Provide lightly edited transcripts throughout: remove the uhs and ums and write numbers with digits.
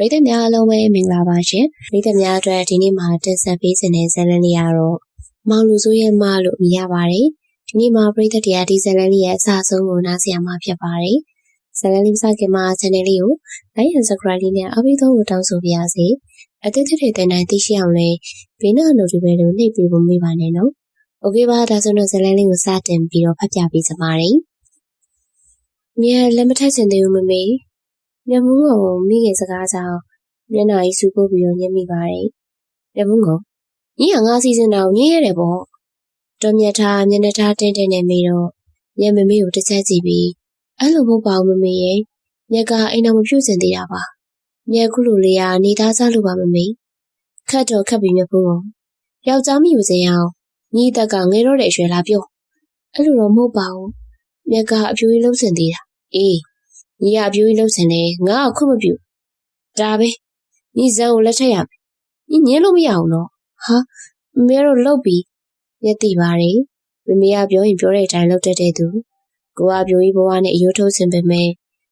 ပရိသတ်များအားလုံးပဲမင်္ဂလာပါရှင်ပရိသတ်များအတွက်ဒီနေ့မှာတင်ဆက်ပေးခြင်းတဲ့ဇာတ်လမ်းလေးကတော့မောင်လူစိုးရဲ့မလို့မြင်ရပါတယ်ဒီနေ့မှာပရိသတ်တရားဒီဇာတ်လမ်းလေးရဲ့အစအဆုံးကိုနားဆင်ရမှာဖြစ်ပါတယ်ဇာတ်လမ်းလေးမစခင်မှာ channel လေးကို like and subscribe လေးနဲ့အားပေးဖို့တောင်းဆိုပါရစေအသစ်တဲ့တဲ့နိုင်သိရှိအောင်လည်းဘေးနား notification ကိုနှိပ်ပေးဖို့မေ့ပါနဲ့နော် okay ပါဒါဆိုတော့ဇာတ်လမ်းလေးကိုစတင်ပြီးတော့ဖတ်ပြပေးစပါတယ်မြန်လက်မထက်ချင်သေးဘူးမမေမျက်မှောင်းကိုမိခင်စကားကြောင့်မျက်နှာကြီးစူပုတ်ပြီးတော့ညှက်မိပါတယ်။မျက်မှောင်းကိုညီကငါစီစဉ်တာကိုညှင်းရတယ်ပေါ့။တော်မြတ်ထားမျက်နှာထားတင်းတင်းနဲ့မေးတော့မျက်မမေကိုတစ်ချက်ကြည့်ပြီးအဲ့လိုမဟုတ်ပါဘူးမမေရဲ့။မျက်ကအိမ်တော်မပြုတ်စင်သေးတာပါ။မျက်ခုလိုလေးကနေသားစားလို့ပါမမေ။ခတ်တော့ခတ်ပြီးမျက်မှောင်းကိုယောက်ျားမယူစင်အောင်ညီတက်ကငဲတော့တဲ့အရွယ်လားပြော။အဲ့လိုတော့မဟုတ်ပါဘူး။မျက်ကအပြိုကြီးလှုပ်စင်သေးတာ။အေးညီကအပြိုကြီးလှုပ်စင်တယ်ငါ့ကိုခွင့်မပြုဒါပဲညီဇန်ကိုလက်ထက်ရမယ်ညီညင်းလို့မရအောင်နော်ဟာမမေတို့လှုပ်ပြီးမျက်တိပါတယ်မမေကပြောရင်ပြောတဲ့အတိုင်းလှုပ်တတ်တဲ့သူကိုကပြိုကြီးဘဝနဲ့အယိုးထုတ်စင်ပေမဲ့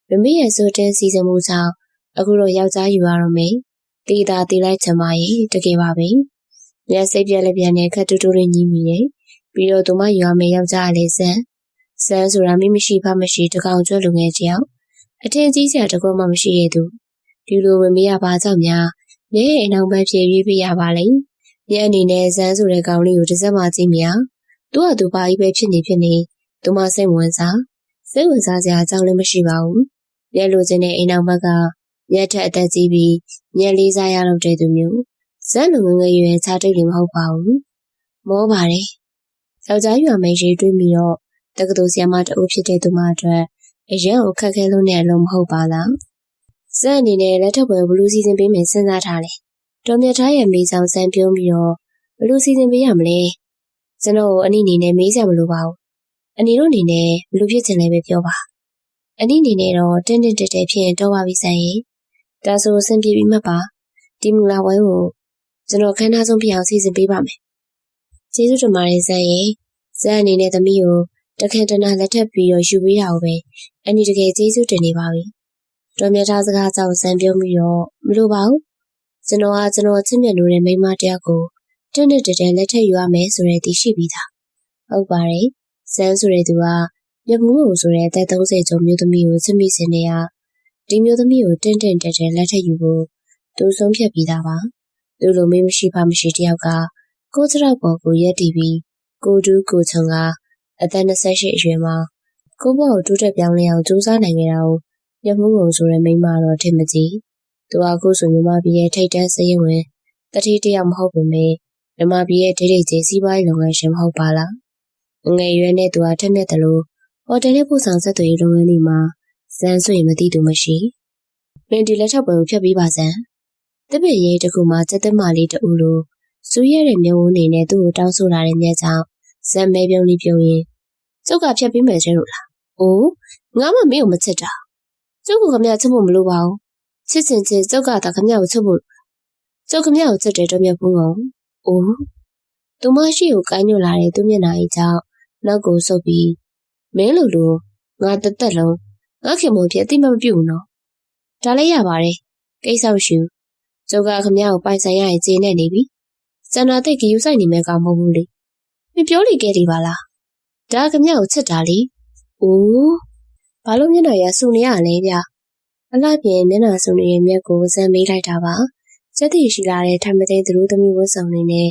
မမေရဲ့စိုးတဲ့စီစဉ်မှုကြောင့်အခုတော့ယောက်ျားယူရတော့မယ်တေးတာတေးလိုက်ချင်ပါရဲ့တကယ်ပါပဲမျက်စိပြက်လက်ပြက်နဲ့ခက်တူတူလေးညီးမိတယ်ပြီးတော့သူမယူရမယ်ယောက်ျားလည်းဆန်းဆိုတာမိမရှိဖမရှိတကောင်ကျွတ်လူငယ်တယောက်အထင်ကြီးစရာတကောမှမရှိတဲ့သူဒီလိုမမေ့ရပါကြောင့်များမျက်ရည်အနှောင်ပန်းဖြည့်ရွေးပေးရပါလိမ့်မျက်အနေနဲ့ဇန်းဆိုတဲ့ကောင်လေးကိုတစ်စက်မှကြည့်မြသူကသူပါကြီးပဲဖြစ်နေသူမစိတ်ဝင်စားစရာအကြောင်းလည်းမရှိပါဘူးမျက်လိုချင်တဲ့အိမ်အောင်ဘက်ကမျက်ထက်အသက်ကြီးပြီးမျက်လေးစားရတော့တဲ့သူမျိုးဇန်းလူငယ်ငယ်ရွယ်ချတိတ်လည်းမဟုတ်ပါဘူးမောပါတယ်ယောက်ျားရွာမိန်းရေးတွေးပြီးတော့တက္ကသိုလ်ဆရာမတအုပ်ဖြစ်တဲ့သူမအတွက်အရင်ကိုခက်ခဲလို့နဲ့အလုံးမဟုတ်ပါလားဇက်အနေနဲ့လက်ထပ်ပွဲဘလူးစီစဉ်ပေးမယ်စဉ်းစားထားတယ်တော်မြတ်ထားရဲ့မိဆောင်ဆန်းပြုံးပြီးတော့ဘလူးစီစဉ်ပေးရမလဲကျွန်တော်ကိုအနီအနေနဲ့မေးစရာမလိုပါဘူးအနီတို့အနေနဲ့ဘလူးဖြစ်ချင်လဲပဲပြောပါအနီအနေနဲ့တော့တင်းတင်းတက်တက်ဖြစ်ရင်တော့ပါပြီဆန်းရဲ့ဒါဆိုအဆင်ပြေပြီးမှတ်ပါဒီမူလာဝိုင်းကိုကျွန်တော်ခန်းသားဆုံးပြအောင်စီစဉ်ပေးပါမယ်ကျေးဇူးတင်ပါတယ်ဆန်းရဲ့ဇက်အနေနဲ့သမီးကိုတခင်တနာလက်ထပ်ပြီးတော့ယူပေးတာကိုပဲအနီတကယ်ကျေးဇူးတင်နေပါပြီတော်မြတ်ထားစကားကြောင့်စံပြုံးပြီးတော့မလိုပါဘူးကျွန်တော်ချစ်မြတ်လို့တဲ့မိန်းမတယောက်ကိုတင်းတင်းတက်တက်လက်ထပ်ယူရမယ်ဆိုတဲ့တည်ရှိပြီးသားဟုတ်ပါတယ်ဇန်းဆိုတဲ့သူကမြတ်ဘူးကိုဆိုတဲ့အသက်30ကျော်မျိုးသမီးကိုချစ်မိစင်နေရဒီမျိုးသမီးကိုတင်းတင်းတက်တက်လက်ထပ်ယူဖို့သူဆုံးဖြတ်ပြီးသားပါသူလိုမေးမရှိပါမရှိတယောက်ကကိုယ်စရောက်ပေါ်ကိုရက်တီပြီးကိုတူးကိုချုံကအသက်28အရွယ်မှာကိုဘကိုတိုးတက်ပြောင်းလဲအောင်ကြိုးစားနိုင်ခဲ့တာကိုမြတ်မှုကုန်ဆိုတဲ့မိန်းမတော့ထင်မကြည့်သူကအခုဆိုမြမပြည်ရဲ့ထိတ်တန်းစရင်ဝင်တတိတယောက်မဟုတ်ပေမဲ့မြမပြည်ရဲ့ဒိတ်ဒိတ်ကြီးစီးပွားရေးလုပ်ငန်းရှင်မဟုတ်ပါလားငယ်ရွယ်နဲ့သူကထက်မြက်တယ်လို့ဟိုတယ်နဲ့ပို့ဆောင်ဆက်သွယ်ရေးလုပ်ငန်းတွေမှာဇန်ဆိုရင်မသိသူမရှိမင်းဒီလက်ထပ်ပွဲကိုဖျက်ပြီးပါဇန်တပည့်ရေးတကူမှာစက်သက်မလေးတူလို့စူးရဲတဲ့မျက်ဝန်းနေနဲ့သူ့ကိုတောင်းဆိုလာတဲ့မျက်ကြောင့်ဇန်မဲပြုံးလေးပြုံးရင်ကျုပ်ကဖျက်ပြီးမယ်ကျဲလို့လားအိုးငါမှမင်းကိုမချစ်တာကျုပ်ကခမရချစ်ဖို့မလိုပါဘူးချစ်စင်ချစ်ကျုပ်ကသာခမရကိုချစ်ဖို့ကျုပ်ခမရကိုချစ်တယ်တော့မြတ်ဘူးကောင်အိုးသူမရှိကိုကိုင်းညွတ်လာတဲ့သူမျက်နှာကြီးကြောင့်နောက်ကိုဆုပ်ပြီးမင်းလိုငါတက်တက်လုံးငါခင်မုံဖြစ်အတိမပြုတ်နော်ဒါလည်းရပါတယ်ကိစ္စမရှိဘူးကျုပ်ကခမရကိုပိုင်ဆိုင်ရရင်ကျေနဲ့နေပြီစန္ဒာတိတ်ကယူဆိုင်နေမဲ့ကောင်မဟုတ်ဘူးလေမပြောလိခဲ့တယ်ပါလားဒါခမရကိုချစ်တာလေအိုးဘာလို့မျက်နှာရဆူနေရလဲဗျအလှပြင်မျက်နှာဆူနေတဲ့မျက်ကိုဇံမေးလိုက်တာပါစက်တီရှိလာတဲ့ထိုင်မသိသူတို့သမီးဝတ်ဆောင်နေနဲ့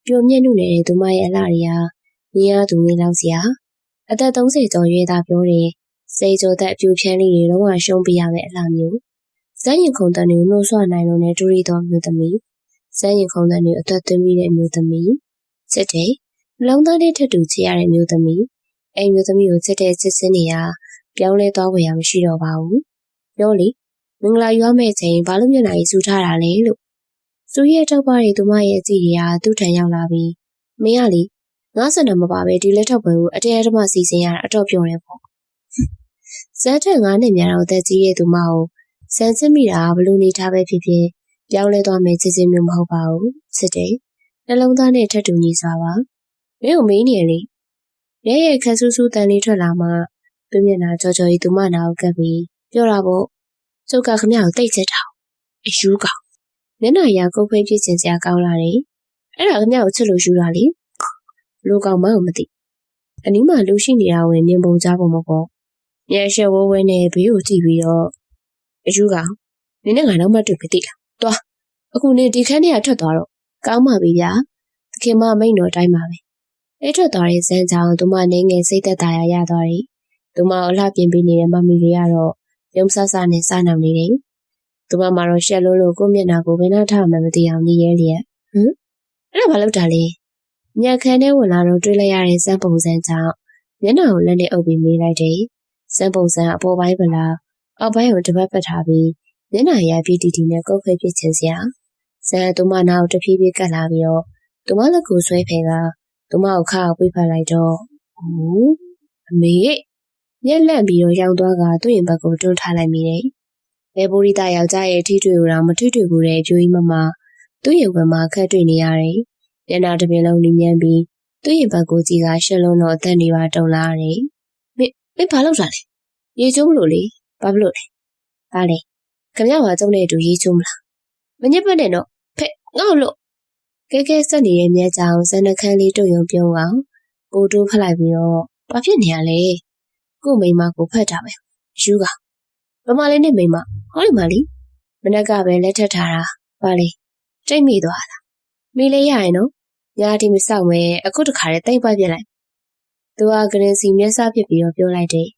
ပျော်မြင့်နှုတ်နေတဲ့သူမရဲ့အလှတွေကမြင်ရသူငယ်လောက်စရာအသက်30ကျော်ရွယ်သားပြောတယ်စိတ်ကြောသက်အပြူဖြန်းလေးတွေလုံးဝရှုံးပြရမယ့်အလှမျိုးဇက်ရင်ခုံတန်တွေနှိုးဆွနိုင်လို့နဲ့တူရီတော်မျိုးသမီးဇက်ရင်ခုံတန်တွေအသက်သွင်းပြီးတဲ့မျိုးသမီးချစ်တယ်လုံးသားလေးထက်တူချစ်ရတဲ့မျိုးသမီးအဲ့မျိုးသမီးကိုချစ်တဲ့ချစ်စင်းနေရပြောင်းလဲသွားဝယ်ရမရှိတော့ပါဘူးပြောလေမင်္ဂလာယူရမယ့်ချိန်ဘာလို့မျက်နှာကြီးစူထားတာလဲလို့စူရဲ့ထောက်ပါးတွေသူမရဲ့အကြည့်တွေကသူ့ထံရောက်လာပြီးမင်းကလေငါစံတော်မပါပဲဒီလက်ထောက်ပွဲကိုအတဲအဓမ္မစီစဉ်ရတာအတော့ပြောတယ်ပေါ့ဇက်ထက်9နှစ်များတော့အသက်ကြီးတဲ့သူမကိုစမ်းစစ်မိတာဘလို့နေထားပဲဖြစ်ဖြစ်ပြောင်းလဲသွားမယ်ချစ်ချင်းမျိုးမဟုတ်ပါဘူးစစ်တယ်နှလုံးသားနဲ့ထပ်တူညီစွာပါမင်းကိုမေးနေရလေ ရဲ့ခက်ဆူးဆူးတန်လေးထွက်လာမှသူမျက်နှာကြောကြောကြီးသူမနာကိုကပ်ပြီးပြောတာပေါ့ကျုပ်ကခမကိုတိတ်ချက်တာအယူကောင်မျက်နှာရကုတ်ဖိတ်ဖြစ်ခြင်းစရာကောင်းလာတယ်အဲ့ဒါခမကိုချစ်လို့ယူတာလေလူကောင်မအောင်မသိအနီးမှာလူရှိနေတာဝင်မြင်ပုံကြားပုံမပေါ့မျက်ရှက်ဝဲဝဲနဲ့ဘေးကိုကြည့်ပြီးတော့အယူကောင်နင်းနဲ့ငါတော့မတွေ့ဘူးသိလားသွားအခုနေဒီခန်းထဲကထွက်သွားတော့ကောင်းပါပြီဗျာသခင်မမိန်တော်တိုင်းပါပဲအဲ့ထွက်သွားတဲ့ဇန်ကြောင်သူမနေငယ်စိတ်သက်သာရသွားတယ်သူမအလှပြင်ပေးနေတဲ့မမီတွေကတော့ရုံဆဆနဲ့စားနှောင်နေတယ်သူမတော့ရှက်လို့ကိုမျက်နှာကိုဘယ်နှထားမှမသိအောင်နေရဲလျက်အဲ့ဒါဘာလို့တာလဲညခန်းထဲဝင်လာတော့တွေ့လိုက်ရတဲ့ဇန်ပုံစံကြောင့်မျက်နှာကိုလက်နဲ့အုပ်ပြီးမေးလိုက်တယ်ဇန်ပုံစံအပေါ်ပိုင်းပလားအောက်ပိုင်းကိုတပတ်ပတ်ထားပြီးမျက်နှာရပြတီတီနဲ့ကုတ်ဖိတ်ဖြစ်ခြင်းစရာဇန်သူမနာကိုတဖြည်းဖြည်းကပ်လာပြီးတော့သူမလက်ကိုဆွဲဖယ်ကသူမကိုခါကိုပြေးဖက်လိုက်တော့အမေမျက်လက်ပြီးတော့ရောက်သွားကသူ့ရင်ဘက်ကိုတွန်းထားလိုက်မိတယ်ဘယ်ပိုရီတာယောက်ျားရဲ့ထိတွေ့ကိုတော့မထိတွေ့ဘူးတဲ့အကျိုးကြီးမသူ့ရင်ဘက်မှာခက်တွေ့နေရတယ်မျက်နှာတစ်ပြင်လုံးနင်းမြန်းပြီးသူ့ရင်ဘက်ကိုကြည့်ကရှက်လုံးတော့အသက်နေပါတုံလာရတယ်မင်းဘာလုပ်တာလဲရေချိုးမလို့လေဘာဖြစ်လို့လဲဘာလဲခမရပါကျုံနဲ့အတူရေချိုးမလားမညစ်ပတ်နဲ့တော့ဖက်ငေါ့လို့ကဲဆက်နေတဲ့မြက်ကြောင်ဇနခန်းလေးတုံယုံပြုံးအောင်ကိုတိုးဖက်လိုက်ပြီးတော့ဘာဖြစ်နေရလဲကို့မိမကိုဖက်တာပဲယူကဗမာလေးနဲ့မိမဟောဒီမှာလीမနက်ကပဲလက်ထပ်ထားတာဘာလဲတိတ်မိသွားလားမိလေးရရင်နော်ညာဒီမဆောက်မဲအခုတခါတည်းတိတ်ပွားပြလိုက်သူကဂရင်စီမျက်စားဖြစ်ပြီးတော့ပြောလိုက်တယ်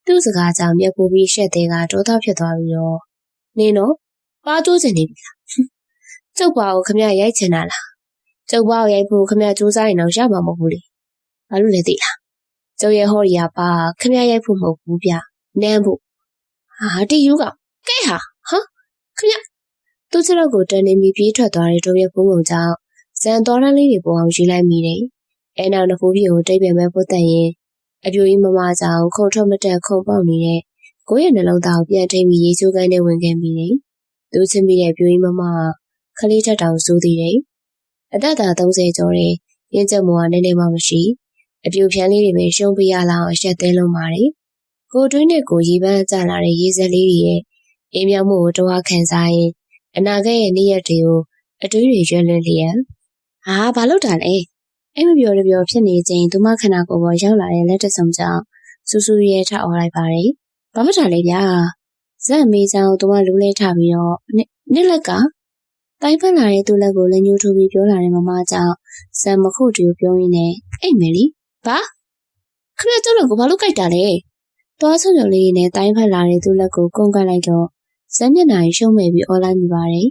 သူ့စကားကြောင့်မျက်ပိုးပြီးရှက်တဲ့ကဒေါသဖြစ်သွားပြီးတော့နေနော်ပါကျိုးချင်နေပြီလားကျုပ်ပါကိုခမရိုက်ချင်တာလားကျုပ်ပါကိုရိုက်ဖို့ခမစူးစားရင်တော့ရမှာမဟုတ်ဘူးလေဘာလို့လဲသိလားကျုပ်ရဲ့ဟော်ရီယာပါခမရိုက်ဖို့မဟုတ်ဘူးဗျနမ်းဖို့တီယူကကဲဟာခမသူ့စရက်ကိုတန်နေပြီးပြေးထွက်သွားတဲ့တို့ရဲ့ဖုံးကုန်ကြောင့်ဇန်တော်ရန်လေးတွေပေါ်အောင်ယူလိုက်မိတယ်အဲနောက်တစ်ခုပြေကိုတိတ်ပြန်မဲ့ဖို့တန်ရင်အပြိုကြီးမမကြောင်ခုံထွက်မတက်ခုံပေါက်နေတဲ့ကိုယ့်ရဲ့နှလုံးသားကိုပြန်ထိန်ပြီးရေချိုးကန်းနဲ့ဝင်ခဲ့မိတယ်သူ့ချင်းပြီးတဲ့ပြိုကြီးမမခလေးတက်တောင်စိုးသေးတယ်အသက်သာ30ကျော်တဲ့ရင်းချက်မောကနည်းနည်းမှမရှိအပြိုဖြန်းလေးတွေပဲရှုံးပြရလောက်အဆက်သေးလုံးပါတယ်ကိုတွင်းနဲ့ကိုရေပန်းကျလာတဲ့ရေစက်လေးတွေရဲ့အေးမြောက်မှုကိုတွားခံစားရင်အနာဂတ်ရဲ့နေ့ရက်တွေကိုအတွေးတွေရွှဲလွှဲလျက်ဘာလို့တာလဲအိမ်မပြောတပြောဖြစ်နေခြင်းသူမခန္ဓာကိုယ်ပေါ်ရောက်လာတဲ့လက်တဆုံကြောင့်စူးစူးရဲထအော်လိုက်ပါတယ်ဘာမှတာလဲဗျာဇက်မေးချောင်းသူမလူးလဲထပြီးတော့နှစ်လက်ကတိုင်းဖက်လာတဲ့သူ့လက်ကိုလက်ညှိုးထိုးပြီးပြောလာတဲ့မမကြောင့်ဇက်မခုတူပြောရင်းနဲ့အိမ်မယ်လीဘာခမကျုပ်လက်ကိုဘာလို့ကြိုက်တာလဲသွားဆွညလေးနဲ့တိုင်းဖက်လာတဲ့သူ့လက်ကိုကုန်းကပ်လိုက်တော့ဇက်မျက်နှာကြီးရှုံးမဲ့ပြီးအော်လိုက်မိပါတယ်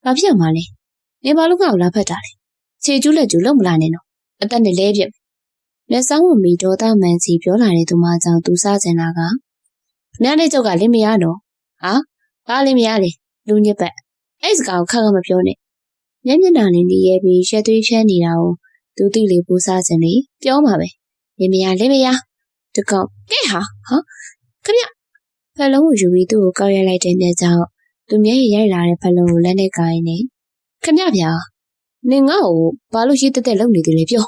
ဘာဖြစ်မှာလဲနေဘာလို့ငါ့ကိုလာဖက်တာလဲခြေကျူးလက်ကျူးလုံးမလာနဲ့နော်အသက်နဲ့လဲပြက်မျက်စောင်းဝင်ပြီးဒေါသမန်စီပြောလာတဲ့သူမကြောင့်သူစားစင်လာကနန်းလေးကျုပ်ကလင်းမရတော့ဘာလင်းမရလဲလူညစ်ပတ်အဲ့စကားကိုခက်ခက်မပြောနဲ့မျက်နှာလေးနေရဲပြီးရက်သွေးဖြန်းနေတာကိုသူသိလေပူစားစင်လေပြောမှာပဲလင်းမရတကောက်ကဲခမဖလုံးကိုယူပြီးသူ့ကိုကောက်ရိုက်လိုက်တဲ့မြက်ကြောင့်သူမျက်ရည်ရိုက်လာတဲ့ဖလုံးကိုလက်နဲ့ကိုင်းနေခမဗျာနင်ငါ့ကိုဘာလို့ရေးတက်လုံနေသေးလဲပြော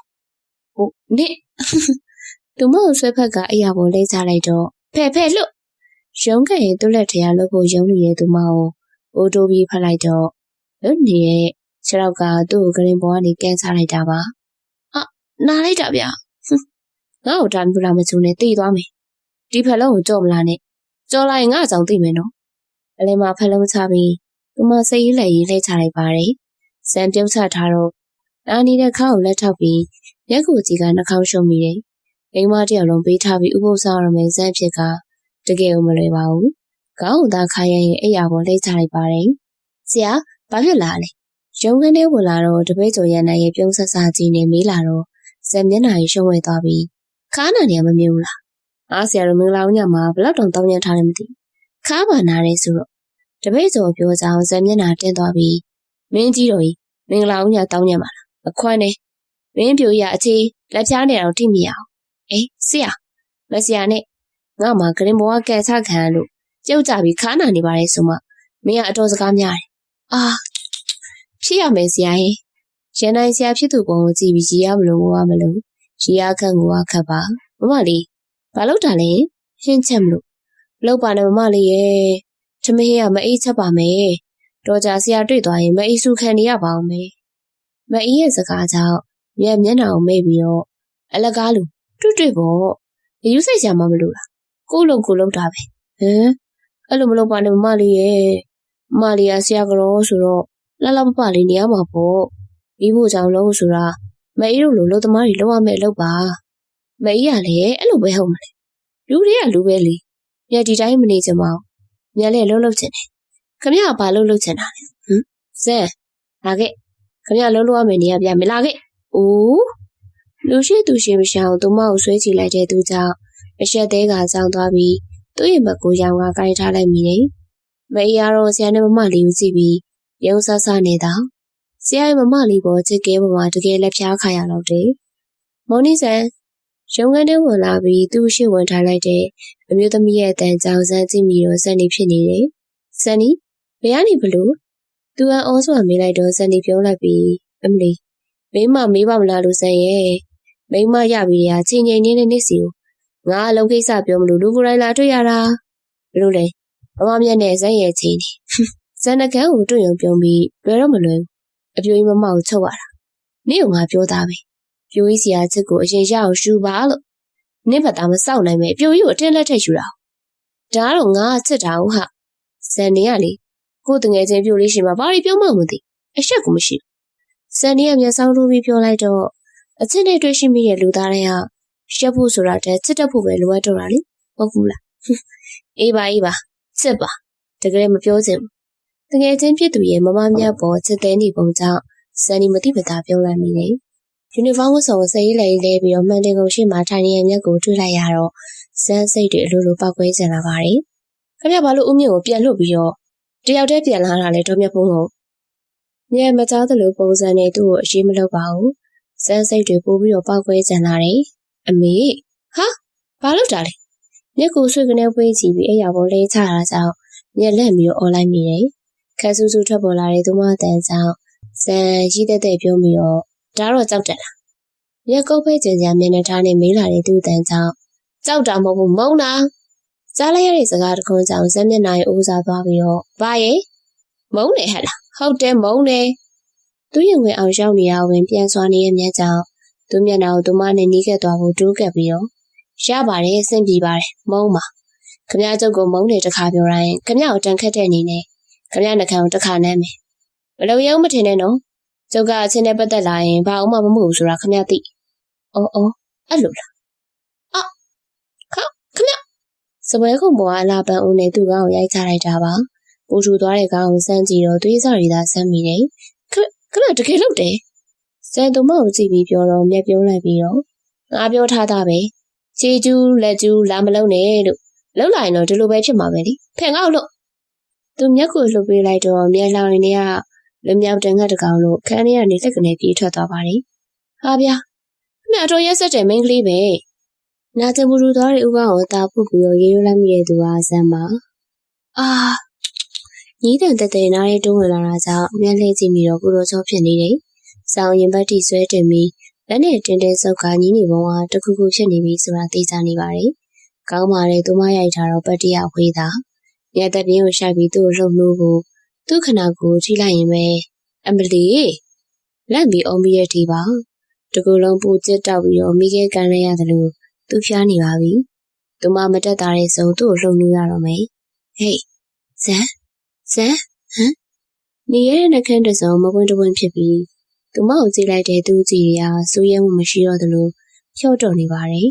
နင်သူမကိုဆွဲဖက်ကအိယာပေါ်လဲချလိုက်တော့ဖဲ့လို့ရုံးခဲ့ရင်သူ့လက်ထရလို့ကိုရုံးနေတဲ့သူမကိုအိုးတိုးပြီးဖက်လိုက်တော့လွတ်နေတဲ့ခြေထောက်ကသူ့ကိုဂရင်ပေါ်ကနေကန်းချလိုက်တာပါနားလိုက်တာဗျာငါ့ကိုတာမူလာမချူနဲ့တီးသွားမယ်ဒီဖက်လုံးကိုကြော့မလားနဲ့ကြော်လိုက်ငါ့ကြောင့်သိမယ်နော်အလဲမှာဖက်လုံးချပြီးသူမစိတ်ရေးလက်ရေးလှည့်ချလိုက်ပါတယ်ဇန်ပြုတ်ချထားတော့အာနေတဲ့ခါကိုလက်ထောက်ပြီးရက်ကိုကြီးကနှာခေါင်းရှုံမိတယ်မိန်းမတယောက်လုံးပေးထားပြီးဥပုသ်ဆောင်ရမယ်ဇန်ဖြစ်ကတကယ်ကိုမလွယ်ပါဘူးခေါင်းကိုသာခါရရင်အိယာပေါ်လှည့်ချလိုက်ပါတယ်ဆရာဘာဖြစ်လာလဲရုံးခန်းထဲဝင်လာတော့တပည့်ကျော်ရန်နိုင်ရဲ့ပြုံးဆက်စားကြီးနဲ့မေးလာတော့ဇန်မျက်နှာကြီးရှုံးဝဲသွားပြီးခါနာနေမမြင်ဘူးလားဆရာတို့မင်္ဂလာဦးညမှာဘလောက်တောင်တောင်းညံထားတယ်မသိခါပါနာတယ်ဆိုတော့တပည့်ကျော်ပြောကြောင်းဇန်မျက်နှာတင်းသွားပြီးမင်းကြီးတော်ကြီးမင်္ဂလာဦးညတောင်းညံပါလားအခွန်းနဲ့မင်းပြိုရအခြေလက်ဖြားနေအောင်ထိမိအောင်ဆရာမဆရာနဲ့ငါမှဂရင်ဘဝကဲချခံလို့ကျုပ်ကြပြီးခါနာနေပါတယ်ဆိုမှမင်းကအတော်စကားများတယ်ဖြစ်ရမယ်ဆရာရန်နိုင်ဆရာဖြစ်သူပုံကိုကြည့်ပြီးရည်ရမလို့မလို့ ရီယာခန့်ကိုခတ်ပါမမလေးဘာလို့တာလဲဟင်းချက်မလို့လောက်ပါနဲ့မမလေးရဲ့ထမင်းကမအေးချက်ပါမယ်တော်ကြဆရာတွေ့သွားရင်မအေးစုခံနေရပါအောင်မယ်မအေးရဲ့စကားကြောင့်မျက်နာကိုမေ့ပြီးတော့အလကားလူတွေ့ပေါ့ယူစိတ်ကြမှာမလို့လားကိုလုံးတာပဲအဲ့လိုမလုပ်ပါနဲ့မမလေးရဲ့မမလေးကဆရာကြောဆိုတော့လှပပလေးနေရမှာပေါ့ဒီဖို့ကြောင့်လို့ဆိုတာမအေးတို့လိုလို့သမားတွေလောက်ရမယ်လို့ပါမအေးရလေအဲ့လိုပဲဟုတ်မလဲလူတွေကလူပဲလေမြတ်ဒီတိုင်းမနေချင်ပါဘူးမြတ်လည်းလှုပ်ချင်တယ်ခမရဘာလှုပ်ချင်တာလဲဇဲလာခဲ့ခမရလှုပ်ရမယ်နေရပြမလာခဲ့အိုးလူရှိသူရှိမရှောင်သူမကိုဆွဲချလိုက်တဲ့သူကြောင့်အရှက်သေးကကြောင်းသွားပြီးသူ့ရဲ့ဘက်ကိုရောင်ကကိုင်းထားလိုက်မိတယ်မအေးရတော့ဆရာနဲ့မမလေးကိုကြည့်ပြီးရုံဆဆနေတာဆရာရဲ့မမလေးပေါ်ချစ်ကဲပေါ်မှာတကယ်လက်ဖျားခါရတော့တယ်မောင်နီဆန်ရုံးခန်းထဲဝင်လာပြီးသူ့ရှိဝင်ထားလိုက်တဲ့အမျိုးသမီးရဲ့တန်ကြောင်ဆန်းကြည့်မိတော့ဇန်နီဖြစ်နေတယ်ဇန်နီဘယ်ကနေဘလို့သူကအော်ဆိုမေးလိုက်တော့ဇန်နီပြောလိုက်ပြီးအမလီမိမမေးပါမလားလို့ဇန်ရဲ့မိမရပြီးရချင်းချင်းနေတဲ့နေ့စီကိုငါအလုပ်ကိစ္စပြောမလို့လူကိုယ်တိုင်လာတွေ့ရတာဘလို့လဲမမမျက်နဲ့ဇန်ရဲ့ချင်းနေဇန်နကန်ကိုတွေ့ရုံပြုံးပြီးဘယ်တော့မလွယ်ဘူးအပြိုကြီးမမကိုချုပ်ရတာနေ့ကငါပြောသားပဲပြိုကြီးစီယာချစ်ကိုအရင်ရအောင်ရှူပါလို့နင့်ဘက်သားမစောက်နိုင်မဲ့ပြိုကြီးကိုအတင်းလက်ထက်ယူတာဒါတော့ငါချစ်တာဟုတ်ဟာဇန်နေရလေကိုတငယ်ချင်းပြိုလေးရှိမှဘာတွေပြောမှမသိအရှက်ကိုမရှိဇန်နေရမျက်စောင်းထိုးပြီးပြောလိုက်တော့အချင်းနဲ့တွေ့ရှိမိတဲ့လူသားတွေကရှက်ဖို့ဆိုတာတည်းချစ်တတ်ဖို့ပဲလိုအပ်တော့တာလေဟုတ်ကူလားအေးပါချစ်ပါတကယ်မပြောချင်ဘူးတကယ်ချင်းဖြစ်သူရဲ့မမမြတ်ပေါ်ချစ်တဲ့နေပုံကြောင့်ဇန်နီမတိမတာပြောလိုက်မိတယ်ယူနီဖောင်းဝတ်စုံစိတ်လဲပြီးတော့မှန်တယ်ကုန်ရှိမှထိုင်နေရမျက်ကိုတွေ့လိုက်ရတော့ဇန်စိတ်တွေအလိုလိုပောက်ကွဲကျင်လာပါတယ်ခင်ဗျဘာလို့ဦးမြင့်ကိုပြန်လွတ်ပြီးတော့တယောက်တည်းပြန်လာတာလဲတော့မြတ်ဖုံးကိုညမကြောက်သလိုပုံစံနဲ့သူ့ကိုအရေးမလုပ်ပါဘူးဇန်စိတ်တွေပို့ပြီးတော့ပောက်ကွဲကျင်လာတယ်အမေဟာဘာလို့တာလဲမျက်ကိုဆွေကနေပွေးကြည့်ပြီးအဲ့ရပေါ်လဲချတာကြောင့်မျက်လက်ပြီးတော့អော်လိုက်မိတယ်ခက်ဆူဆူထွက်ပေါ်လာတဲ့သူမတန်ကြောင့်ဇန်ရီးတဲ့ပြုံးပြီးတော့ဒါတော့ကြောက်တယ်လားမျက်ကုပ်ဖိတ်ကျင်စရာမျက်နှာထားနဲ့မေးလာတဲ့သူတန်ကြောင့်ကြောက်တာမဟုတ်ဘူးမုန်းတာကြားလိုက်ရတဲ့စကားတခွန်းကြောင့်ဇက်မျက်နှာရဲ့အိုးစားသွားပြီးတော့ဘာရဲ့မုန်းတယ်ဟဲ့လားဟုတ်တယ်မုန်းတယ်သူရင်ဝင်အောင်ရောက်နေရဝင်ပြန်စွာနေရဲ့မျက်ကြောင့်သူမျက်နှာကိုသူမနဲ့နီးကပ်သွားဖို့တိုးကပ်ပြီးတော့ရပါတယ်အဆင်ပြေပါတယ်မုန်းပါခမရကျုပ်ကိုမုန်းတယ်တခါပြောတိုင်းခမရကိုတန်ခတ်တဲ့အနေနဲ့ခမရနှခမ်းကိုတခါနမ်းမယ်မလုံရုံမထင်နဲ့နော်ကျုပ်ကအချင်းနဲ့ပတ်သက်လာရင်ဘာအောင်မှမမှုဘူးဆိုတာခမရသိအော်အဲ့လိုလားခမရစပွဲကုံပေါ်ကအလားပန်းဦးနဲ့သူ့ကောင်ကိုရိုက်ချလိုက်တာပါပူထူသွားတဲ့ကောင်ကိုစမ်းကြည့်တော့သွေးစားရည်သာဆမ်းမိတယ်ခမရတကယ်လို့တယ်စံသူမကိုကြည့်ပြီးပြောတော့မျက်ပြုံးလိုက်ပြီးတော့ငါပြောထားတာပဲခြေကျူးလက်ကျူးလာမလုံးနဲ့လို့လှုပ်လိုက်ရင်တော့ဒီလိုပဲဖြစ်မှာပဲလေဖင်ငေါ့လို့သူမျက်ကိုလှုပ်ပေးလိုက်တော့မျက်လောင်ရင်းတွေကလွမြောက်တန်ငတ်တကောင်လို့ခန်းထဲကနေလက်ကနေပြေးထွက်သွားပါတယ်ဟာဗျာခမအတော်ရက်ဆက်တဲ့မိန်းကလေးပဲနာကျင်ပူထူသွားတဲ့ဥကောင်ကိုတာပုတ်ပြီးတော့ရေရိုးလိုက်မိတဲ့သူကဇမ်းပါညီးတန်တက်တဲ့နားလေးတွန်းဝင်လာတာကြောင့်မျက်လှည့်ကြည့်ပြီးတော့ကိုရောချောဖြစ်နေတယ်ဆောင်းရင်ပတ်တိဆွဲတင်ပြီးလက်နဲ့တင်းတင်းဆုပ်ကညီးနေပုံကတခုခုဖြစ်နေပြီဆိုတာသိကြနေပါတယ်ကောင်းပါလေသူမရိုက်ထားတော့ပတ်တိရဝေးတာမျက်သက်ပြင်းကိုရှိုက်ပြီးသူ့ကိုလှုပ်လို့ကိုသူ့ခနာကိုထိလိုက်ရင်ပဲအမလီလက်ပြီးအုံးပြီးရတီပါတကူလုံးပူကျစ်တောက်ပြီးတော့မိခဲကန်လိုက်ရတယ်လို့သူဖျားနေပါပြီသူမမတက်တာတဲ့စုံသူ့ကိုလှုပ်လို့ရတော့မယ်ဟေးဇန်ဟမ်နေရတဲ့နှခမ်းတစ်စုံမပွင့်တပွင့်ဖြစ်ပြီးသူမကိုကြည့်လိုက်တဲ့သူ့ကြည့်ရစိုးရဲမှုမရှိတော့သလိုဖြော့တော့နေပါတယ်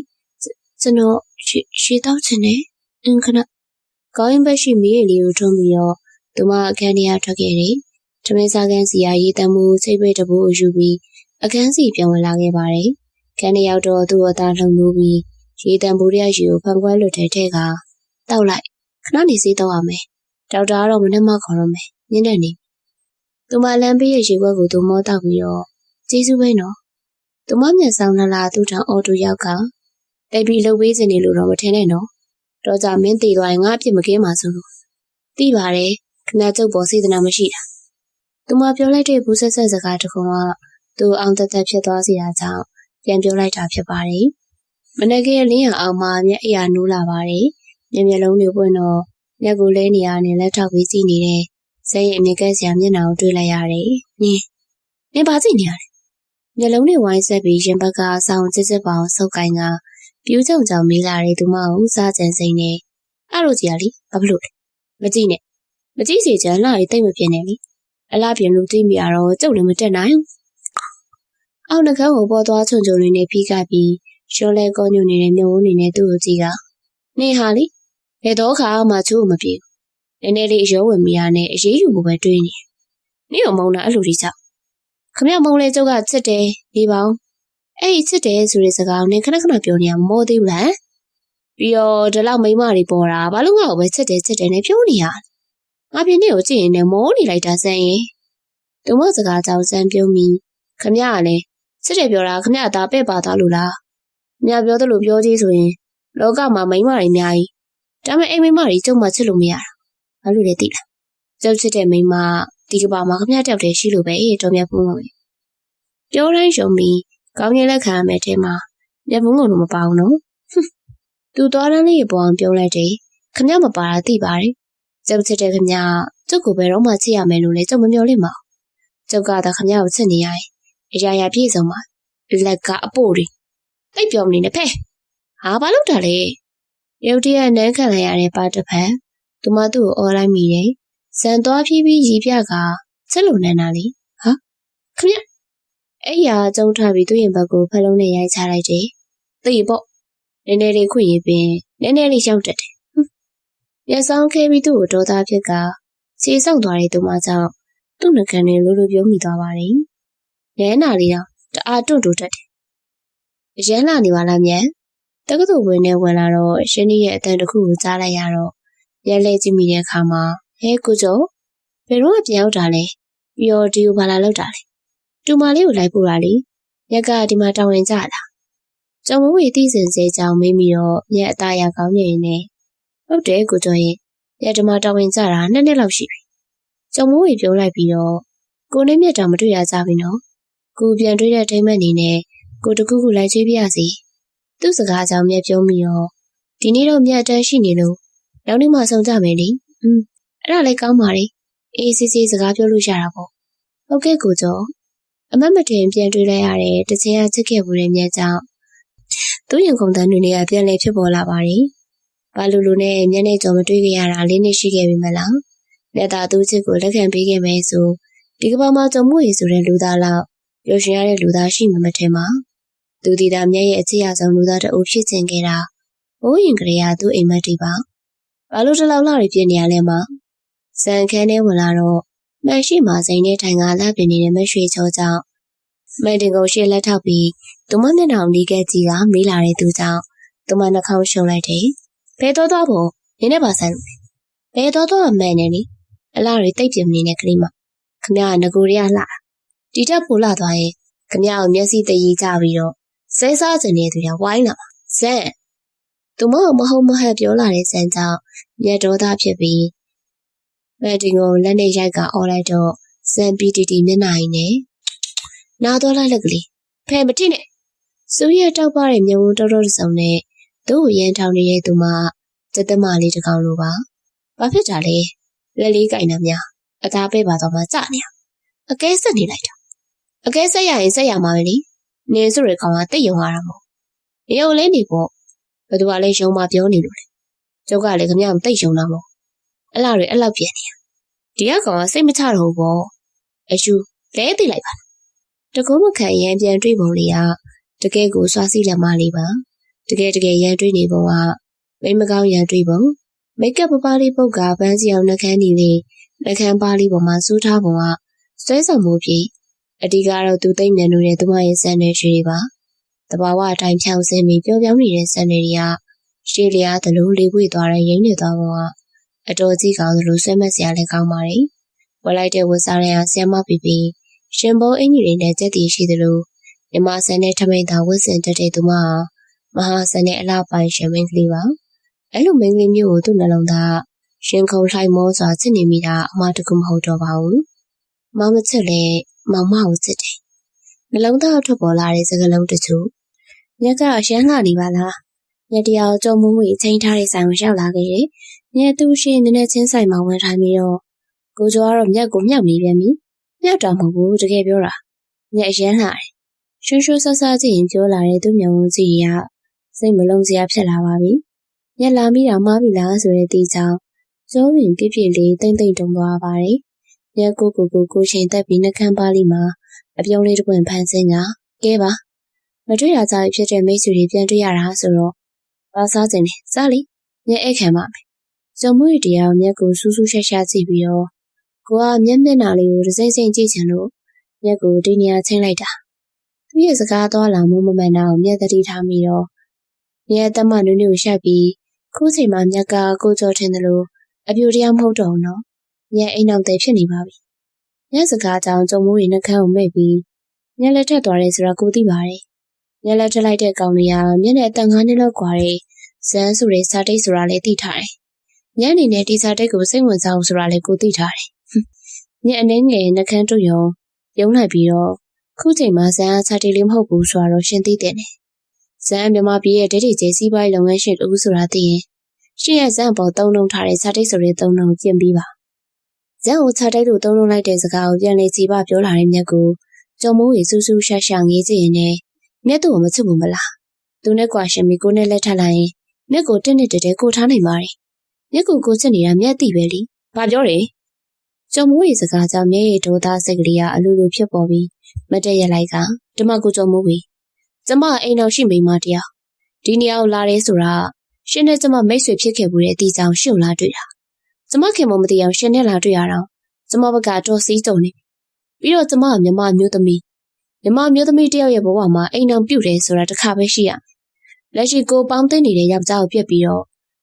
ကျွန်တော်ရှေ့တောက်ချင်တယ်ခဏကောင်းရင်ဘက်ရှိမိရလေးကိုထုံးပြီးတော့သူမအခန်းထဲကထွက်ခဲ့တယ်။ထမင်းစားခန်းစီကရေတံမှုစိတ်ပိတ်တပူကိုယူပြီးအခန်းစီပြန်ဝင်လာခဲ့ပါတယ်။ခန်းထဲရောက်တော့သူ့အသားလှုပ်လို့ပြီးရေတံပူရဲ့ရေကိုဖန်ခွဲလွတ်ထဲကတောက်လိုက်ခဏနေစေးတော့ရမယ်။ဒေါက်တာကတော့မနှမခေါ်တော့မယ်။ညနေနေသူမလမ်းပေးရဲ့ရေခွက်ကိုသူမောတောက်ပြီးတော့ကျေးဇူးပဲနော်။သူမမျက်စောင်းနှလားသူ့ထံအော်တိုရောက်ကတိတ်ပြီးလှုပ်ပေးခြင်းနေလို့တော့မထင်နဲ့နော်။တော့ကြမင်းတည်သွားရင်ငါအပြစ်မကင်းပါဆိုလို့သိပါတယ်ခဏကျုပ်ပေါ်စေတနာမရှိတာသူမပြောလိုက်တဲ့ဘူးဆက်ဆက်စကားတခုကသူအောင်တက်တက်ဖြစ်သွားစီတာကြောင့် ပြန်ပြောလိုက်တာဖြစ်ပါတယ်။မနက်ကလင်းရအောင်မှမျက်အရာနိုးလာပါတယ်။မျက်လုံးတွေပွင့်တော့မျက်ကိုလဲနေရနဲ့လက်ထောက်ပြီးကြည့်နေတဲ့ဇက်ရဲ့အမြင့်ကဲစရာမျက်နှာကိုတွေ့လိုက်ရတယ်။နင်ဘာကြည့်နေရလဲ။မျက်လုံးတွေဝိုင်းဆက်ပြီးရင်ဘက်ကဆောင်းစစ်စစ်ပေါင်ဆုပ်ကိုင်းကပြူးကြုံကြောင်မေးလာတဲ့သူမကိုစားကြံစိမ့်နေ။အဲ့လိုကြီးကလေဘာဖြစ်လို့လဲ။မကြည့်နဲ့။မကြည့်စေချင်လှရီတိတ်မပြင်းနဲ့လေ။အလားပြင်လို့ကြည့်မိရတော့ကျုပ်လည်းမတက်နိုင်ဘူး။အောက်နှကန်းကိုပေါ်သွားချုံချုံလေးနဲ့ဖိကပ်ပြီးရှောလဲကောညွနေတဲ့မျက်ဝန်းတွေနဲ့သူ့ကိုကြည့်ကနင်ဟာလေဘယ်တော့ခါမှချိုးမပြေဘူး။နည်းနည်းလေးအရောဝင်မိရနဲ့အရေးယူဖို့ပဲတွေးနေ။နင့်ကိုမုန်းတာအဲ့လိုကြီးကြောက်။ခမရမုန်းလေကျုပ်ကချစ်တယ်ဒီပေါင်း။အဲ့ဒီချစ်တယ်ဆိုတဲ့စကားကိုနင်ခဏခဏပြောနေရမမောသေးဘူးလား။ပြီးတော့ဒီလောက်မိန်းမတွေပေါ်တာဘာလို့ငါ့ကိုပဲချစ်တယ်နဲ့ပြောနေရလဲ။ငါပြင်းနေကိုကြည့်ရင်လည်းမောနေလိုက်တာစမ်းရင်။သူမစကားကြောင့်စမ်းပြုံးပြီးခမရကလည်းချစ်တယ်ပြောတာခမရသားပဲ့ပါသားလို့လား။မြပြောသလိုပြောကြီးဆိုရင်လောကမှာမိန်းမတွေအများကြီးဒါပေမဲ့အိမ်မိန်းမတွေကျုံမှချစ်လို့မရတာ။ဘာလို့လဲသိလား။ကျုပ်ချစ်တဲ့မိန်းမဒီကဘာမှာခမရတယောက်တည်းရှိလို့ပဲတော်မြတ်ဖုံးလို့ပြောတိုင်းယုံပြီးကောင်းကြီးလက်ခံရမယ်ထဲမှာမြတ်ဖုံးကတော့မပါဘူးနော်။သူသွားတန်းလေးရပေါ်အောင်ပြောလိုက်တယ်။ခမရမပါတာသိပါတယ်။ကျုပ်ချစ်တဲ့ခမရကျုပ်ကိုဘယ်တော့မှချစ်ရမယ်လို့လေကျုပ်မမျှော်လင့်ပါဘူး။ကျုပ်ကသာခမရကိုချစ်နေရရင်အရာရာပြည့်စုံပါလက်ကအပို့တွေတိတ်ပြောမနေနဲ့ဖဲဟာဘာလို့တာလဲရုတ်တရက်နန်းခံလိုက်ရတဲ့ပါတစ်ဖက်သူမသူ့ကိုအော်လိုက်မိတယ်ဇန်သွားဖြည်းဖြည်းရီပြကချစ်လို့နန်းတာလေဟာခမရအဲ့ရာကျုံထားပြီးသူ့ရင်ဘက်ကိုဖလုံးနဲ့ရိုက်ချလိုက်တယ်သိပေါ့နည်းနည်းလေးခွင့်ရပင်နည်းနည်းလေးရောက်တက်တယ်မျက်စောင်းခဲပြီးသူ့ကိုဒေါသဖြစ်ကခြေဆောက်သွားတဲ့သူမကြောင့်သူ့နှကန်းနဲ့လိုလိုပြုံးမိသွားပါတယ်နဲနာလေးတော့တအားတွန့်တူတက်တယ်အရန်လာနေပါလားမြန်တက္ကသိုလ်ဝင်နဲ့ဝင်လာတော့ရှင်းကြီးရဲ့အတန်တစ်ခုကိုကြားလိုက်ရတော့ရက်လဲကြည့်မိတဲ့အခါမှာဟဲကိုကျော်ဘယ်တော့ပြန်ရောက်တာလဲပြီးတော့ဒီကိုဘာလာလောက်တာလဲတူမလေးကိုလိုက်ပို့တာလေရက်ကဒီမှာတောင်းဝင်ကြလားကျော်မဝေသိစင်စေကြောင်မေးပြီးတော့မျက်အသားရကောင်းနေနေဟုတ်တယ်ကိုကျော်ရဲ့ရက်ဒီမှာတောင်းဝင်ကြတာ2နှစ်လောက်ရှိပြီကျော်မဝေပြောလိုက်ပြီးတော့ကိုနဲ့မြတ်တာမတွေ့ရကြပြီနော်ကိုပြန်တွေ့တဲ့ထိမ့်မက်နေနဲ့ကိုတကူကူလိုက်ချေးပြရစီသူ့စကားကြောင့်မြတ်ပြုံးပြီးတော့ဒီနေ့တော့မြတ်တန်းရှိနေလို့နောက်နေ့မှဆုံကြမယ်လေအဲ့ဒါလည်းကောင်းပါလေအေးစစ်စစ်စကားပြောလို့ရတာပေါ့ဟုတ်ကဲ့ကိုကျော်အမတ်မတင်ပြန်တွေ့လိုက်ရတဲ့တချင်ကချစ်ခဲ့မှုတဲ့မြတ်ကြောင့်သူ့ရင်ကုန်တန်းတွေနဲ့ပြန်လဲဖြစ်ပေါ်လာပါတယ်ဘာလို့လို့နဲ့မျက်နှာကြော်မတွေ့ခဲ့ရတာ၄နှစ်ရှိခဲ့ပြီမလားမြတ်သာသူ့ချစ်ကိုလက်ခံပေးခဲ့မယ်ဆိုဒီကဘာမှာကြုံမှုရည်ဆိုတဲ့လူသားလောက်ပျော်ရွှင်ရတဲ့လူသားရှိမှမထင်ပါသူဒီတာမြတ်ရဲ့အချစ်ရဆုံးလူသားတအုပ်ဖြစ်ခြင်းခဲ့တာဘိုးရင်ကလေးကသူ့အိမ်မက်တီပါဘာလို့တလောက်လှတွေပြင်းနေရလဲမစံခန်းထဲဝင်လာတော့မန်ရှိမှစိန်နဲ့ထိုင်ကလှပင်နေတဲ့မရွှေချောကြောင့်မန်တင်ကုန်ရှေ့လက်ထောက်ပြီးသူမမျက်နှာကိုနီးကဲကြည့်ကမေးလာတဲ့သူကြောင့်သူမနှာခေါင်းရှုံလိုက်တယ်ဘယ်တော့ဖို့နင်းနဲ့ပါဆိုင်လို့ဘယ်တော့မှန်နေလေအလားတွေတိတ်ပြင်းနေတဲ့ကလေးမခမရငကိုရီးယားလှဒီတက်ပိုလာသွားရင်ခမရကိုမျက်စိတည်ကြပြီးတော့ဆဲစားကျင်နေသူကဝိုင်းလာဇန်သူမမဟုတ်မဟက်ပြောလာတဲ့ဇန်ကြောင့်မျက်ဒေါသဖြစ်ပြီးမက်တင်ကိုလက်နဲ့ရိုက်ကအော်လိုက်တော့ဇန်ပီတီတီမျက်နှာရင်းနဲ့နားသွားလိုက်လက်ကလေးဖဲမထိနဲ့စူရဲ့တောက်ပတဲ့မျက်ဝန်းတော်တော်စုံနဲ့သူ့ကိုရန်ထောင်နေတဲ့သူမစက်သမလေးတစ်ကောင်လိုပါဘာဖြစ်တာလဲလက်လေးကင်တာများအသားပဲ့ပါတော့မှကြနေအကဲဆက်နေလိုက်တာအကဲဆက်ရရင်ဆက်ရမှာပဲလေနင်းဆိုရကောင်ကတိတ်ယုံရတာမို့ရုံလေးနေပေါ့ဘသူကလည်းယုံမှပြောနေလို့လေကျုပ်ကလည်းခမရမတိတ်ယုံတာမို့အဲ့လားတွေအဲ့လောက်ပြန်နေတာဒီကကောင်ကစိတ်မချတော့ဘူးပေါ့အယူလဲသိလိုက်ပါတကုံးမခံရန်ပြန်တွေ့ပုံလေးကတကယ်ကိုစွာစီလက်မလေးပါတကယ်ရန်တွေ့နေပုံကမိမကောင်းရန်တွေ့ပုံမိတ်ကပ်ပပလေးပုတ်ကပန်းစီအောင်နှကန်းနေလေးနှကန်းပါလေးပေါ်မှာစူးထားပုံကဆွဲဆောင်မှုပြီးအဓိကတော့သူသိမ့်မြန်လို့တဲ့သူမရဲ့စံနေရှိတွေပါတဘာဝအတိုင်းဖြောင်းစင်းပြီးပျော်ပြောင်းနေတဲ့စံနေတွေကရှေ့လျားသလိုလေးပွေသွားတဲ့ရင်းနေသွားပုံကအတော်ကြီးကောင်းသလိုဆွဲမက်စရာလည်းကောင်းပါတယ်ဝက်လိုက်တဲ့ဝက်စားရဆ iam မပီပီရှင်ဘုံအင်ကြီးတွေနဲ့ကြက်တီရှိသလိုမြမဆန်နဲ့ထမိန်သာဝတ်ဆင်တက်တဲ့သူမမဟာဆန်နဲ့အလားပိုင်ရှင်မင်းကလေးပါအဲ့လိုမင်းကလေးမျိုးကိုသူ့နှလုံးသားရှင်ခုန်လှိုက်မောစွာချစ်နေမိတာအမှားတကူမဟုတ်တော့ပါဘူးမောင်မချစ်လေမောင်မကိုချစ်တယ် နှလုံးသားထွက်ပေါ်လာတဲ့စကားလုံးတချို့မြက်ကရမ်းကနေပါလားမြက်တယောက်ကြုံမှုဝေချိန်ထားတဲ့ဆိုင်ကိုရောက်လာခဲ့တယ်မြက်သူ့ရှိနည်းနည်းချင်းဆိုင်မှာဝင်ထိုင်ပြီးတော့ကိုကျော်ကတော့မြက်ကိုမြောက်နေပြန်ပြီမြောက်တော့မဟုတ်ဘူးတကယ်ပြောတာမြက်အရမ်းလာတယ်ရွှွှွှွဆဆကြည့်ရင်ပြောလာတဲ့သူ့မျက်ဝန်းကြည့်ရစိတ်မလုံးစရာဖြစ်လာပါပြီမြက်လာမိတာမှားပြီလားဆိုတဲ့တီးချောင်းကျော်ရင်ပြည့်ပြည့်လေးတိမ့်တိမ့်တုံသွားပါတယ်မြက်ကိုချိန်တက်ပြီးနှကန်းပါးလေးမှာအပြုံးလေးတစ်ပွင့်ဖန်ဆင်းကကဲပါမတွေ့ရကြဖြစ်တဲ့မိတ်ဆွေတွေပြန်တွေ့ရတာဆိုတော့ပါစားခြင်းနဲ့စားလိမြက်အိတ်ခံပါမယ်ကျုံမွေတရားမြက်ကိုစူးစူးရှာရှာကြည့်ပြီးတော့ကိုကမျက်နာလေးကိုစိမ့်စိမ့်ကြည့်ချင်လို့မြက်ကိုဒီနေရာချင်းလိုက်တာသူ့ရဲ့စကားသွားလာမှုမမှန်တာကိုမြက်သတိထားမိတော့မြက်တမနွေးနွေးကိုရှက်ပြီးခုချိန်မှာမြက်ကကိုကျော်ထင်တယ်လို့အပြူတရားမဟုတ်တော့ဘူးနော်မြက်အိမ်နောက်သေးဖြစ်နေပါပြီမြက်စကားကြောင့်ကျုံမွေနှကန်းကိုမဲ့ပြီးမြက်လက်ထက်သွားတယ်ဆိုတာကိုသိပါတယ်မြက်လက်ထက်လိုက်တဲ့ကောင်တွေကမြက်နဲ့အတန်9နှစ်လောက်กว่าတယ်ဇန်းဆိုတဲ့စာတိတ်ဆိုတာလည်းသိထားတယ်မြက်အနေနဲ့ဒီစာတိတ်ကိုစိတ်ဝင်စားအောင်ဆိုတာလည်းကိုသိထားတယ်မြက်အနေငယ်နှကန်းတို့ရုံလိုက်ပြီးတော့ခုချိန်မှာဇန်းစာတိတ်လေးမဟုတ်ဘူးဆိုတော့ရှင်းသိတယ်နဲ့ဇန်းမြန်မာပြည်ရဲ့ဒိဋ္ဌိကျစီးပွားရေးလုပ်ငန်းရှင်တူဆိုတာသိရင်ရှင်းရဲ့ဇန်းပေါ်သုံးလုံးထားတဲ့စာတိတ်ဆိုတဲ့သုံးလုံးပြင်ပြီးပါဇန်းကိုစာတိတ်လို့သုံးလုံးလိုက်တဲ့စကားကိုပြန်လေစီပါပြောလာတဲ့မြက်ကိုကျုံမိုးရီစူးစူးရှာရှာငေးကြည့်ရင်လည်းမြက်သူ့ကိုမချစ်ဘူးမလားသူနဲ့ကွာရှင်ပြီးကိုနဲ့လက်ထပ်လိုက်ရင်မြက်ကိုတင်းနေတဲကိုထားနိုင်ပါတယ်မြက်ကိုချစ်နေတာမြက်သိပဲလေဘာပြောတယ်ကျုံမိုးရီစကားကြောင့်မျက်ရည်ဒေါသစိတ်ကလေးကအလိုလိုဖြစ်ပေါ်ပြီးမတည့်ရလိုက်ကဓမ္မကိုကျုံမိုးရီကျမအိမ်တော်ရှိမိန်းမတယောက်ဒီနေရာကိုလာတယ်ဆိုတာရှင်နဲ့ကျမမိတ်ဆွေဖြစ်ခဲ့မှုတဲ့အတီးကြောင့်ရှုံလာတွေ့တာကျမခင်မမသိအောင်ရှင်နဲ့လာတွေ့ရတော့ကျမဘက်ကတော့စီးကြုံနေပြီးတော့ကျမကမြမမျိုးသမီးတယောက်ရဲ့ဘဝမှာအိမ်တော်ပြုတ်တယ်ဆိုတာတစ်ခါပဲရှိရမယ်လက်ရှိကိုပေါင်းသိနေတဲ့ယောက်ျားကိုပြက်ပြီးတော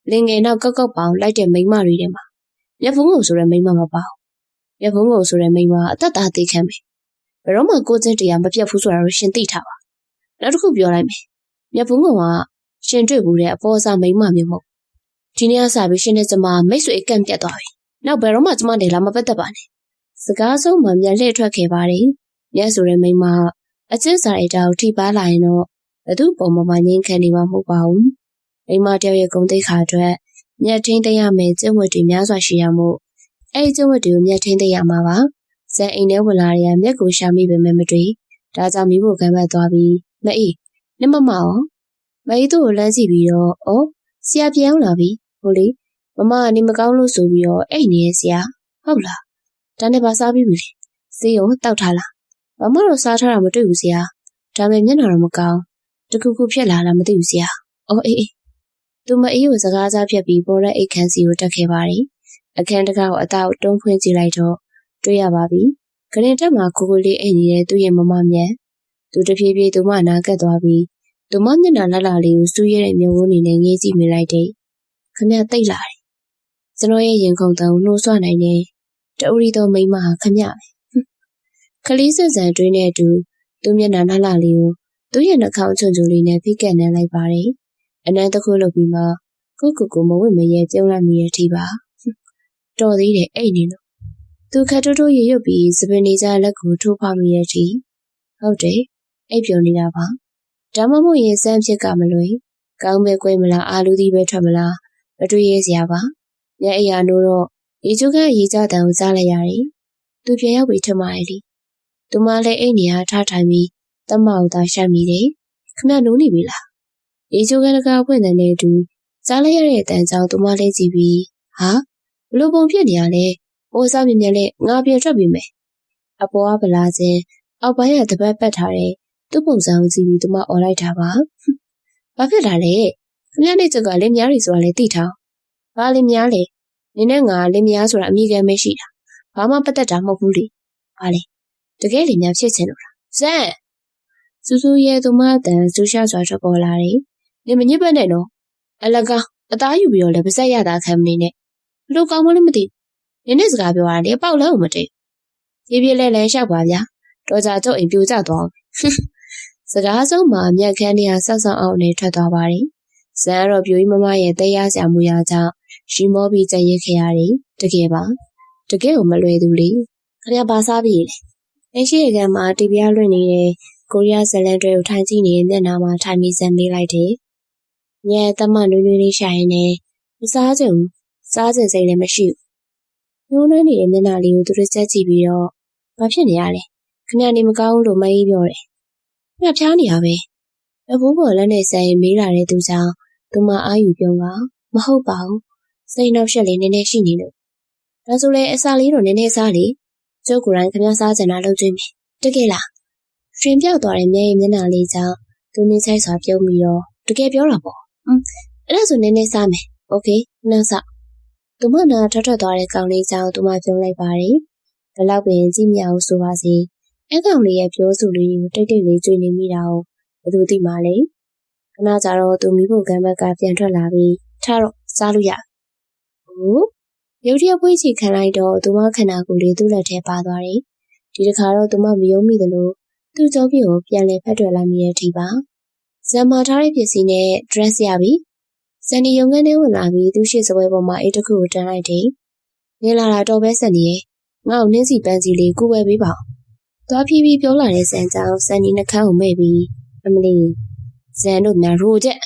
့လင်ငယ်နောက်ကောက်ပေါင်းလိုက်တဲ့မိန်းမတွေထဲမှာမျက်ဖုံးငုံဆိုတဲ့မိန်းမမပါဘူးမျက်ဖုံးငုံဆိုတဲ့မိန်းမအသက်သားသေးခံမယ်ဘယ်တော့မှကိုချင်းတရားမပြတ်ဘူးဆိုတာကိုရှင်သိထားပါနောက်တစ်ခုပြောလိုက်မယ်မျက်ဖုံးငုံကရှင်တွေ့ဘူးတဲ့အပေါ်စားမိန်းမမျိုးမဟုတ်ဒီနေ့အစားပြီးရှင်နဲ့ကျမမိတ်ဆွေအကန့်ပြတ်သွားပြီနောက်ဘယ်တော့မှကျမနဲ့လာမပတ်သက်ပါနဲ့စကားဆုံးမှမျက်လှည့်ထွက်ခဲ့ပါတယ်မျက်ဆိုတဲ့မိန်းမအချင်းစာရိုက်တာကိုထိပါလာရင်တော့ဘသူ့ပုံမှန်ငင်းခံနေမှာမဟုတ်ပါဘူးမိန်းမတယောက်ရဲ့ဂုဏ်သိက္ခာအတွက်မျက်ထင်းသိရမယ်ကျင့်ဝတ်တွေများစွာရှိရမို့အဲ့ဒီကျင့်ဝတ်တွေကိုမျက်ထင်းသိရမှာပါဇန်အိမ်ထဲဝင်လာတဲ့မျက်ကိုရှာမိပေမဲ့မတွေ့ဒါကြောင့်မိဖို့ကမ်းပတ်သွားပြီးမအေးနမမအောင်မအေးတို့ကိုလမ်းကြည့်ပြီးတော့အော်ဆရာပြောင်းလာပြီဟိုလေမမကနေမကောင်းလို့ဆိုပြီးတော့အိတ်နေရဲ့ဆရာဟုတ်လားဒါနဲ့ပါစားပြီးပြီလေစေးရောတောက်ထားလားဘာမှတော့စားထားတာမတွေ့ဘူးဆရာဒါပေမဲ့မျက်နှာတော့မကောင်းတခုခုဖြစ်လာလားမသိဘူးဆရာအော်အေးသူမအေးကိုစကားစားဖြတ်ပြီးပေါ်တဲ့အိတ်ခန်းစီကိုတက်ခဲ့ပါတယ်အခန်းတကားကိုအသားကိုတွန်းဖွင့်ကြည့်လိုက်တော့တွေ့ရပါပြီခရင်တက်မှာကိုလေးအိတ်နေတဲ့သူ့ရဲ့မမမြတ်သူတဖြည်းဖြည်းသူမနာကတ်သွားပြီးသူမမျက်နှာလှလှလေးကိုစူးရဲတဲ့မျက်ဝန်းနဲ့ငေးကြည့်မိလိုက်တယ်ခမရတိတ်လာတယ်ကျွန်တော်ရဲ့ရင်ခုန်တန်ကိုနှိုးဆွနိုင်တယ်တူရီတော်မိန်းမဟာခမရပဲခလေးစစံတွင်းနဲ့အတူသူမျက်နှာလှလှလေးကိုသူ့ရဲ့နှာခေါင်းချွန်ချွန်လေးနဲ့ဖိကက်နှမ်းလိုက်ပါတယ်အနမ်းတစ်ခုလုပ်ပြီးမှကိုမဝင့်မရဲပြုံးလိုက်မိရဲ့ထိပါတော်သေးတယ်အိတ်နေလို့သူခက်တိုးတိုးရရွတ်ပြီးစပင်နေကြလက်ကိုထိုးဖောက်မိရဲ့ထိဟုတ်တယ်အိတ်ပြုံနေတာပါဒါမှမဟုတ်ရင်စမ်းဖြစ်ကမလို့ကောင်းပဲကွဲမလားအာလူသီးပဲထွက်မလားမတွေ့ရစရာပါညအိယာနိုးတော့ရေချိုးကရေကြတန်ကိုစားလိုက်ရတယ်သူပြန်ရောက်ပြီးထမရဲ့လေသူမလည်းအိတ်နေရထားထိုင်ပြီးတမအောင်သာရှက်မိတယ်ခမနိုးနေပြီလားရေချိုးကတကားဖွင့်တဲ့နေတူစားလိုက်ရတဲ့အတန်ကြောင့်သူမလည်းကြည့်ပြီးဟာဘလို့ပုံဖြစ်နေရလဲဟိုစားမြင်မြင်လေးငါပြန်ထွက်ပြီမယ်အပေါ်ကဗလာချင်းအောက်ပိုင်းကတပတ်ပတ်ထားတဲ့သူ့ပုံစံကိုကြည့်ပြီးသူမអော်လိုက်တာပါဘာဖြစ်တာလဲခမနဲ့ချက်ကလင်းများတွေဆိုတာလည်းသိထားဘာလင်းများလဲနင်းနဲ့ငါလင်းများဆိုတာအမိခံမရှိတာဘာမှပတ်သက်တာမဟုတ်ဘူးလေဘာလဲတကယ်လင်းများဖြစ်ချင်လို့လားဇန်စူးစူးရဲ့သူမအတန်စူးရှာစွာထွက်ပေါ်လာတယ်နင်မညစ်ပတ်နဲ့နော်အလကားအသားယူပြီးတော့လည်းပါဇက်ရတာခံမနေနဲ့ဘလို့ကောင်းမလို့မသိနင်းနဲ့စကားပြောရတယ်အပေါက်လန်းကိုမတိပြေးပြေးလဲလဲရှောက်ပါဗျာတော်ကြကျုပ်အိမ်ပြိုကျသွားစကားဆုံးမှာမြက်ခန်းထဲကဆောက်ဆောင်အောင်နဲ့ထွက်သွားပါတယ်ဇန်ကတော့ပြိုကြီးမမရဲ့တရားစရာမူရာကြောင့်ရီမောပြီးကြက်ရစ်ခဲ့ရတယ်တကယ်ပါတကယ်ကိုမလွယ်သူလေခင်ဗျာပါစားပြီလေအိမ်ရှိရကမှာတီပြားလွင့်နေတယ် ကိုရီးယားဇလန်တွေကိုထိုင်ကြည့်နေတဲ့မျက်နှာမှာထိုင်ပြီးဇံပေးလိုက်တယ်။ညက်တမနွေးနွေးလေးရှာရင်လည်းမစားချင်ဘူး။စားချင်စိတ်လည်းမရှိဘူး။ညှိုးနှွမ်းနေတဲ့မျက်နှာလေးကိုသူတို့ကြက်ကြည့်ပြီးတော့ဘာဖြစ်နေရလဲ။ခင်ဗျာနေမကောင်းဘူးလို့မအေးပြောတယ်။ခင်ဗျာဖျားနေရပဲ။အဖိုးပေါ်လက်နဲ့ဆက်ရင်မေးလာတဲ့သူကြောင့်သူမအာယူပြုံးကမဟုတ်ပါဘူး။စိတ်နှောက်ရှက်လေးနည်းနည်းရှိနေလို့ဒါဆိုလေအစာလေးတော့နည်းနည်းစားလေကျုပ်ကိုယ်တိုင်ခင်ဗျားစားကြတာလုပ်ကြည့်မယ်တကယ်လားရှင်ပြောက်သွားတဲ့မျက်ရည်မျက်နှာလေးကြောင့်သူနှင်းချိုက်စွာပြုံးပြီးတော့တကယ်ပြောတာပေါ့အဲ့ဒါဆိုနည်းနည်းစားမယ်โอเคနှောက်စားသူမနာထွက်သွားတဲ့ကောင်လေးကြောင့်သူမပြုံးလိုက်ပါတယ်ဒါလောက်ပင်ကြည့်မြအောင်ဆိုပါစီအဲ့ကောင်လေးရဲ့ပြောဆိုလေးကိုတိတ်တိတ်လေးကြွေနေမိတာကိုဘယ်သူသိမှလဲခဏကြာတော့သူမိဖို့ကံဘက်ကပြန်ထွက်လာပြီးထားတော့စားလို့ရဟုတ်ရုတ်တရက်ပွေးချီခံလိုက်တော့သူမခန္ဓာကိုယ်လေးသူ့လက်ထဲပါသွားတယ်ဒီတစ်ခါတော့သူမမယုံမိသလိုသူ့ကြောပြကိုပြန်လဲဖက်ထွက်လိုက်မိတဲ့အထိပါဇံမာထားတဲ့ပစ္စည်းနဲ့ dress ရပြီစန်နီရုံခန်းထဲဝင်လာပြီးသူ့ရှေ့စပွဲပေါ်မှာအိတ်တစ်ခုကိုတန်းလိုက်တယ်နင်းလာတာတော့ပဲစန်နီရဲ့ငါ့ကိုနှင်းစီပန်းစီလေးကူဝယ်ပေးပါဦးသွားဖြည်းဖြည်းပြောလာတဲ့ဇန်ကြောင့်စန်နီနှကန်းကိုမဲ့ပြီးအမလီဇန်တို့များရိုချက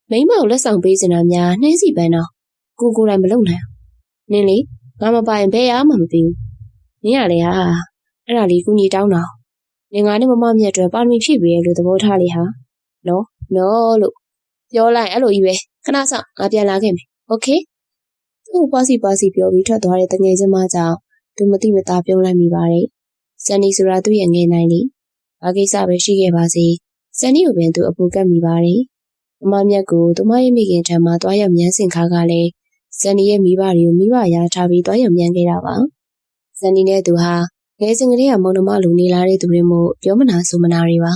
်မိမကိုလက်ဆောင်ပေးစင်တာများနှင်းစီပန်းတော့ကိုယ်တိုင်မလုပ်နိုင်နင်းလေငါမပိုင်ဘယ်ရမှမပြီးဘူးနင်းရလေဟာအဲ့ဒါလေးကူညီတောင်းတာနင်ငါနဲ့မမမြတ်တွေပါရမီဖြည့်ပေးရလို့သဘောထားလေဟာနော်လို့ပြောလိုက်အဲ့လိုကြီးပဲခဏဆောင်ငါပြန်လာခဲ့မယ်โอเคသူ့ပါစီပြောပြီးထွက်သွားတဲ့တငယ်ချင်းမကြောင့်သူမတိမသားပြုံးလိုက်မိပါတယ်စန်နီဆိုတာသူ့ရဲ့ငယ်နိုင်လေဘာကိစ္စပဲရှိခဲ့ပါစေစန်နီကိုပင်သူအပူကပ်မိပါတယ်မမမြတ်ကိုသူမရဲ့မိခင်ထံမှာတွားရောက်မြန်းစင်ခါကလည်းဇန်နီရဲ့မိဘတွေကိုမိဘရာထားပြီးတွားရောက်မြန်းခဲ့တာပါဇန်နီနဲ့သူဟာငယ်စဉ်ကလေးကမုံနှမလိုနေလာတဲ့သူတွေမို့ပြောမနာဆိုမနာတွေပါ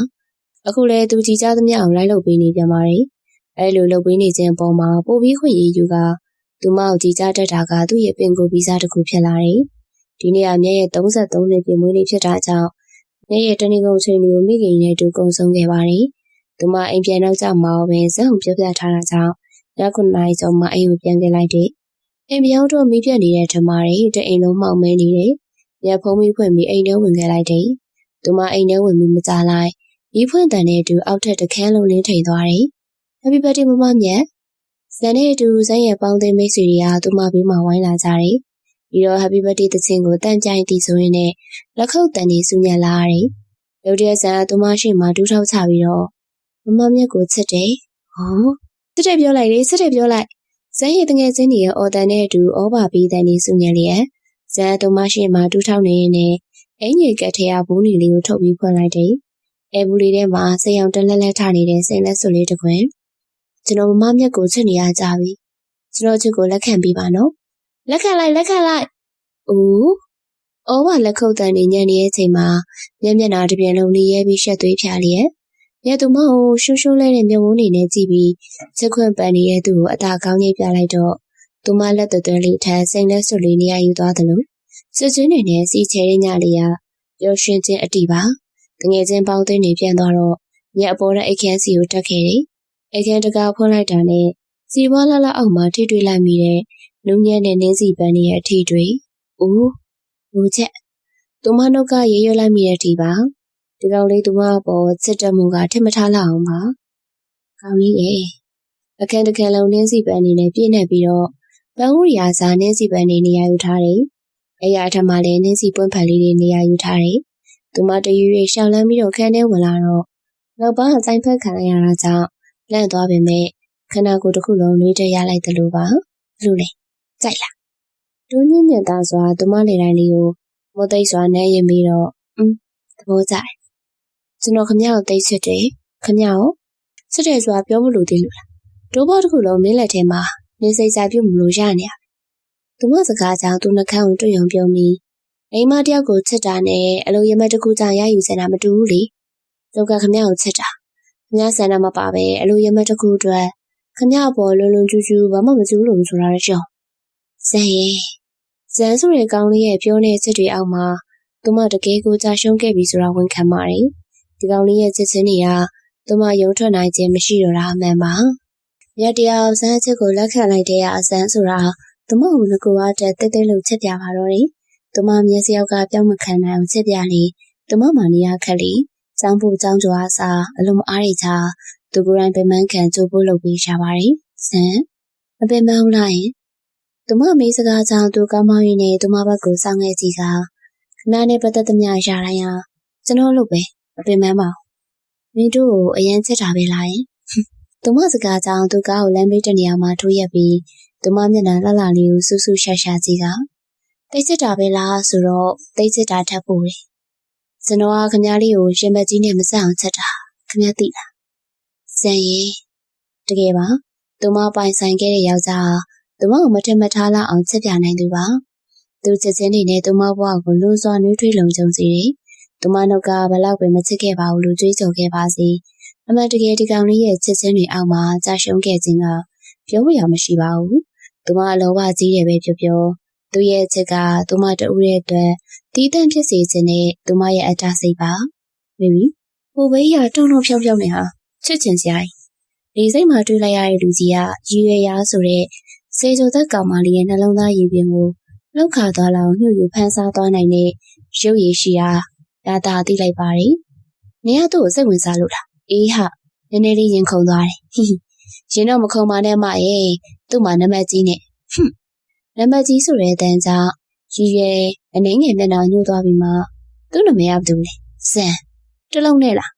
အခုလဲသူကြည်ကြသမျှအောင်လိုက်လုပ်ပေးနေပြန်ပါတယ်အဲလိုလုပ်ပေးနေခြင်းအပေါ်မှာပိုပြီးခွင့်ရယူကသူမကိုကြည်ကြတတ်တာကသူ့ရဲ့ပင်ကိုဗီဇတစ်ခုဖြစ်လာတယ်ဒီနေ့ကမြဲရဲ့33နှစ်ပြည့်မွေးနေ့ဖြစ်တာကြောင့်မြဲရဲ့တနည်းကုန်ချိန်တွေကိုမိခင်နဲ့တူကုံဆုံးခဲ့ပါတယ်သူမအိမ်ပြန်တော့ကြမှာပဲဇက်ဟုန်ပြပြထားတာကြောင့်ည9နာရီကျော်မှအိမ်ကိုပြန်ခဲ့လိုက်တယ်အိမ်ပြောင်းတော့မိပြက်နေတဲ့ထမတွေတအိမ်လုံးမှောင်မဲနေတယ်ညဖုံးပြီးဖွင့်ပြီးအိမ်ထဲဝင်ခဲ့လိုက်တယ်သူမအိမ်ထဲဝင်ပြီးမကြလိုက်ရီးဖွင့်တန်တဲ့အတူအောက်ထက်တခန်းလုံးလင်းထိန်သွားတယ် Happy birthday မမမြတ်ဇန်နဲ့အတူဇန်ရဲ့ပေါင်းသိမ်းမိတ်ဆွေတွေကသူမဘေးမှာဝိုင်းလာကြတယ်ပြီးတော့ Happy birthday သချင်းကိုတန်ကြိုင်တီဆိုရင်းနဲ့လက်ခုပ်တန်နေဆူညံလာရတယ်ရုတ်တရက်ဇန်ကသူမရှိမှတူးထောက်ချပြီးတော့မမမြတ်ကိုချစ်တယ်ဟောစစ်တဲ့ပြောလိုက်လေစစ်တဲ့ပြောလိုက်ဇန်ရဲ့တငယ်ချင်းတွေရဲ့အော်တန်နဲ့အတူဩဘာပြီးတန်နေဆူညံလျက်ဇန်သူမရှိမှတူးထောက်နေရင်းနဲ့အင်ကြီးကက်ထဲကဘူးနီလေးကိုထုတ်ပြီးဖွင့်လိုက်တယ်အဲဘူးလေးထဲမှာစိတ်အောင်တလက်လက်ထနေတဲ့စိတ်လက်စွပ်လေးတစ်ခွင်ကျွန်တော်မမမြတ်ကိုချစ်နေရကြပြီကျွန်တော်ချစ်ကိုလက်ခံပေးပါနော်လက်ခံလိုက်ဦးဩဘာလက်ခုပ်တန်နေညံ့နေတဲ့အချိန်မှာမျက်နှာတစ်ပြင်လုံးလေးရဲပြီးရှက်သွေးဖြာလျက်မြတ်သူမကိုရှုံရှုံလဲတဲ့မျက်ဝန်းနေနဲ့ကြည့်ပြီးချစ်ခွင့်ပန်နေတဲ့သူ့ကိုအသာကောင်းကြီးပြလိုက်တော့သူမလက်သွဲလေးထမ်းစိတ်လက်စွပ်လေးနေရာယူသွားတယ်လို့စစ်ချင်းနေနဲ့စီချဲရင်းညလေးကပျော်ရွှင်ခြင်းအတီးပါတငယ်ချင်းပေါင်းသိန်းနေပြန်သွားတော့ညအပေါ်တဲ့အိတ်ခမ်းစီကိုတက်ခဲ့တယ်အိတ်ခမ်းတကာဖွင့်လိုက်တာနဲ့စီပွားလှအောက်မှာထိတွေ့လိုက်မိတဲ့နူးညံ့တဲ့နင်းစီပန်းရဲ့အထီတွေဦးချက်သူမနှုတ်ကရေရွက်လိုက်မိတဲ့အထိပါဒီကောင်လေးသူမပေါ်ချစ်တဲ့မှုကထင်မထားလောက်အောင်ပါကောင်းလေးရဲ့အခန်းတစ်ခန်းလုံးနင်းစီပန်းနေနဲ့ပြည့်နေပြီးတော့ပန်းဥရိယာစာနင်းစီပန်းနေနေရာယူထားတယ်အရာထမှာလည်းနင်းစီပွင့်ဖက်လေးတွေနေရာယူထားတယ်သူမတရွေရှောင်းလန်းပြီးတော့ခန်းထဲဝင်လာတော့နောက်ပါဆိုင်ဖက်ခံရတာကြောင့်လန့်သွားပေမဲ့ခန္ဓာကိုယ်တစ်ခုလုံးနှွေးတက်ရလိုက်တယ်လို့ပါလို့လေကြိုက်လားဒူးညင်ညင်သားစွာသူမလေတိုင်းလေးကိုမသိစွာနမ်းရင်ပြီးတော့သဘောကျတယ်ကျွန်တော်ခမရကိုသိချစ်တယ်ခမရကိုချစ်တယ်ဆိုတာပြောမလို့သေးလို့လားဒိုးဘောတစ်ခုလုံးမင်းလက်ထဲမှာနေစိတ်စာပြုတ်မလို့ရနေရသူမစကားကြောင့်သူနှကန်းကိုတွေ့ရုံပြုံးပြီးအိမ်မတယောက်ကိုချစ်တာနဲ့အလိုရမတစ်ခုကြောင့်ရယူစင်တာမတူဘူးလေကျုပ်ကခမရကိုချစ်တာခမရဆန္ဒမပါပဲအလိုရမတစ်ခုအတွက်ခမရပေါ်လွန်လွန်ကျူးကျူးဘာမှမကျူးလို့ဆိုတာရရှောင်းဇန်ဆိုတဲ့ကောင်းလေးရဲ့ပြောတဲ့ချစ်တွေအောက်မှာသူမတကယ်ကိုကြာရှုံးခဲ့ပြီဆိုတာဝန်ခံပါတယ်ဒီကောင်းလေးရဲ့ချစ်ချင်းတွေကသူမယုံထွက်နိုင်ခြင်းမရှိတော့တာအမှန်ပါမြတ်တရားဇန်ချစ်ကိုလက်ခံလိုက်တဲ့အဇန်ဆိုတာသူမကိုငကိုအားတက်တဲတဲလို့ချစ်ပြပါတော့တယ်သူမမျက်စိယောက်ကပြောင်းမခံနိုင်အောင်ချစ်ပြလေသူမမာနီယာခက်လေဇ စောင်းဖို့ကြောင်းကြွားစားအလုံးမအားရချသူကိုယ်တိုင်ပင်မခံကြိုးပို့လုပ်ပေးရှာပါတယ်။ဆန်မပင်မဟုတ်လားယင်သူမမေးစကားကြောင့်သူကောင်းမောင်းရင်းနဲ့သူမဘက်ကိုစောင့်ခဲ့ကြည့်ကခဏနဲ့ပတ်သက်သမျှရတိုင်းဟာကျွန်တော်လုပ်ပဲမပင်မပါဘူးမင်းတို့ကိုအရင်ချစ်တာပဲလားယင်သူမစကားကြောင့်သူကားကိုလမ်းဘေးတစ်နေရာမှာထိုးရက်ပြီးသူမမျက်နှာလှလှလေးကိုစူးစူးရှာရှာကြည့်ကတိတ်ချစ်တာပဲလားဆိုတော့တိတ်ချစ်တာထပ်ပို့တယ်ကျွန်တော်ကခမ ्या လေးကိုရှင်မကြီးနဲ့မဆက်အောင်ချက်တာခမ ्या သိလားဇန်ရီတကယ်ပါသူမပိုင်ဆိုင်ခဲ့တဲ့ယောက်ျားသူမကိုမထင်မထားလောက်အောင်ချက်ပြနိုင်သူပါသူချစ်ချင်းနေနဲ့သူမဘဝကိုလွန်စွာနှွေးထွေးလုံခြုံစေတယ်သူမနှုတ်ကဘလောက်ပဲမချစ်ခဲ့ပါဘူးလို့ကြွေးကြော်ခဲ့ပါစေအမှန်တကယ်ဒီကောင်လေးရဲ့ချစ်ချင်းတွေအောက်မှာကြာရှုံးခဲ့ခြင်းကပြောမရမရှိပါဘူးသူမအလောဘကြီးတယ်ပဲပြောသူရဲ့ချစ်ကသူမတူရဲ့အတွက်တီးတန့်ဖြစ်စေခြင်းနဲ့သူမရဲ့အတ္တစိတ်ပါမိမိဟိုဘေးရတုံတုံဖြောင်းဖြောင်းနေဟာချစ်ချင်စရာဒီစိတ်မှာတွေးလိုက်ရတဲ့လူကြီးကရည်ရွယ်ရာဆိုတဲ့စေချိုသက်ကောင်မလေးရဲ့နှလုံးသားရည်ပင်ကိုလောက်ခါသွားလောက်ညှို့ယူဖန်ဆားသွားနိုင်တဲ့ရုပ်ရည်ရှိရာဒါသာသိလိုက်ပါတယ်နေရသူ့ကိုစိတ်ဝင်စားလို့လားအေးဟာနည်းနည်းလေးရင်ခုန်သွားတယ်ဟိရင်တော့မခုန်ပါနဲ့မရဲ့သူ့မှာနံပါတ်ကြီးနဲ့နံပါတ်ကြီးဆိုတဲ့အတန်းကြောင့်ရည်ရွယ်အနှင်းငယ်မျက်နှာညှို့သွားပြီးမှသူ့နာမည်ကဘာတူလဲဇန်တလုံးနဲ့လား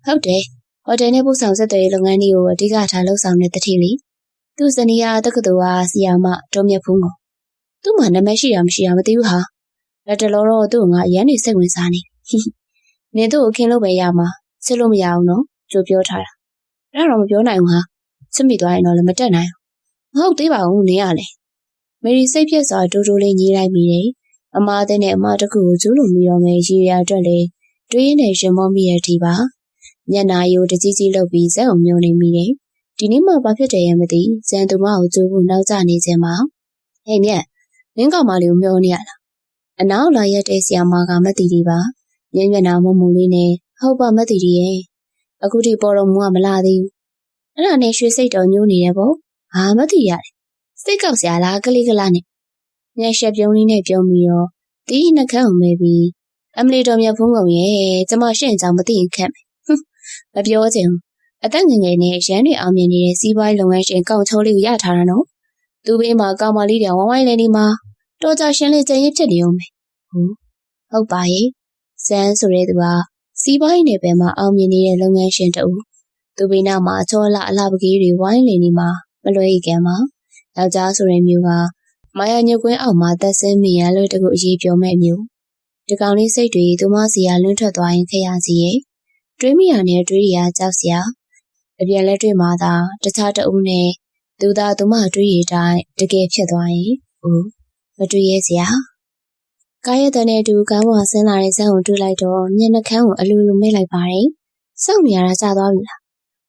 ဟုတ်တယ်ဟိုတယ်နဲ့ပို့ဆောင်ဆက်တဲ့လုပ်ငန်းတွေကိုအဓိကထားလှုပ်ဆောင်တဲ့တတိလေးသူ့ဇနီးကတက္ကသိုလ်ကဆီယာမတော်မြတ်ဖုံးကိုသူ့မှာနာမည်ရှိတာမရှိတာမသိဘူးဟာလက်တလောတော့သူ့ငါအရန်နေစိတ်ဝင်စားနေနင်တို့ကိုခင်းလို့ပဲရမှာချစ်လို့မရအောင်နော်ကြိုပြောထားတာအဲ့တော့မပြောနိုင်ဘူးဟာချစ်မိသွားရင်တော့လည်းမတက်နိုင်ဘူးမဟုတ်သေးပါဘူးနင်ကလေမေရီစိတ်ပြက်စွာတိုးတိုးလေးညီးလိုက်မိတယ်အမားတဲ့နဲ့အမားတစ်ခုကိုကျူးလွန်ပြီးတော့မယ်ရည်ရအတွက်လေတွေးရင်းနဲ့ရင်မောမိရဲ့အထိပါမျက်နာယိုတကြီးကြီးလုပ်ပြီးဇက်အောင်မျိုးနေမိတယ်ဒီနေ့မှဘာဖြစ်တယ်ရဲ့မသိဇန်သူမကိုကျိုးဖို့နောက်ကျနေခြင်းမှာဟဲ့မြက်မင်းကောင်မလေးကိုမျောနေရလားအနောက်လာရက်တဲ့ဆီယာမကမသိသေးပါမျက်နာမုံမုံလေးနဲ့ဟုတ်ပါမသိသေးရဲ့အခုထိပေါ်တော်မူကမလာသေးဘူးအဲ့ဒါနဲ့ရွှေစိတ်တော်ညိုးနေတယ်ပေါ့ဟာမသိရတယ်စိတ်ကောက်စရာလားကလေးကလားနဲ့ညက်ရှက်ပြုံးလေးနဲ့ပြုံးပြီးတော့တီးနှက်ခမ်းအောင်မဲပြီးအမလီတော်မြတ်ဖုံးကုန်ရဲ့ကျမရှင့်ကြောင်မသိရင်ခက်မယ်မပြောချင်ဘူးအသက်ငယ်ငယ်နဲ့ရန်တွေအောင်မြင်နေတဲ့စီးပွားရေးလုပ်ငန်းရှင်ကောက်ချိုးလေးကိုရထားတာနော်သူ့ဘေးမှာကောင်မလေးတွေဝိုင်းဝိုင်းလဲနေမှာတော်ကြရှင်းလေးကျရင်ဖြစ်နေအောင်မယ်ဟုတ်ပါရဲ့ဇန်ဆိုတဲ့သူကစီးပွားရေးနယ်ပယ်မှာအောင်မြင်နေတဲ့လုပ်ငန်းရှင်တူသူ့ဘေးနားမှာအချောလအလှပကြီးတွေဝိုင်းလဲနေမှာမလွဲရကံမှာယောက်ျားဆိုတဲ့မျိုးကမာယာညုတ်ကွင်းအောက်မှာသက်ဆင်းမိရန်လို့တကူအရေးပြောမဲ့မျိုးဒီကောင်လေးစိတ်တွေသူမစီရလွန်းထွက်သွားရင်ခရစီရဲ့တွေးမိရနဲ့တွေးရကြောက်စရာအပြန်လက်တွေ့မှာသာတခြားတဦးနဲ့သူသာသူမတွေးရတိုင်းတကယ်ဖြစ်သွားရင်မတွေးရစရာကာယတန်နဲ့တူကောင်းဝါဆင်းလာတဲ့ဇက်ကိုတွေးလိုက်တော့မျက်နှာခမ်းကိုအလိုလိုမိတ်လိုက်ပါတယ်စောင့်နေရတာကြာသွားပြီလား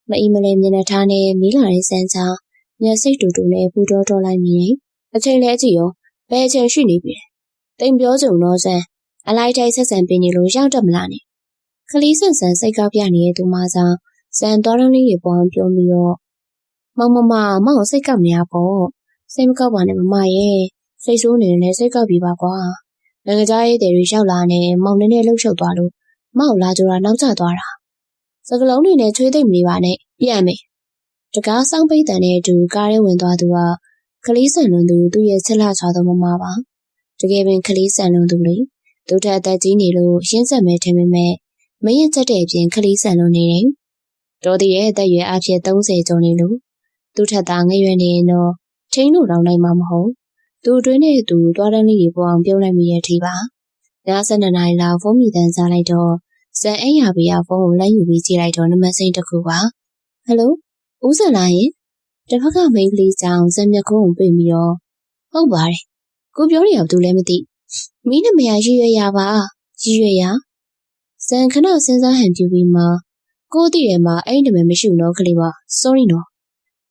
မအီမလဲမျက်နှာထားနဲ့မီးလာတဲ့ဆန်းချောင်းမျက်စိတ်တူတူနဲ့ပူတော်လိုက်မိတယ်အချိန်လဲကြည့်ရောဘယ်အချိန်ရှိနေပြီလဲတိမ်ပြောကြုံတော့ဆန်းအလိုက်တိုင်းဆက်ဆံပေးနေလို့ရောက်တတ်မလားနဲ့ခလီးဆန်ဆန်စိတ်ကောက်ပြနေတဲ့သူမဆောင်ဇန်တော်တော်လေးတွေပေါ်အောင်ပြောပြီးတော့မောင်မောင်စိတ်ကောက်နေရပေါ့စိတ်မကောက်ပါနဲ့မမရဲ့စိတ်ဆိုးနေတယ်စိတ်ကောက်ပြီးပါကွာနိုင်ငံသားရေးတွေရောက်လာနေမောင်နဲ့လှုပ်ရှုပ်သွားလို့မောင်လာကြတာနောက်ကျသွားတာစကလုံးတွေနဲ့ချွေးသိမ့်မနေပါနဲ့ပြန်မယ်တကားဆောင်ပိတ်တန်တဲ့အတူကားထဲဝင်သွားသူကခလီးဆန်လွန်သူ့ရဲ့ချက်လှချသောမမပါတကယ်ပင်ခလီးဆန်လွန်သူလေသူထက်အသက်ကြီးနေလို့ရင်းဆက်မဲထင်ပေမဲ့မရင်ချက်တဲ့အပြင်ခလီးဆန်လွန်နေတယ်တော်တည်ရဲ့အသက်ရွယ်အဖြစ်30ကျော်နေလို့သူထက်သာငရွယ်နေရင်တော့ထိန်းလို့တောင်းနိုင်မှာမဟုတ်သူအတွင်းနဲ့သူသွားတန်းလေးတွေပေါ်အောင်ပြုံးလိုက်မိရဲ့အထိပါည7:00နာရီလောက်ဖုန်းမိတန်းစားလိုက်တော့ဇန်အိမ်ရပြီးဖုန်းကိုလက်ယူပြီးကြည့်လိုက်တော့နံပါတ်စိမ်းတစ်ခုပါဟယ်လိုဦးစံလာရင်တစ်ဖက်ကမိန်းကလေးကြောင့်ဇန်မျက်ခုံးကိုပြင်ပြီးတော့ဟုတ်ပါတယ်ကိုပြောနေရဘူးလည်းမသိမင်းနမရရည်ရွယ်ရပါရည်ရွယ်ရဇန်ခဏစဉ်းစားဟန်ပြူပြီးမှကိုတည်ရမှာအဲ့ဒီနာမည်မရှိဘူးနော်ကလေးပါ sorry နော်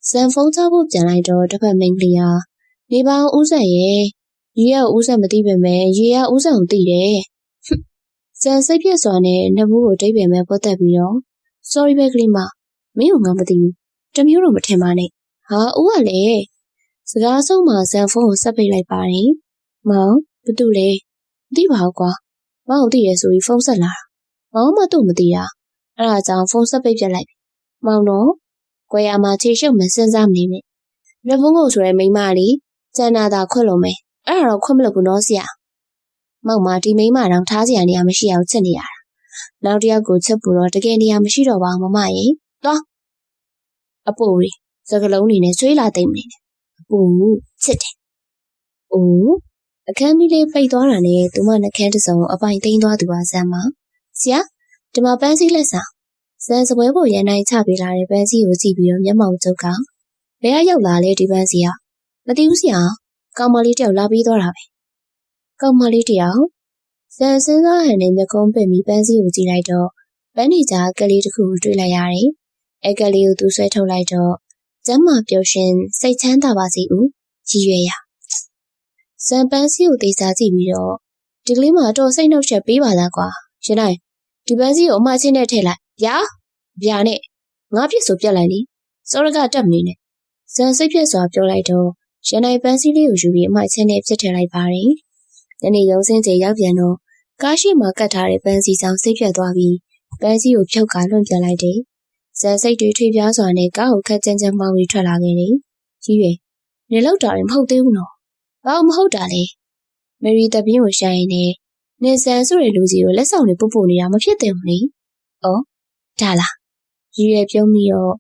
ဇန်ဖုန်းချဖို့ပြန်လိုက်တော့တစ်ဖက်မိန်းကလေးဟာနေပါဦးစံရဲ့ရေရဦးစံမသိပေမဲ့ရေရဦးစံကိုသိတယ်ဇန်စိတ်ပြက်စွာနဲ့နှဘူးကိုတိတ်ပင်မဲ့ပုတ်တက်ပြီးတော့ sorry ပဲကလေးမမင်းကငါမသိဘူးတမျိုးတော့မထင်ပါနဲ့ဟာဦးကလည်းစကားဆုံးမှဇန်ဖုန်းကိုဆက်ပိတ်လိုက်ပါတယ်မောင်ဘာတူလဲမသိပါဘူးကွာမောင်သိရဆိုပြီးဖုန်းဆက်လာတာမောင်မတော့မသိတာ အဲ့ဒါကြောင့်ဖုန်းဆက်ပိတ်ပြလိုက်ပြီမောင်တော့ကိုရမှာခြေရှုပ်မစင်စားမနေနဲ့မျက်ဖုံးကုန်ဆိုတဲ့မိန်းမလေးကျန်နာတာခွက်လုံးမယ်အဲ့ဒါတော့ခွက်မလို့ဘူးနော်ဆရာမောင်မဒီမိန်းမတောင်ထားစရာနေရာမရှိအောင်ချစ်နေရတာနောက်တစ်ယောက်ကိုချစ်ဖို့တော့တကယ်နေရာမရှိတော့ပါဘူးမမရေသွားအပူရီစကလုံးနေနဲ့ဆွေးလာသိမ့်နေတယ်အပူချစ်တယ်အိုးအခန်းမီးလေးပိတ်သွားတာနဲ့သူမနှကန်းတစ်စုံအပိုင်သိမ်းသွားသူပါဆမ်းမဆရာဒီမှာပန်းစည်းလက်ဆောင်စံစပွဲပေါ်ရန်တိုင်းချပေးလာတဲ့ပန်းစည်းကိုကြည့်ပြီးတော့မျက်မှောင်ကျုပ်ကဘယ်ကရောက်လာလဲဒီပန်းစည်းကမသိဘူးဆရာကောင်မလေးတယောက်လာပြီးသွားတာပဲကောင်မလေးတယောက်စံစင်းစားဟန်နဲ့မျက်ခုံးပိတ်ပြီးပန်းစည်းကိုကြည့်လိုက်တော့ပန်းနေကြားကလေးတစ်ခုကိုတွေ့လိုက်ရတယ်အဲကလေးကိုသူဆွဲထုတ်လိုက်တော့ကျမ်းမာပျော်ရွှင်စိတ်ချမ်းသာပါစေဦးရည်ရွယ်ရစံပန်းစည်းကိုသေချာကြည့်ပြီးတော့ဒီကလေးမတော့စိတ်နှုတ်ချက်ပေးပါလားကွာရှင်နိုင်ဒီပန်းစည်းကိုအမချင်းနဲ့ထည့်လိုက်ဗျာနဲ့ငါပြစ်ဆိုပြက်လိုက်လေစောရကတက်မနေနဲ့စံစိတ်ပြက်စွာပြောလိုက်တော့ရှင်နိုင်ပန်းစည်းလေးကိုယူပြီးအမချင်းနဲ့ပြစ်ထည့်လိုက်ပါတယ်ညနေရုံးစင်းချိန်ရောက်ပြန်တော့ကားရှိမှကတ်ထားတဲ့ပန်းစည်းဆောင်စိတ်ပြက်သွားပြီးပန်းစည်းကိုဖြုတ်ကာလွှင့်ပြလိုက်တယ်ဇန်စိတ်တွေထွေပြားစွာနဲ့ကားကိုခက်ကြမ်းကြမ်းမှောင်းပြီးထွက်လာခဲ့တယ်ကြီးရွယ်နေလောက်တာရင်မဟုတ်သေးဘူးနော်ဘာမဟုတ်တာလဲမယ်ရီတပင်းကိုရှာရင်နဲ့နေဆန်ဆိုတဲ့လူကြီးကိုလက်ဆောင်တွေပုတ်ပုတ်နေတာမဖြစ်သင့်ဘူးလေ။အော်ဒါလားကြီးရွယ်ပြုံးပြီးတော့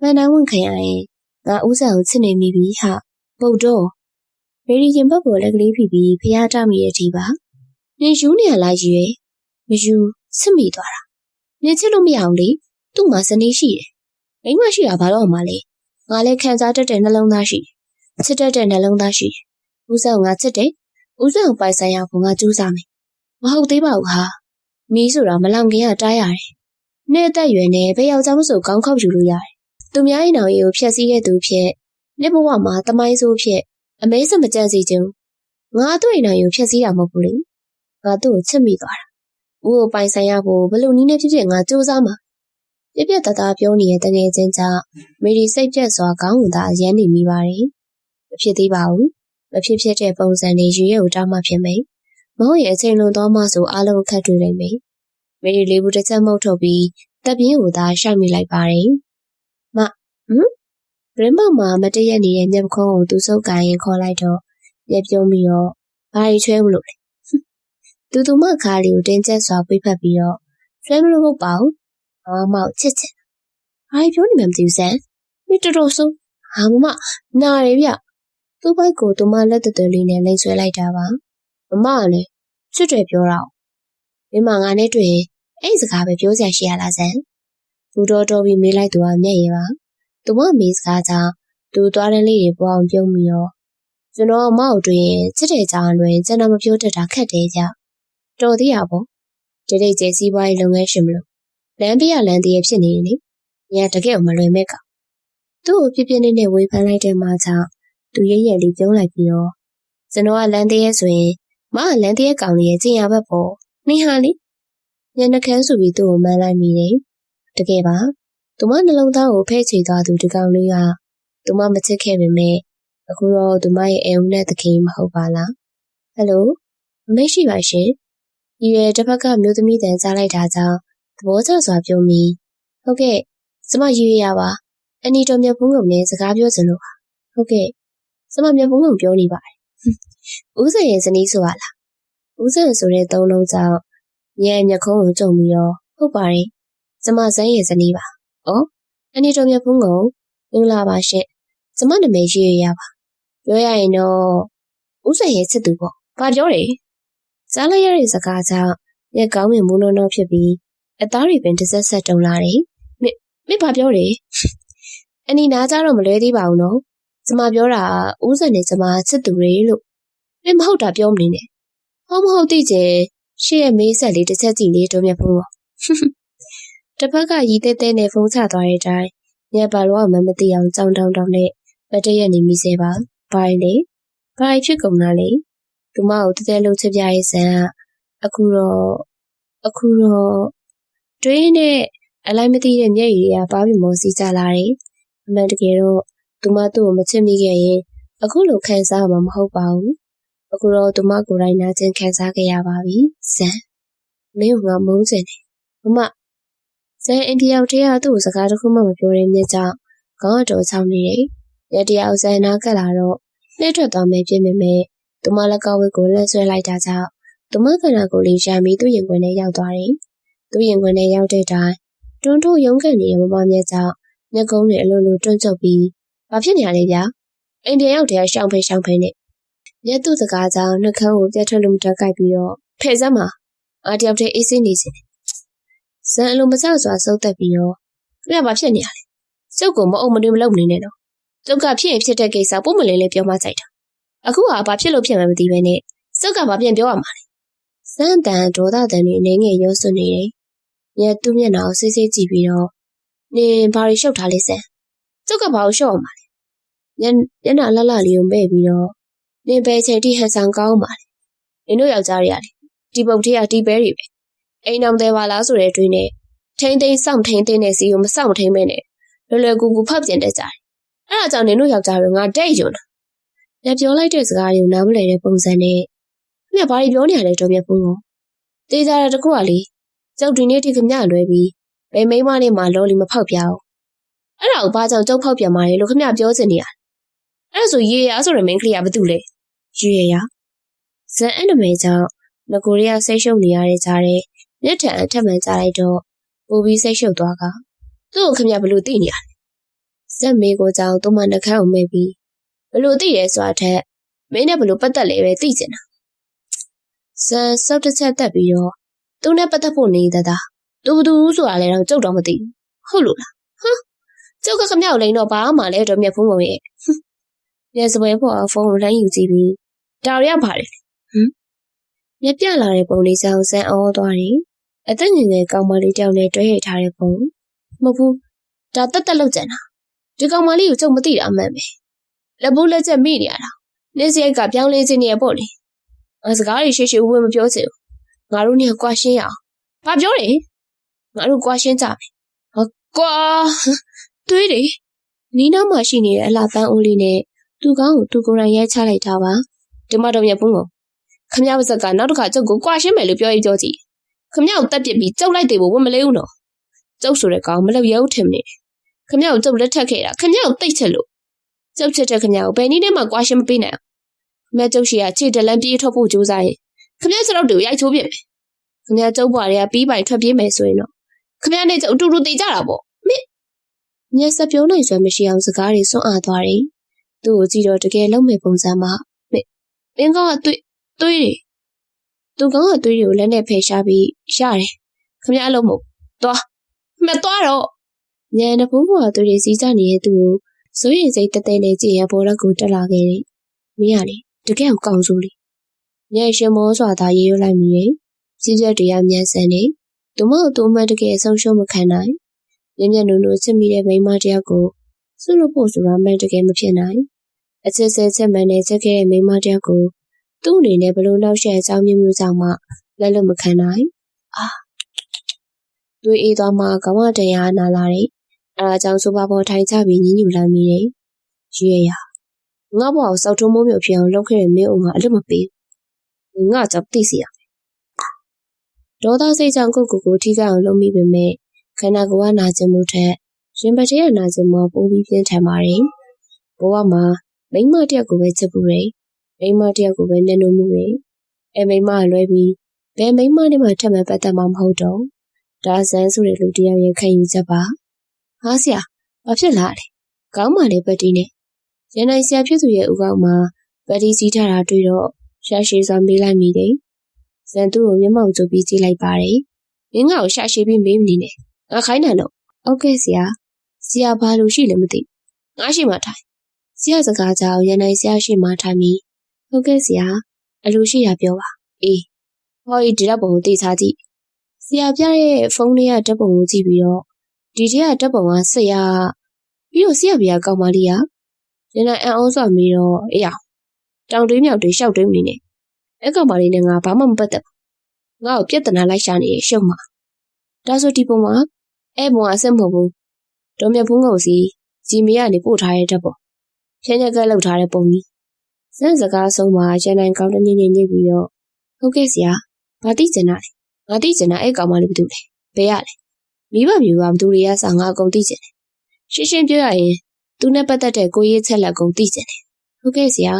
မှန်တိုင်းဝင်ခံရရင်ငါဥစားကိုချစ်နေမိပြီဟာပုတ်တော့မယ်ရီရင်ဘက်ပေါ်လက်ကလေးဖိပြီးဖျားတမိရဲ့ဒီပါနင်ယူနေရလားကြီးရွယ်မယူချစ်မိသွားတာနင်ချစ်လို့မရအောင်လေသူ့မှာစနေရှိတယ်မိန်းမရှိတာဘာလို့မှလဲငါလည်းခံစားတတ်တဲ့နှလုံးသားရှိတယ်ချစ်တတ်တဲ့နှလုံးသားရှိတယ်ဥစားကိုငါချစ်တယ်ဥစားကိုပိုင်ဆိုင်ရဖို့ငါကြိုးစားမယ်မဟုတ်သေးပါဘူးဟာမီးဆိုတာမလောင်ခင်ကတားရတယ်နေ့အသက်ရွယ်နဲ့ဘယ်ယောက်ျားမဆိုကောင်းခောက်ယူလို့ရတယ်သူများရင်တော်ကြီးကိုဖျက်ဆီးခဲ့သူဖြစ်နေ့ဘဝမှာတမိုင်းဆိုးဖြစ်အမဲစမကြံစီခြင်းငါသူ့ရင်တော်ကြီးကိုဖျက်ဆီးတာမဟုတ်ဘူးလေငါသူ့ကိုချစ်မိသွားတာဦးကိုပိုင်ဆိုင်ရဖို့ဘလို့နည်းနဲ့ဖြစ်ဖြစ်ငါကြိုးစားမှာပြပြတသားပြောနေတဲ့တငယ်ချင်းကြောင့်မေရီစိတ်ပြက်စွာခေါင်းဝင်သာရမ်းနေမိပါတယ်မဖြစ်သေးပါဘူးမဖြစ်ဖြစ်တဲ့ပုံစံတွေရွေရဲ့ကိုတောင်းမှဖြစ်မယ်မဟုတ်ရင်အချိန်လွန်သွားမှဆိုအားလုံးအခက်တွေ့နိုင်မယ်မေရီလေးဘူးတစ်ချက်မှုတ်ထုတ်ပြီးတပ်ပြင်းကိုသာရှောက်မိလိုက်ပါတယ်မရင်းမမှာမတည့်ရနေတဲ့မျက်ခုံးကိုသူစုပ်ကိုင်ရင်ခေါ်လိုက်တော့မျက်ပြုံးပြီးတော့ဘာရီချွဲဘူးလို့လဲသူမခါလေးကိုတင်းကျပ်စွာပိတ်ဖက်ပြီးတော့ဆွဲမလို့မဟုတ်ပါဘူးမောက်ချစ်ဘာပြောနေမှမသိဘူးဆန်မတော်တော်ဆိုဟာမနာရဗျသူ့ဘိုက်ကိုသူမလက်သွယ်လေးနဲ့လိမ်ဆွဲလိုက်တာပါမကလည်းချွတ်တယ်ပြောတာမင်းမငါနဲ့တွေ့ရင်အဲ့စကားပဲပြောစရာရှိရလားဆန်သူတော်ပြီးမေးလိုက်သူကမျက်ရည်ပါသူမမေးစကားကြောင့်သူသွားတဲ့လေးတွေပေါ်အောင်ပြုံးပြီးတော့ကျွန်တော်မောက်တွေ့ရင်ချစ်တဲ့ကြောင်လွင်ကျွန်တော်မပြောတတ်တာခက်တယ်ကြတော်သေးရပေါ့ဒီလေးကျစီးပွားရေးလုပ်ငန်းရှင်မလို့လမ်းပြရလမ်းတည်းဖြစ်နေလေညတကယ်မလွယ်မဲ့ကသူ့ကိုပြပြနေနဲ့ဝေဖန်လိုက်တဲ့မှကြောင့်သူရရဲ့လေးပြုံးလိုက်ပြီးတော့ကျွန်တော်ကလမ်းတည်းဆိုရင်မကလမ်းတည်းကောင်လေးရဲ့ကျင်ရဘက်ပေါ်နေဟာလေညနှကန်းဆိုပြီးသူ့ကိုမှန်းလိုက်မိတယ်တကယ်ပါသူမနှလုံးသားကိုဖဲ့ချေသွားသူဒီကောင်လေးကသူမမချစ်ခဲ့ပေမဲ့အခုတော့သူမရဲ့အိမ်ဦးနဲ့တခင်မဟုတ်ပါလားဟယ်လိုမရှိပါရှင်ရွယ်တစ်ဖက်ကမျိုးသမီးတန်ကြားလိုက်တာကြောင့်သဘောကျစွာပြောမိဟုတ်ကဲ့ကျမရွေရပါအနီတော်မြတ်ဖုံးကုန်နဲ့စကားပြောစလို့ပါဟုတ်ကဲ့ကျမမြတ်ဖုံးကုန်ပြောနေပါတယ်ဦးစံရဲ့ဇနီးဆိုပါလားဦးစံဆိုတဲ့သုံးလုံးကြောင့်ညံမြတ်ခုံးကိုကြုံပြီးတော့ဟုတ်ပါတယ်ကျမဇန်းရဲ့ဇနီးပါဩအနီတော်မြတ်ဖုံးကုန်မင်္ဂလာပါရှင်ကျမနာမည်ရွေရပါပြောရရင်တော့ဦးစံရဲ့ချစ်သူပေါ့ဘာပြောလဲစားလိုက်ရတဲ့စကားကြောင့်မျက်ကောင်းမြင်မူးလုံးတော့ဖြစ်ပြီးအသားတွေပင်တစ်ဆက်ဆက်တုံလာတယ်မင်းဘာပြောလဲအနီနာကြတော့မလွဲသေးပါဘူးနော်ကျမပြောတာဦးစံနဲ့ကျမချစ်သူတွေလို့မင်းမဟုတ်တာပြောမနေနဲ့ဟုတ်မဟုတ်သိချင်ရှေ့ရဲ့မေးဆက်လေးတစ်ချက်ကြည့်လေတို့မြတ်ဖုံးတော့တစ်ဖက်ကရီးတဲနဲ့ဖုံးချသွားတဲ့အတိုင်းညပါလောကမသိအောင်ကြောင်တောင်နဲ့မတည့်ရနေမိစေပါဘာလဲဘာဖြစ်ကုန်တာလဲသူမကိုတဲလို့ချစ်ပြရဲ့ဆန်ကအခုတော့တွင်းနဲ့အလိုက်မသိတဲ့မျက်ရည်တွေကပါပြီးမောစီကြလာတယ်အမှန်တကယ်တော့သူမသူ့ကိုမချစ်မိခဲ့ရင်အခုလိုခံစားမှာမဟုတ်ပါဘူးအခုတော့သူမကိုယ်တိုင်နာကျင်ခံစားခဲ့ရပါပြီဇန်မင်းကငါမုန်းစင်တယ်မ ဇန်အိမ်ပြောက်တည်းကသူ့စကားတစ်ခုမှမပြောရင်းမြစ်ကြောင့်ခေါင်းတော်ချောင်းနေတယ်။ရက်တရားဇန်နာကလာတော့နှဲ့ထွက်သွားမယ်ပြင်ပေမဲ့သူမလကောက်ဝက်ကိုလှည့်ဆွဲလိုက်တာကြောင့်သူမခန္ဓာကိုယ်လေးရမ်းပြီးသူ့ရင်ခွင်ထဲရောက်သွားတယ်။သူ့ရင်ခွင်ထဲရောက်တဲ့တိုင်တွန်းထိုးရုံးကန်နေတဲ့မမမြတ်ကြောင့်မျက်ကုံးတွေအလိုလိုတွန်းကျုပ်ပြီးဘာဖြစ်နေရလဲဗျာ။အိမ်ပြန်ရောက်တဲ့ရှောင်းဖိနဲ့မြတ်သူ့စကားကြောင့်နှကန်းကိုပြတ်ထွက်လို့မတက်ကြိုက်ပြီးတော့ဖဲ့စမ်းမှာအားတယောက်တည်းအေးစင်းနေစီတယ်။ဇန်အလိုမဆောက်စွာစုပ်သက်ပြီးတော့ခင်ဗျာဘာဖြစ်နေရလဲ။ကျုပ်ကမအုံမတွေမလုပ်နေနဲ့တော့။ကျုပ်ကဖြစ်ရင်ဖြစ်တဲ့ကိစ္စပုံမလင်းလေးပြောမှကြိုက်တာ။အခုကဘာဖြစ်လို့ဖြစ်မှမသိပဲနဲ့ကျုပ်ကဘာပြန်ပြောရမှာလဲ။ဇန်တန်ဒေါသတန်တွေအနေငယ်ရောစွနေတယ်။မြတ်သူ့မျက်နှာကိုစိတ်စိတ်ကြည့်ပြီးတော့နင်ဘာတွေရှုပ်ထားလဲဇန်။ကျုပ်ကဘာကိုရှုပ်အောင်ပါလဲ။မျက်နှာလှလှလေးကိုမဲ့ပြီးတော့နင်ပဲချေတိဟန်ဆောင်ကောင်းပါလေ။နင်တို့ယောက်ျားတွေကလေဒီပုတ်ထေးကဒီပဲတွေပဲ။အိမ်အောင်သေးပါလားဆိုတဲ့အတွင်းနဲ့ထိမ့်သိမ်းစောင့်ထိန်သိမ်းတဲ့စီကိုမစောင့်ထိန်မဲနဲ့လွယ်ကူဖောက်ပြန်တတ်ကြတယ်။အဲ့ဒါကြောင့်နင်တို့ယောက်ျားတွေငါတဲ့ယွန်းတာ။လက်ပြောလိုက်တဲ့စကားတွေကိုနားမလည်တဲ့ပုံစံနဲ့ခင်ဗျဘာတွေပြောနေရလဲတော်မြတ်ဖုန်းက။တေးကြတာတခုကလေကျုပ်ဒီနေ့ထိခင်ဗျလွဲပြီးဘယ်မိန်းမနဲ့မှလော်လီမဖောက်ပြအောင်။အဲ့ဒါကိုဘာကြောင့်ကျုပ်ဖောက်ပြန်มาလဲလို့ခင်ဗျပြောချင်နေရလဲ။အဲ့ဒါဆိုရေရဆိုတဲ့မိန်းကလေးကဘာတူလဲ။ရေရဇန်အနမေကြောင့်ငကိုရီးယားဆိတ်ရှုပ်နေရတဲ့ကြားတဲ့မျက်ထံအထက်မှန်ကြားလိုက်တော့ပူပြီးဆိတ်ရှုပ်သွားကသူ့ကိုခင်ဗျဘလို့သိနေရလဲဇက်မေကိုကြောင့်သူ့မနှကန်းအောင်မဲ့ပြီးဘလို့သိရဲဆိုတာထက်မင်းနဲ့ဘလို့ပတ်သက်လဲပဲသိချင်တာဇန်စောက်တစ်ချက်တက်ပြီးတော့သူနဲ့ပတ်သက်ဖို့နေတာသူဘသူဆိုတာလဲတော့ကျုပ်တော့မသိဘူးဟုတ်လို့လားဟမ်ကျုပ်ကခင်ဗျကိုလိန်တော့ဘာမှလဲတော့မြက်ဖုံးပုံရဲ့ညစပွဲဖို့ဖုန်းကိုလှမ်းယူကြည့်ပြီးဒါရရပါတယ်မြက်ပြလာတဲ့ပုံလေးကြောင့်ဇန်အော်သွားတယ်အသက်ငယ်ငယ်ကောင်မလေးတောင်နဲ့တွဲရထားတဲ့ပုံမဟုတ်ဘူးဒါတက်လောက်ကြံတာဒီကောင်မလေးကိုကျုပ်မသိတာအမှန်ပဲလက်ဘူးလက်ချက်မိနေရတာနေစရိုက်ကပြောင်းလဲခြင်းနေရပေါ့လေစကားတွေရှိဝေးမပြောချင်ဘူးငါတို့เนี่ยကွာရှင်းရအောင်ဘာပြောလဲငါတို့ကွာရှင်းကြမယ်ကွာတွေးတယ်နီးနားမှာရှိနေတဲ့အလှပန်းအိုးလေးနဲ့သူ့ကောင်းကိုသူကိုယ်တိုင်ရဲချလိုက်တာပါဒီမတော်မြတ်ဖုန်းကိုခမရပါစက်ကနောက်တစ်ခါကျုပ်ကိုကွာရှင်းမယ်လို့ပြောကြည့်ခမရကိုတက်ပစ်ပြီးကျုပ်လိုက်သေးဖို့ဝန်မလေးဘူးနော်ကျုပ်ဆိုတဲ့ကောင်မလုပ်ရဘူးထင်နေခမရကိုကျုပ်လက်ထက်ခဲ့တာခမရကိုတိတ်ချက်လို့ကျုပ်ချက်တဲ့ခမရကိုဘယ်နည်းနဲ့မှကွာရှင်းမပေးနိုင်အောင်ခမရကျုပ်ရှိရခြေတလန်းပြေးထွက်ဖို့ကြိုးစားရင်ခမရစတော့တူရိုက်ချိုးပြစ်မယ်ခမရကျုပ်ဘွားတွေကပြီးပိုင်ထွက်ပြေးမယ်ဆိုရင်တော့ခမရနဲ့ကျုပ်အတူတူတေးကြတာပေါ့မျက်စပြောနိုင်စွမ်းမရှိအောင်စကားတွေစွန့်အားသွားတယ်သူ့ကိုကြည့်တော့တကယ်လုံးမဲ့ပုံစံမှာမင်းကောင်ကတွေးတယ်သူကောင်ကတွေးတွေကိုလက်နဲ့ဖယ်ရှားပြီးရတယ်ခမရအလုံးမို့သွားခမရသွားတော့ညံတပူးဘွားသူတွေစီးကြနေတဲ့သူကိုစိုးရင်စိတ်တဲနဲ့ကြည်ရဘော်လက်ကိုတက်လာခဲ့တယ်မင်းကလေတကယ်ကိုကောင်းစိုးလေညံရှင်မောစွာသာရေရွလိုက်မိတယ်စီးချက်တရားမြန်ဆန်နေသူမတို့အမှန်တကယ်ဆုံးရှုံးမခံနိုင်မျက်နုံချစ်မိတဲ့မိန်းမတယောက်ကိုစွလို့ဖို့ဆိုတာမှန်တကယ်မဖြစ်နိုင်အချစ်စဲချက်မှန်နဲ့ချက်ခဲ့တဲ့မိန်းမတယောက်ကိုသူ့အနေနဲ့ဘလို့နောက်ရှက်အကြောင်းမျိုးကြောင့်မှလက်လွတ်မခံနိုင်သွေးအေးသွားမှကမ္ဘာတရားနာလာတယ်အဲဒါကြောင့်ဆိုပါပေါ်ထိုင်ချပြီးညှဉ်းညူလိုက်မိတယ်ရွေးရငါ့ဘဝကိုစောက်ထုံးမိုးမျိုးဖြစ်အောင်လုပ်ခဲ့တဲ့မင်းအောင်ကအလွတ်မပေးငါကြောင့်သိစီရဒေါသစိတ်ကြောင့်ကိုထိခိုက်အောင်လုပ်မိပေမဲ့ခန္ဓာကိုယ်ကနာကျင်မှုထက်ရင်ပတ်ရဲ့နာကျင်မှုပိုပြီးပြင်းထန်ပါတယ်ဘဝမှာမိန်းမတယောက်ကိုပဲချစ်ပူတယ်မိန်းမတယောက်ကိုပဲမျက်နှာမူတယ်မိန်းမလွဲပြီးဘယ်မိန်းမနဲ့မှထပ်မံပတ်သက်မှာမဟုတ်တော့ဒါဆန်းဆိုတဲ့လူတယောက်ရဲ့ခံယူချက်ပါဟာဆရာဘာဖြစ်လာလဲကောင်းပါလေပတ်တီနဲ့ရန်နိုင်ဆရာဖြစ်သူရဲ့ဥကောက်မှာပတ်တီစီးထားတာတွေ့တော့ရှာရှည်စွာမေးလိုက်မိတယ်ဇန်သူ့ကိုမျက်မှောက်ကျပြီးကြည့်လိုက်ပါတယ်မင်းငါ့ကိုရှာရှည်ပြီးမေးမနေနဲ့ငါခိုင်းတယ်တော့ဟုတ်ကဲ့ဆရာဘာလို့ရှိလဲမသိငါရှိမှထိုင်ဆရာစကားကြောင့်ရန်နိုင်ဆရာရှိမှထိုင်ပြီးဟုတ်ကဲ့ဆရာအလိုရှိရပြောပါအေးဟောဒီဓာတ်ပုံကိုသိချကြည့်ဆရာပြရဲ့ဖုန်းလေးကဓာတ်ပုံကိုကြည့်ပြီးတော့ဒီထဲကဓာတ်ပုံကဆရာပြီးတော့ဆရာပြကောင်းမလေးကရန်နိုင်အံ့ဩစွာမေးတော့အေးအောင်တောင်တွေးမြောက်တွေရှောက်တွေးမနေနဲ့အဲ့ကောင်မလေးနဲ့ငါဘာမှမပတ်သက်ဘူးငါ့ကိုပြဿနာလိုက်ရှာနေရှုံမှာဒါဆိုဒီပုံမှာအဲ့ပုံကအဆင်မဟုတ်ဘူးဒေါ်မြတ်ဖုန်းကောင်စီဂျီမီကနေပို့ထားတဲ့ဓာတ်ပုံဖြန်းညက်ကလောက်ထားတဲ့ပုံကြီးစမ်းစကားဆုံးမှာရန်နိုင်ကောင်းတညင်ညင်ညစ်ပြီးတော့ဟုတ်ကဲ့ဆရာဘာသိကျင်တာလဲငါသိကျင်တာအဲ့ကောင်မလေးဘာလုပ်လဲဘယ်ရလဲ မိဘမျိုးကဘသူတွေကစာငါအကုန်သိကျင်တယ်ရှင်းရှင်းပြောရရင်သူနဲ့ပတ်သက်တဲ့ကိုရေးချက်လက်ကုန်သိကျင်တယ်ဟုတ်ကဲ့ဆရာ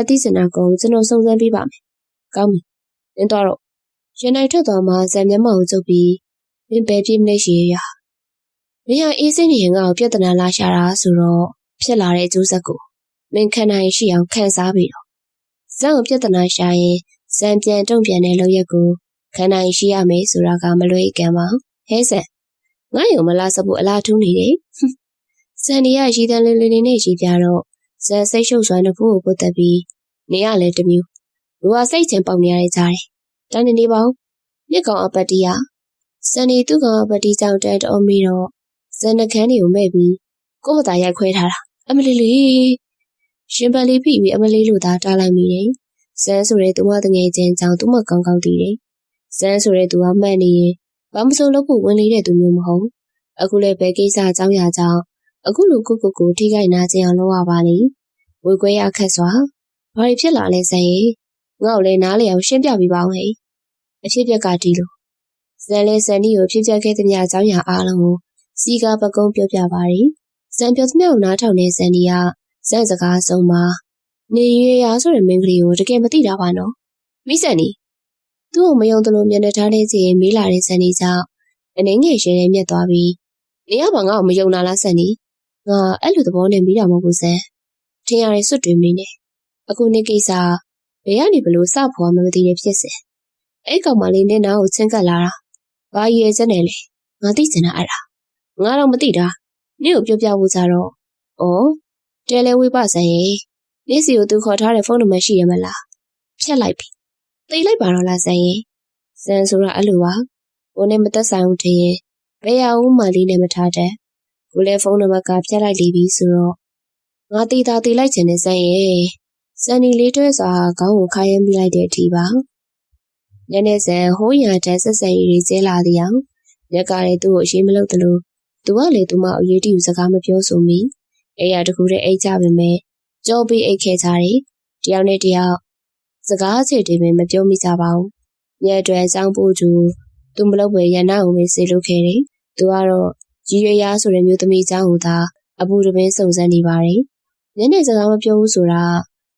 သိကျင်တာကုန်ကျွန်တော်စုံစမ်းပေးပါမယ်ကောင်းပြီနင်းတော့ရန်နိုင်ထွက်သွားမှဇံမျက်မှောက်ကိုကျုပ်ပြီးမင်းပဲပြေးမလဲရှိရမင်းဟာအေးစိနေရင်ငါ့ကိုပြဿနာလာရှာတာဆိုတော့ဖြစ်လာတဲ့အကျိုးဆက်ကိုမင်းခံနိုင်ရှိအောင်ခံစားပြီးတော့ဇံကိုပြဿနာရှာရင်ဇံပြန်တုံ့ပြန်တဲ့လုပ်ရက်ကိုခံနိုင်ရှိရမယ်ဆိုတာကမလွဲကံပါဟဲဆန်ငါ့ရုံမလားစဖို့အလားထူးနေတယ်ဇန်ဒီကရီတန်လေးလေးနဲ့ရီပြတော့ဇန်စိတ်ရှုပ်စွာနှစ်ဖူးကိုပုတ်တက်ပြီးနေရလဲတမျိုးလူဟာစိတ်ချင်ပေါက်နေရတဲ့ကြားတယ်တန်းနေပါဦးမြစ်ကောင်အပတ္တိယဇန်ဒီသူ့ကောင်အပတ္တိကြောင့်တန်းတော်မီတော့ဇန်နှခမ်းတွေကိုမဲ့ပြီးကိုယ့်ဘာသာရိုက်ခွဲထားတာအမလီလေးရှင်ပန်လေးဖိပြီးအမလေးလို့သာတားလိုက်မိတယ်ဇန်ဆိုတဲ့သူမတငယ်ချင်းကြောင့်သူမကောင်းကောင်းသိတယ်ဇန်ဆိုတဲ့သူကမှန်နေရင်ဘာမစိုးလို့ကိုဝင်လေးတဲ့သူမျိုးမဟုတ်အခုလည်းဘယ်ကိစ္စအကြောင်းရာကြောင့်အခုလိုကိုထိခိုက်နာကျင်အောင်လုပ်ရပါလိမ့်ဝေခွဲရခက်စွာဘာတွေဖြစ်လာလဲဇန်ရေငါ့ကိုလည်းနားလေအောင်ရှင်းပြပေးပါဦးဟဲ့အဖြစ်ပြက်ကဒီလိုဇန်လေးဇန်နီကိုဖြစ်ပြခဲ့တဲ့ညအကြောင်းရာအားလုံးကိုစီကာပကုံးပြောပြပါရီဇန်ပြောသမျှကိုနားထောင်နေဇန်နီကဇန်စကားဆုံးမှာနေရွေရာဆိုတဲ့မင်းကလေးကိုတကယ်မသိတာပါနော်မိဇန်နီသူ့ကိုမယုံသလိုမျက်နှာထားလေးစီမေးလာတဲ့ဇန်နီကြောင့်အနေငယ်ရှင်နဲ့မြက်သွားပြီးနေရပါငါ့ကိုမယုံနာလားဇန်နီငါအဲ့လိုသဘောနဲ့မိတာမဟုတ်ဘူးဇန်ထင်ရတဲ့စွတ်တွေမင်းနဲ့အခုနေ့ကိစ္စဘယ်ကနေဘလို့စဖွာမှမသိတဲ့ဖြစ်စဉ်အဲ့ကောင်မလေးနဲ့နားကိုချင်းကပ်လာတာဘာရည်စက်နဲ့လဲငါသိချင်တာအဲ့ဒါငါတော့မသိတာနင့်ကိုပြောပြဖို့ကြတော့တဲလဲဝိပဇန်ရေနေ့စီကိုသူခေါ်ထားတဲ့ဖုန်းနံပါတ်ရှိရမလားဖြတ်လိုက်ပြီသိလိုက်ပါတော့လားဇန်ရေဇန်ဆိုတာအဲ့လိုပါကိုနဲ့မသက်ဆိုင်ဘူးထင်ရင်ဘယ်ရအောင်မှလေးနဲ့မထားတဲ့ကိုလည်းဖုန်းနံပါတ်ကဖြတ်လိုက်လိပြီဆိုတော့ငါတီလိုက်ချင်တဲ့ဇန်ရေဇန်နီလေးတွဲစွာခေါင်းကိုခါရဲမိလိုက်တဲ့အထိပါညနေဇန်ဟိုးရတဲ့ဆက်ဆံရေးတွေကျဲလာသည်အောင်ညကလည်းသူ့ကိုအရေးမလုပ်သလိုသူကလည်းသူမအရေးတယူစကားမပြောဆိုမီအဲ့ရတခုတည်းအိတ်ကြပေမဲ့ကြောပြီးအိတ်ခဲ့ကြတယ်တယောက်နဲ့တယောက်စကားအခြေတွေပဲမပြောမိကြပါဘူးညအတွဲစောင်းပို့သူသူမလုပ်ပဲရန်နာကိုပဲစေလုပ်ခဲ့တယ်သူကတော့ရည်ရွယ်ရဆိုတဲ့မျိုးသမီးเจ้าကိုသာအပူတပင်းစုံစမ်းနေပါတယ်ညနေစကားမပြောဘူးဆိုတာ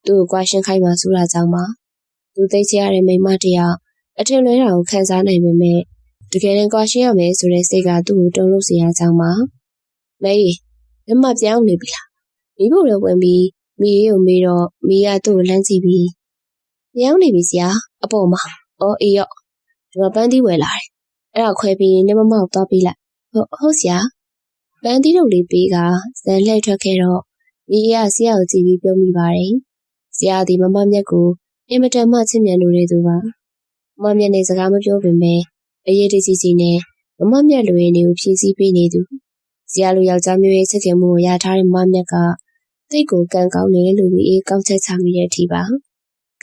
သူ့ကိုကွာရှင်းခိုင်းမှစူးတာကြောင့်ပါသူသိချရတဲ့မိန်းမတယောက်အထင်လွဲတာကိုခံစားနိုင်ပေမဲ့တကယ်တမ်းကွာရှင်းရမယ်ဆိုတဲ့စိတ်ကသူ့ကိုတုံ့လို့စေရကြောင်းပါမေးမြမပြောင်းနေပြီလားမိဖို့လည်းဝင်ပြီးမိရေးကိုမေးတော့မိရသူ့ကိုလမ်းကြည့်ပြီးပြောင်းနေပြီဆရာအပေါ်မှာအေးရော့ဒီမှာပန်းသီးဝယ်လာတယ်အဲ့ဒါခွဲပြီးနေမမောက်သွားပေးလိုက်ဟုတ်ဆရာပန်းသီးတို့လေးပေးကဇန်လှည့်ထွက်ခဲ့တော့မိရဆရာကိုကြည့်ပြီးပြောမိပါတယ်ဆရာဒီမမမြက်ကိုအင်မတန်မှချစ်မြတ်လို့တဲ့သူပါမမမြက်နဲ့စကားမပြောပေမဲ့အရေးတကြီးနဲ့မမမြက်လူရင်းတွေကိုဖြည့်ဆည်းပေးနေသူဆရာလိုယောက်ျားမျိုးရဲ့ချစ်ခင်မှုကိုရထားတဲ့မမမြက်ကတိတ်ကိုကံကောင်းတယ်လို့ပြီးကောက်ချက်ချမိတဲ့အထိပါ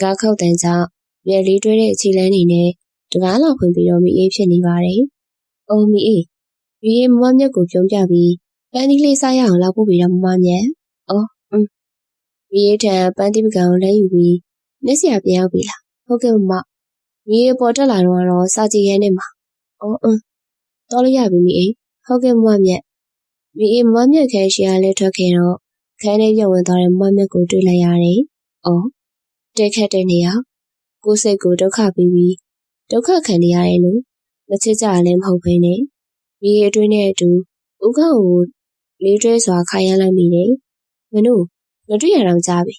ကားခောက်တန်ကြောင့်မြက်လေးတွဲတဲ့အခြေလန်းနေနဲ့တကားလောက်ဖွင့်ပြီးတော့မိအေးဖြစ်နေပါတယ်မိအေးမမမြက်ကိုပြုံးပြပြီးပန်းသီးလေးစားရအောင်လောက်ပို့ပြီးတော့မမမြက်မိအေးထံပန်းသီးပကံကိုလဲယူပြီးနစ်စရာပြန်ရောက်ပြီလားဟုတ်ကဲ့မမိအေးပေါ်တက်လာတော့စာကြည့်ရဲနေမှာတော်လို့ရပြီမိအေးဟုတ်ကဲ့မမမြက်မိအေးမမမြက်ခဲရှိရလဲထွက်ခဲ့တော့ခန်းထဲပြုံဝင်သွားတဲ့မမမြက်ကိုတွေ့လိုက်ရတယ်တက်ခတ်တဲ့နေရာကိုယ်စိတ်ကိုဒုက္ခပြီးဒုက္ခခံနေရတယ်လို့မချစ်ကြလည်းမဟုတ်ဘဲနဲ့မိအေးအတွင်းနဲ့အတူဥက္ကကိုလေးတွဲစွာခါရမ်းလိုက်မိတယ်မတွေ့ရတော့ကြပြီ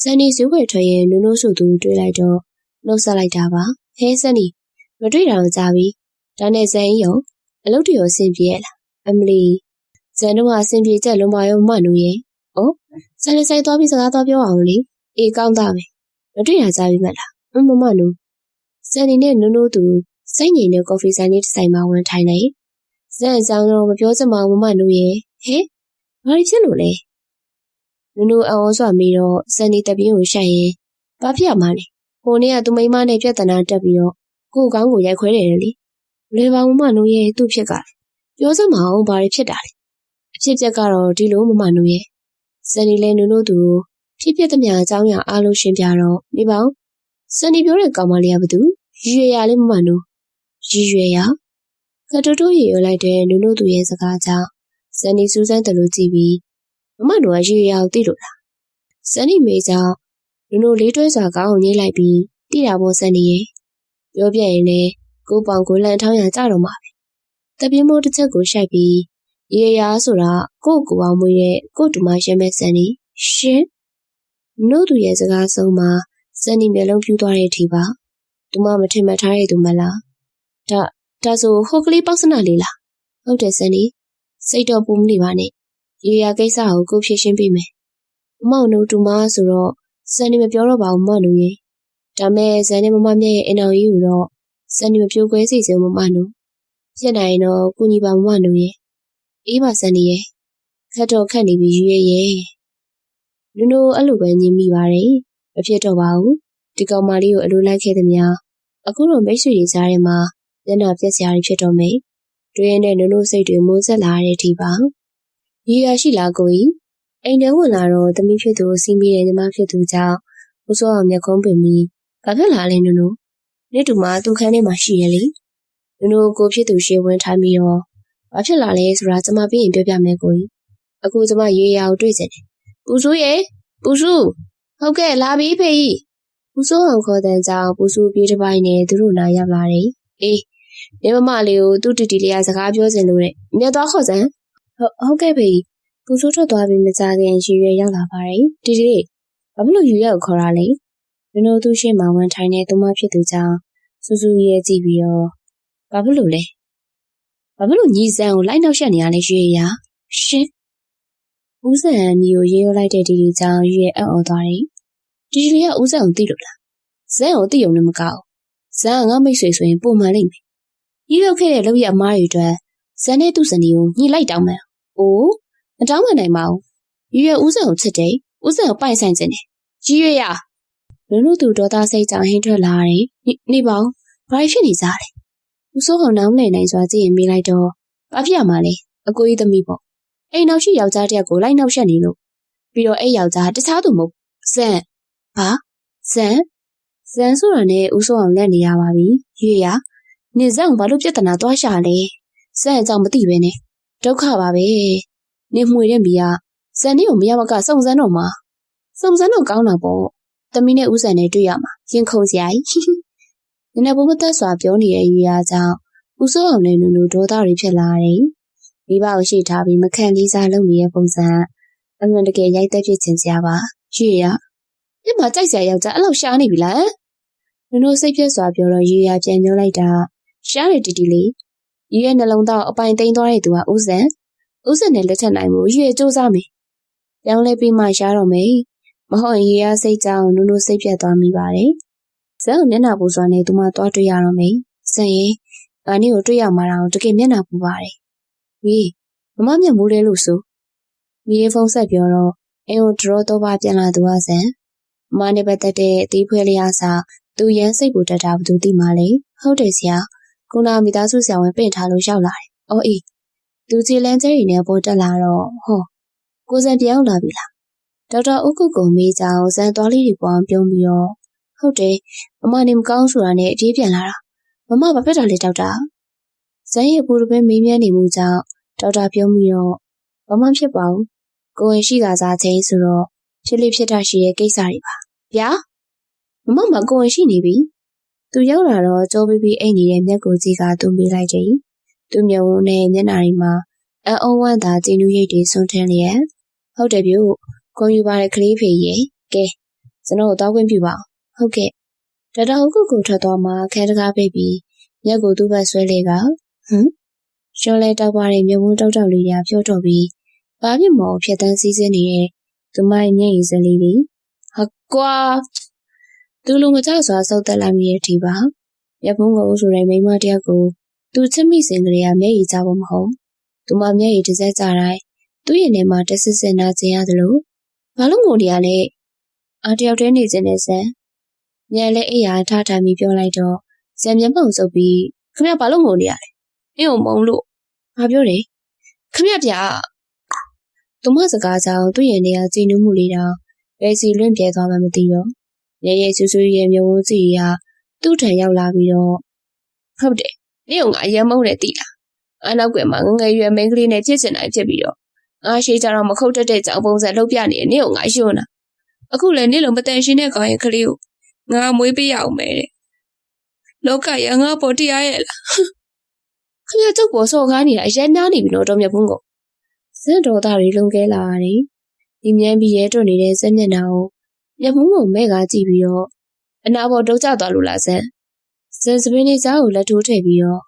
စန်နီစုခွေထွက်ရင်နုံဆိုသူတွေ့လိုက်တော့နှုတ်ဆက်လိုက်တာပါဟဲစန်နီမတွေ့တာတော့ကြပြီဒါနဲ့ဇန်ကြီးရောအလုပ်တွေရောအဆင်ပြေရလားအမလီဇန်တို့ကအဆင်ပြေချက်လုံးမရောမနူရဲ့ဇန်လေးဆိုင်သွားပြီးစကားသွားပြောအောင်လေအေးကောင်းသားပဲမတွေ့တာကြပြီမလားမနူဇန်နီနဲ့နုံသူစိတ်ငြိမ်တဲ့ကော်ဖီဆိုင်လေးတစ်ဆိုင်မှာဝင်ထိုင်နေဇန်ဆောင်တော့မပြောချင်ပါဘူးမနူရဲ့ဘာဖြစ်လို့လဲနုံအောင်စွာမိတော့ဇန်နီတပြင်းကိုရှက်ရင်ဘာဖြစ်ရမှာလဲဟိုနေ့ကသူမိမနဲ့ပြဿနာတက်ပြီးတော့ကိုကောင်းကိုရိုက်ခွဲတယ်လေလွယ်ပါမမနုံရဲ့သူ့ဖြစ်ကပြောစမ်းမအောင်ဘာတွေဖြစ်တာလဲအဖြစ်ပြက်ကတော့ဒီလိုမမနုံရဲ့ဇန်နီလည်းနုံသူဖြစ်ပြက်သမျှအကြောင်းအရာအားလုံးရှင်းပြတော့နေပါဦးဇန်နီပြောတဲ့ကောင်မလေးကဘာသူရည်ရွယ်ရလေးမမနုံရည်ရွယ်ရ တိုးတိုးရေရွလိုက်တဲ့နုနုသူရဲ့စကားကြောင့်ဇန်နီစူးစမ်းတယ်လို့ကြည့်ပြီးမမတို့ကရေရောက်သိလို့လားဇန်နီမေကြောင့်နုနုလေးတွဲစွာကောင်းအောင်ညှိလိုက်ပြီးတိတာပေါ်ဇန်နီရဲ့ပြောပြရင်လည်းကိုပေါင်ကိုလန်ထောင်းရကြတော့မှာပဲတပြင်းမိုးတစ်ချက်ကိုရှိုက်ပြီးရေရာဆိုတာကိုအောင်မွေးရဲ့ကိုတူမရဲမဲ့ဇန်နီရှင်နုသူရဲ့စကားဆုံးမှာဇန်နီမျက်လုံးပြူးသွားတဲ့အထိပါသူမမထင်မှတ်ထားရသူမလားဒါဆိုဟိုကလေးပေါက်စနလေးလားဟုတ်တယ်ဇန်နီစိတ်တော့ပူမနေပါနဲ့ရေရာကိစ္စကိုကိုဖြေရှင်းပေးမယ်မမောင်တို့တူမဆိုတော့ဇန်နီမပြောတော့ပါဘူးမတို့ရေဒါမဲ့ဇန်နီမမမြတ်ရဲ့အင်အောင်ကြီးကိုတော့ဇန်နီမပြိုကွဲစေချင်မမတို့ဖြစ်နိုင်တော့ကုညီပါမမတို့ရေအေးပါဇန်နီရဲ့ခက်တော့ခက်နေပြီရွေရဲ့နုနုအဲ့လိုပဲညင်မိပါတယ်မဖြစ်တော့ပါဘူးဒီကောင်မလေးကိုအလိုလိုက်ခဲ့သည်များအခုတော့မိတ်ဆွေတွေကြားထဲမှာမျက်နှာပြက်စရာတွေဖြစ်တော့မယ်တွေ့ရင်လည်းနုနုစိတ်တွေမိုးဆက်လာတဲ့အထိပါရေရရှိလားကိုကြီးအိမ်ထဲဝင်လာတော့သမီးဖြစ်သူကိုစီးမိတဲ့ညီမဖြစ်သူကြောင့်ဦးစောအောင်မျက်ခုံးပင်ပြီးဘာဖြစ်လာလဲနုနုနေ့တူမသူ့ခန်းထဲမှာရှိရလေနုနုကိုဖြစ်သူရှေ့ဝင်ထိုင်ပြီးတော့ဘာဖြစ်လာလဲဆိုတာကျမပြီးရင်ပြောပြမယ်ကိုကြီးအခုကျမရေရကိုတွေ့စင်တယ်ပူစုရေပူစုဟုတ်ကဲ့လာပြီဖေကြီးဦးစိုးအောင်ခေါ်တဲ့ကြောင့်ပူစုပြေးတစ်ပိုင်းနဲ့သူတို့နာရောက်လာတယ်အေးနေမမလေးကိုသူ့တီတီလေးကစကားပြောစင်လို့တဲ့မြတ်သွားခေါ်စမ်းဟုတ်ကဲ့ဖေကြီးပူစုထွက်သွားပြီးမကြခင်ရွှေရောက်လာပါတယ်တီတီလေးဘာဖြစ်လို့ရွှေရောက်ခေါ်တာလဲနင်တို့သူ့ရှေ့မှာဝန်ထိုင်နေသူမဖြစ်သူကြောင့်စူးစူးရဲကြည့်ပြီးတော့ဘာဖြစ်လို့လဲဘာဖြစ်လို့ညီစံကိုလိုက်နောက်ရှက်နေရလဲရွှေရရှင်ဦးစံညီကိုရေရောလိုက်တဲ့တီတီကြောင့်ရွှေအံ့ဩသွားတယ်တီတီလေးကဦးစံကိုသိလို့လားဇန်ကိုသိုံနဲ့မကောက်ဇန်ကငါမိတ်ဆွေဆိုရင်ပုံမှန်လိမ့်မယ်ကြီးလောက်ခဲ့တဲ့လောက်ရအမားတွေအတွက်ဇန်နဲ့သူ့စနီကိုညှိလိုက်တောင်းမယ်အိုးမတောင်းမနိုင်ပါဘူးရွှေဦးစံကိုချစ်တယ်ဦးစံကိုပိုင်ဆိုင်ခြင်းတယ်ကြီးရွှေရလူလူသူဒေါသစိတ်ကြောင့်ဟင်းထွက်လာတယ်နေပါဦးဘာဖြစ်နေစားလဲဦးစိုးကောင်နောင်းနေနိုင်စွာကြည့်ရင်မေးလိုက်တော့ဘာဖြစ်ရမှာလဲအကိုကြီးသမီးပေါ့အိမ်နောက်ရှိယောက်ျားတစ်ယောက်ကိုလိုက်နောက်ရှက်နေလို့ပြီးတော့အဲ့ယောက်ျားတခြားသူမဟုတ်ဇန်ဘာဇန်ဆိုတာနဲ့ဦးစိုးအောင်လက်နေရပါပြီရွေရနေဇန်ကိုဘာလို့ပြဿနာသွားရှာလဲဇန်အကြောင်းမသိပဲနဲ့ဒုက္ခပါပဲနေမှွေတဲ့မိကဇန်နဲ့ကိုမရမကစုံစမ်းတော့ကောင်းတာပေါ့သမီးနဲ့ဦးဇန်နဲ့တွေ့ရမှာရင်ခုန်စရာကြီးနည်းနည်းဘုမသက်စွာပြောနေတဲ့ရွေရကြောင့်ဦးစိုးအောင်နဲ့နူနူဒေါသတွေဖြစ်လာတယ်မိဘကိုရှိထားပြီးမခံလေးစားလုပ်နေတဲ့ပုံစံအမှန်တကယ်ရိုက်သက်ဖြစ်ခြင်းစရာပါရွေရညမကြိုက်စရာယောက်ျားအဲ့လောက်ရှားနေပြီလားနူနူစိတ်ပြက်စွာပြောတော့ရွေရပြန်ပြောလိုက်တာရှားရတီတီလေးရွေရဲ့နှလုံးသားအပိုင်သိမ်းသွားတဲ့သူကဦးစံနဲ့လက်ထပ်နိုင်မှုရွေစူးစမ်းမယ်ပြောင်းလဲပြီးမှရှားတော့မယ်မဟုတ်ရင်ရွေရစိတ်ကြောင့်နူနူစိတ်ပြက်သွားမိပါတယ်ဇန်မျက်နှာပူစွာနဲ့သူမသွားတွေ့ရတော့မယ်ဇန်ရင်ငါနေ့ကိုတွေ့ရမှာတော့တကယ်မျက်နှာပူပါတယ်မီးမမမျက်မူးလဲလို့ဆိုမီးဖုန်းဆက်ပြောတော့အိမ်ကိုဒရောတော့ပါပြန်လာသူကဇန်မနဲ့ပတ်သက်တဲ့အသေးဖွဲလေးအားစားသူရမ်းစိတ်ပူတက်တာဘသူသိမှလဲဟုတ်တယ်ဆရာခုနမိသားစုဆရာဝန်ပင့်ထားလို့ရောက်လာတယ်အော်အေးသူခြေလမ်းကျဲရီနဲ့ပေါ်တက်လာတော့ဟောကိုဇန်ပြောင်းလာပြီလားဒေါက်တာဦးကုတ်ကုံမေးကြောင်ဇန်သွားလေးတွေပေါင်းပြုံးပြီးတော့ဟုတ်တယ်မမနေမကောင်းဆိုတာနဲ့အပြေးပြန်လာတာမမဘာဖြစ်တာလဲဒေါက်တာဇန်ရဲ့ပူတပင်းမေးမြန်းနေမှုကြောင့်ဒေါက်တာပြုံးပြီးတော့ဘာမှဖြစ်ပါဘူးကိုယ်ရှိတာစားချင်းဆိုတော့ဖြစ်လိဖြစ်တာရှိရဲ့ကိစ္စတွေပါဗျာမမကိုယ်ရှိနေပြီသူရောက်လာတော့ကြောပေးပြီးအိတ်နေတဲ့မျက်ကိုကြီးကသူ့မေးလိုက်တယ်သူ့မျက်ဝန်းနဲ့မျက်နှာတွေမှာအံ့ဩဝမ်းသာကြည်နူးရိပ်တွေဆွန်းထင်းလျက်ဟုတ်တယ်ဗျကိုယူပါတဲ့ကလေးဖေရေကဲကျွန်တော်တောက်ခွင့်ပြုပါအောင်ဟုတ်ကဲ့ဒေါက်တာဟုတ်ကိုထွက်သွားမှခဲတကားပိတ်ပြီးမျက်ကိုသူ့ဘက်ဆွဲလေကရှော်လဲတောက်ပါတဲ့မျက်ဝန်းတောက်လေးတွေဖြောတော့ပြီးဘာဖြစ်မော်ဖြတ်တန်းစည်းစင်းနေတဲ့သူမရဲ့မျက်ရည်စလေးတွေဟာကွာသူလူမကြစွာစောက်တက်လိုက်မိရဲ့ဒီပါမျက်ဖုံးကိုဆိုတဲ့မိန်းမတယောက်ကိုသူချစ်မိစဉ်ကလေးကမျက်ရည်ကြဖို့မဟုတ်သူမမျက်ရည်တစ်စက်ကြတိုင်းသူ့ရင်ထဲမှာတက်ဆစ်နာကျင်ရသလိုဘာလို့ငိုနေရလဲတယောက်တည်းနေခြင်းနဲ့ဆန်ညံလဲအိယာထားထိုင်ပြီးပြောလိုက်တော့ဇံမျက်မှောင်စုပ်ပြီးခမရဘာလို့ငိုနေရလဲအင်းကိုမုံလို့ဘာပြောတယ်ခမရဗျာသူမစကားကြောင့်သူ့ရင်ထဲကကြည်နူးမှုလေးတောင်ဘယ်စီလွင့်ပြဲသွားမှမသိတော့ရဲရဲဆူဆူရဲ့မျက်ဝန်းကြည့်ရာသူ့ထံရောက်လာပြီးတော့ဟုတ်တယ်နင့်ကငါအယမ်းမုန်းတယ်သိလား အနောက်ကွယ်မှာငငယ်ရွယ်မိန်းကလေးနဲ့ဖြစ်ချင်တိုင်းဖြစ်ပြီးတော့ငါရှိကြတော့မခုတ်တတ်တဲ့ကြောင်ပုံစံလှုပ်ပြနေနေကိုငါယွန်းတာအခုလည်းနေလုံးမတန်ရှင်းတဲ့ကောင်ရဲ့ကလေးကိုငါမွေးပေးရအောင်မယ်တဲ့လောကရငါပေါ်တရားရဲ့လားခင်ဗျာကျုပ်ပေါ်စော်ကားနေတာအရင်များနေပြီတော့တော်မြတ်ဘုန်းကစံတော်သားတွေလုံခဲလာတယ်ဒီမြန်းပြီးရဲတွနေတဲ့စက်မျက်နှာကိုမြတ်ဘုန်းကမဲ့ကားကြည့်ပြီးတော့အနာပေါ်တုတ်ကျသွားလို့လားစံစပင်းလေးစားကိုလက်ထိုးထည့်ပြီးတော့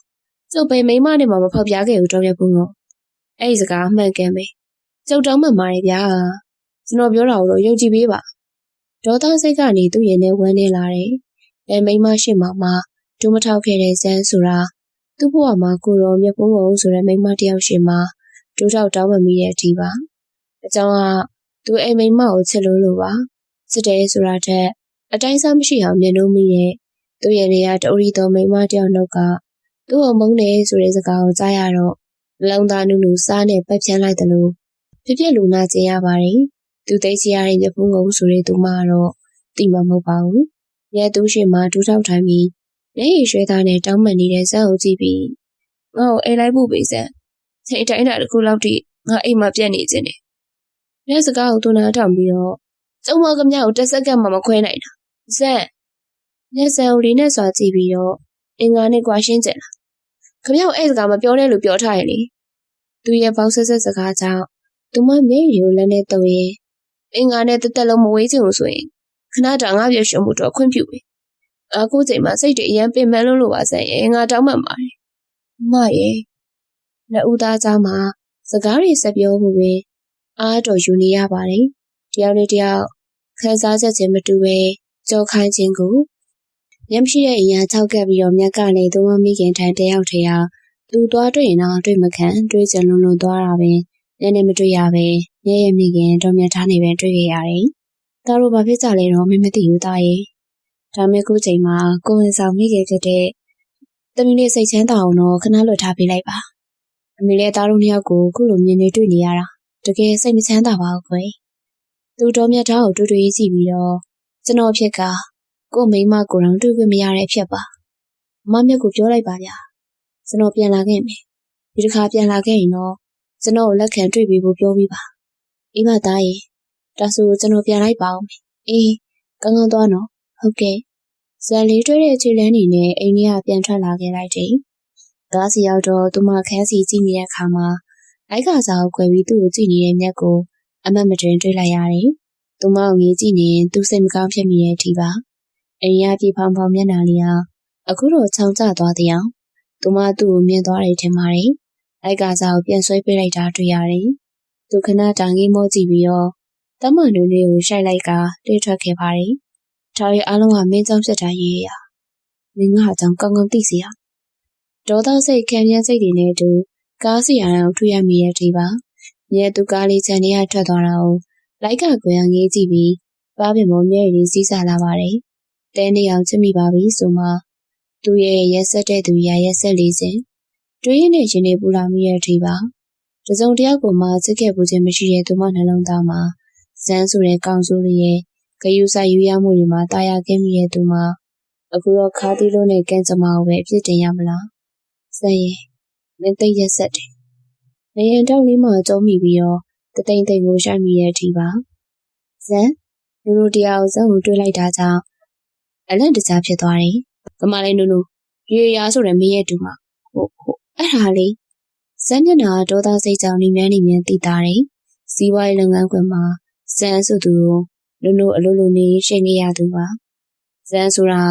ကျုပ်ပဲမိမနဲ့မှမဖောက်ပြခဲ့ဘူးတော်မြတ်ဘုန်းကအဲ့ဒီစကားမှန်ကန်ပဲကျုပ်တောင်းမှန်ပါတယ်ဗျာကျွန်တော်ပြောတာကိုတော့ယုံကြည်ပေးပါဒေါသစိတ်ကနေသူ့ရင်ထဲဝမ်းနေလာတယ်အဲမိမရှိမှဒူးမထောက်ခဲ့တဲ့ဇန်းဆိုတာသူ့ဘဝမှာကိုရောမြတ်ဘုန်းကိုဆိုတဲ့မိမတယောက်ရှိမှဒူးထောက်တောင်းမှမိတဲ့အထိပါအကြောင်းကသူအိမ်မိမကိုချစ်လို့ပါစစ်တယ်ဆိုတာထက်အတိုင်းစားမရှိအောင်မျက်နှာမိရဲ့သူ့ရဲ့နေရာတအိုရီတော်မိမတယောက်နောက်ကသူ့ကိုမုန်းတယ်ဆိုတဲ့စကားကိုကြားရတော့လုံသားနုနုစားနဲ့ပတ်ပြန်းလိုက်တယ်လို့ဖြစ်ဖြစ်လူနာကျင်ရပါတယ်သူသိချရတဲ့မြတ်ဘုန်းကိုဆိုတဲ့သူမကတော့တိမမဟုတ်ပါဘူးရဲသူရှိမှဒူးထောက်ထိုင်ပြီးလက်ရည်ရွှဲသားနဲ့တောင်းပန်နေတဲ့ဇက်ကိုကြည့်ပြီးငါ့ကိုအိမ်လိုက်ဖို့ပေးစမ်းချိန်တိုင်းတာတစ်ခုလောက်ထိငါအိမ်မှာပြတ်နေခြင်းနဲ့လက်စကားကိုသူနာထောင်ပြီးတော့ကျုံမကမြကိုတစ်စက္ကန့်မှမခွဲနိုင်တာဇက်လက်စံကိုလေးနဲ့စွာကြည့်ပြီးတော့အင်္ဂါနဲ့ကွာရှင်းကြလားခမရောက်အဲ့စကားမပြောနဲ့လို့ပြောထားရလေသူရဲ့ပေါက်ဆက်ဆက်စကားကြောင့်သူမမျက်ရည်ကိုလက်နဲ့တုံရင်အင်္ဂါနဲ့တက်တက်လုံးမဝေးချင်လို့ဆိုရင်ခဏတာငါပြည့်ရှုံမှုတော့ခွင့်ပြုပြီအခုချိန်မှာစိတ်တွေအရင်ပင်ပန်းလို့ပါဆန်ရဲ့ငါတောင်းမှန်ပါတယ်မရဲ့လက်ဦးသားเจ้าမှာစကားတွေဆက်ပြောမှုပဲအားတော်ယူနေရပါတယ်တယောက်နဲ့တယောက်ခန်းစားချက်ချင်းမတူပဲကြောခိုင်းခြင်းကိုညမရှိတဲ့အရာ၆ကပ်ပြီးတော့မြက်ကလည်းသူမမိခင်ထံတယောက်ထရာသူသွားတွေ့ရင်တော့တွေ့မခံတွေ့ကြလွန်လွန်သွားတာပဲနည်းနည်းမတွေ့ရပဲညရဲ့မိခင်တော်မြတ်ထားနေပဲတွေ့ခဲ့ရတယ်ဒါတို့ဘာဖြစ်ကြလဲတော့မသိဘူးသားရဲ့ဒါမဲ့ခုချိန်မှာကိုဝင်ဆောင်မိခဲ့တဲ့တမီးလေးစိတ်ချမ်းသာအောင်တော့ခဏလွတ်ထားပေးလိုက်ပါအမေလည်းသားတို့နှစ်ယောက်ကိုခုလိုမြင်နေတွေ့နေရတာတကယ်စိတ်မချမ်းသာပါဘူးကွယ်သူတော်မြတ်သားကိုတွေ့တွေ့ကြည့်ပြီးတော့ကျွန်တော်ဖြစ်ကကိုမိမကိုယ်တော်တွေ့ခွင့်မရတဲ့အဖြစ်ပါမမမြတ်ကိုပြောလိုက်ပါဗျာကျွန်တော်ပြန်လာခဲ့မယ်ဒီတစ်ခါပြန်လာခဲ့ရင်တော့ကျွန်တော်ကိုလက်ခံတွေ့ပြီးဖို့ပြောပြီးပါအေးပါသားရဲ့ဒါဆိုကျွန်တော်ပြန်လိုက်ပါဦးမယ်အေးကောင်းကောင်းသွားနော်ဟုတ်ကဲ့ဇန်လေးတွေ့တဲ့ခြေလမ်းနေနဲ့အိမ်ကြီးကပြန်ထွက်လာခဲ့လိုက်တယ်ကားစီရောက်တော့သူမခန်းစီကြည့်နေတဲ့အခါမှာလိုက်ကစားကိုခွဲပြီးသူ့ကိုကြည့်နေတဲ့မြတ်ကိုအမတ်မတွင်တွေ့လိုက်ရတယ်သူမကိုငေးကြည့်နေရင်သူစိတ်မကောင်းဖြစ်မိတဲ့အထိပါအိမ်ကြီးပြေဖောင်ဖောင်မျက်နှာလေးဟာအခုတော့ချောင်ကျသွားတဲ့အောင်သူမသူ့ကိုမြင်သွားတယ်ထင်ပါတယ်လိုက်ကစားကိုပြန်ဆွဲပေးလိုက်တာတွေ့ရတယ်သူခဏတောင်ငေးမောကြည့်ပြီးတော့တမန်လူလေးကိုရှိုက်လိုက်ကတွေးထွက်ခဲ့ပါတယ်ဒါရီအားလုံးကမင်းကြောင့်ဖြစ်တာရေးရမင်းကအကြောင်းကောင်းကောင်းသိစေရဒေါသစိတ်ခံရစိတ်တွေနဲ့အတူကားစီရန်ကိုထွေရမိတဲ့အထိပါမြဲသူကားလေးချန်နေရထွက်သွားတာကိုလိုက်ကကွယ်ငေးကြည့်ပြီးပါပင်မောမျက်ရည်စီးစားလာပါတယ်တဲနေအောင်ချစ်မိပါပြီဆိုမှသူရဲ့ရက်ဆက်တဲ့သူရရက်ဆက်လေးစဉ်တွေးရင်းနဲ့ရှင်နေပူလာမိတဲ့အထိပါတစုံတယောက်ကိုမှချစ်ခဲ့ပူခြင်းမရှိတဲ့သူမနှလုံးသားမှာဇန်းဆိုတဲ့ကောင်စိုးလေးရဲ့ဂယုဆိုင်ယူရမှုတွေမှာတာယာကင်းမိတဲ့သူမှာအခုတော့ခါးသီးလုံးနဲ့ကန်းကြမ္မာကိုပဲအပြစ်တင်ရမလားဇန်းရဲ့မင်းသိရက်ဆက်တယ်နေရင်တောက်လေးမှကျုံးမိပြီးတော့တသိမ့်သိမ့်ကိုရှိုက်မိတဲ့အထိပါဇန်းနူနူတရားကိုဇန်းကိုတွေးလိုက်တာကြောင့်အလန့်တကြားဖြစ်သွားတယ်။ကမလေးနူနူရေရာဆိုတဲ့မင်းရဲ့တူမဟုတ်အဲ့ဒါလေးဇန်းမျက်နှာဒေါသစိတ်ကြောင့်နေမြန်းသိတာတယ်။စီးပွားရေးလုပ်ငန်းခွင်မှာဇန်းဆိုသူကိုနူနူအလိုလိုနေရှိနေရသူပါ။ဇန်းဆိုတာ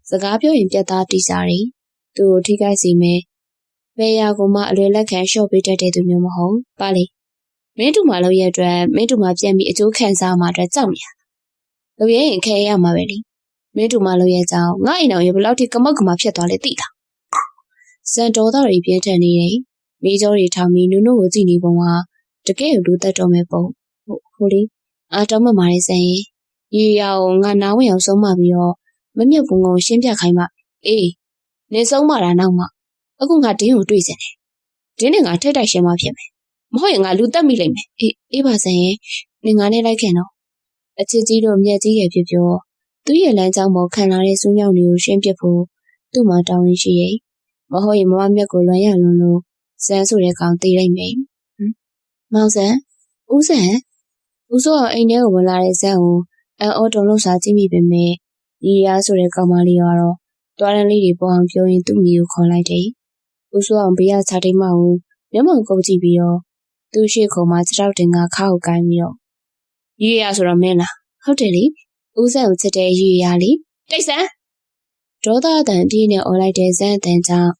စကားပြောရင်ပြတ်သားတိစားတယ်။သူ့ကိုထိခိုက်စေမယ်။ဘယ်ရာကိုမှအလွယ်လက်ခံလျှော့ပေးတတ်တဲ့သူမျိုးမဟုတ်ပါလေ။မင်းတူမလို့ရဲ့အတွက်မင်းတူမပြန်ပြီးအကျိုးခံစားမှအတွက်ကြောက်နေရ။လူရဲ့ရင်ခဲရမှာပဲလေ။မင်းတူမလို့ရဲ့ကြောင့်ငါ့အိမ်တော်ရေဘလောက်ထိကမောက်ကမဖြစ်သွားလဲသိလား။ဇန်တော်သားတွေပြင်းထန်နေတယ်။မိကျော်တွေထောင်ပြီးနုနုကိုကြည့်နေပုံကတကယ်လူသက်တော်မဲ့ပုံ။ဟိုလေအားတောင်းမှမာရေးစံရင်ရေရအောင်ငါနားဝင်အောင်ဆုံးမပြီးတော့မမြတ်ဘုံကိုရှင်းပြခိုင်းမှအေးနေဆုံးမတာနောက်မှအခုငါတင်းကိုတွေ့စင်တယ်။တင်းနဲ့ငါထိတ်တိုက်ရှင်းမှဖြစ်မယ်။မဟုတ်ရင်ငါလူတက်မိလိမ့်မယ်။အေးပါစံရင်နေငါနဲ့လိုက်ခင်တော့အချစ်ကြီးတို့မြက်ကြီးရဲ့ဖြစ်ပြောသူ့ရဲ့လမ်းကြောင်းပေါ်ခံလာတဲ့စူးညောင်တွေကိုရှင်းပြဖို့သူ့မှာတောင်းရင်ရှိရဲ့မဟုတ်ရင်မမမြက်ကိုလွန်ရလွန်လို့ ဇန်ဆိုတဲ့ကောင်သိလိုက်မယ်မောင်ဆန်ဦးဆန်ဦးစိုးအောင်အိမ်ထဲကိုဝင်လာတဲ့ဇန်ကိုအန်အော်တုံလုံးစားကြည့်မိပေမဲ့ရီယာဆိုတဲ့ကောင်မလေးကတော့တွားတန်းလေးတွေပေါ်အောင်ပြောရင်သူ့မိကိုခေါ်လိုက်တယ်ဦးစိုးအောင်ဘေးကခြာတိမ်မကိုမျက်မှောင်ကုပ်ကြည့်ပြီးတော့သူ့ရှေ့ခုံမှာစတောက်တင်ကခါကိုကိုင်းပြီးတော့ရီယာဆိုတော့မင်းလားဟုတ်တယ်လေဦးဆန်ကိုချစ်တဲ့ရီယာလေတိတ်ဆန်ဒေါသအတန်ပြေးနဲ့អော်လိုက်တဲ့ဇန်အတန်ကြောင့်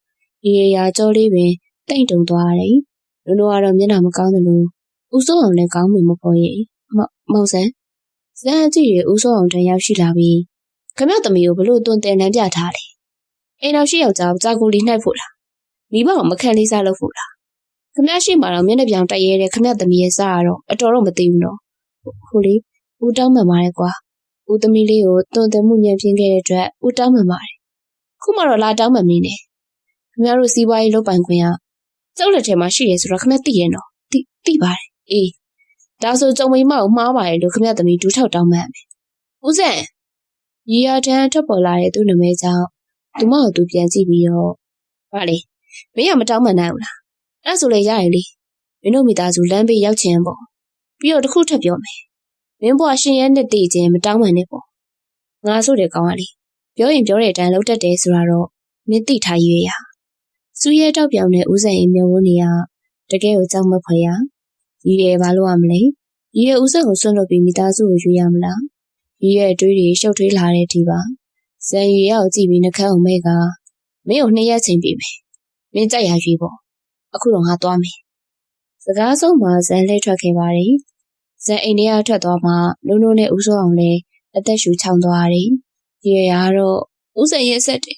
ရီယာကြောလေးပင်တိတ်တုံသွားတယ်လူတို့ကတော့မျက်နှာမကောင်းသလိုဦးစိုးအောင်လည်းကောင်းမှမပေါ်ရဲ့မောင်ဆန်ဇန်အကြည့်ရဦးစိုးအောင်တန်ရောက်ရှိလာပြီးခမရသမီးကိုဘလို့တွန်းတင်လန်းပြထားတယ်အိမ်တော်ရှိယောက်ျားကိုကြာကိုလီနှိုက်ဖို့လားမိဘကမခံလေးစားလုပ်ဖို့လားခမရရှိမှတော့မျက်နှာပြောင်တိုက်ရဲတဲ့ခမရသမီးရဲ့စားကတော့အတော်တော့မသိဘူးနော်ဟိုလေဦးတောင်းမှန်ပါတယ်ကွာဦးသမီးလေးကိုတွန်းတင်မှုညံပြင်းခဲ့တဲ့အတွက်ဦးတောင်းမှန်ပါတယ်ခုမှတော့လာတောင်းမှန်မင်းနဲ့ခမရတို့စီးပွားရေးလုပ်ပိုင်ခွင့်ကကျုပ်လက်ထဲမှာရှိရဲဆိုတော့ခမရသိရဲ့နော်သိပါတယ်အေးဒါဆိုကြုံမိမကိုမှားပါရဲ့လို့ခမရသမီးဒူးထောက်တောင်းမှန်မယ်ဦးစံရီယာတန်းထွက်ပေါ်လာတဲ့သူ့နာမည်ကြောင့်သူမကိုသူပြန်ကြည့်ပြီးတော့ဟာလေမင်းကမတောင်းမှန်နိုင်ဘူးလားအဲ့ဆိုလေရရင်လေမင်းတို့မိသားစုလမ်းဘေးရောက်ချင်းပေါ့ပြီးတော့တစ်ခုထပ်ပြောမယ်မင်းဘွားရှင်ရဲ့နှစ်တည်ချင်းမတောင်းမှန်နဲ့ပေါ့ငါဆိုတဲ့ကောင်ကလေပြောရင်ပြောတဲ့အတိုင်းလုံးတက်တယ်ဆိုတာတော့မင်းသိထားရွေးရစူးရဲတောက်ပြောင်တဲ့ဦးစံရင်မျက်ဝန်းတွေကတကယ်ကိုကြောက်မဖွယ်ရရီရဲဘာလို့ရမလဲရီရဲဦးစံကိုဆွန့်လွတ်ပြီးမိသားစုကိုရွေးရမလားရီရဲအတွေးတွေရှုပ်ထွေးလာတဲ့ဒီပါဇန်ရီရဲကိုကြည့်ပြီးနှခမ်းအောင်မဲ့ကမင်းကို2ရက်ချိန်ပြီးမယ်မင်းကြိုက်ရရွေးပေါ့အခုတော့ငါသွားမယ်စကားဆုံးမှာဇန်လှည့်ထွက်ခဲ့ပါတယ်ဇန်အိမ်ထဲကထွက်သွားမှနုံနုံနဲ့ဦးစိုးအောင်လည်းအသက်ရှူချောင်းသွားတယ်ရီရဲကတော့ဦးစံရဲ့ဆက်တယ်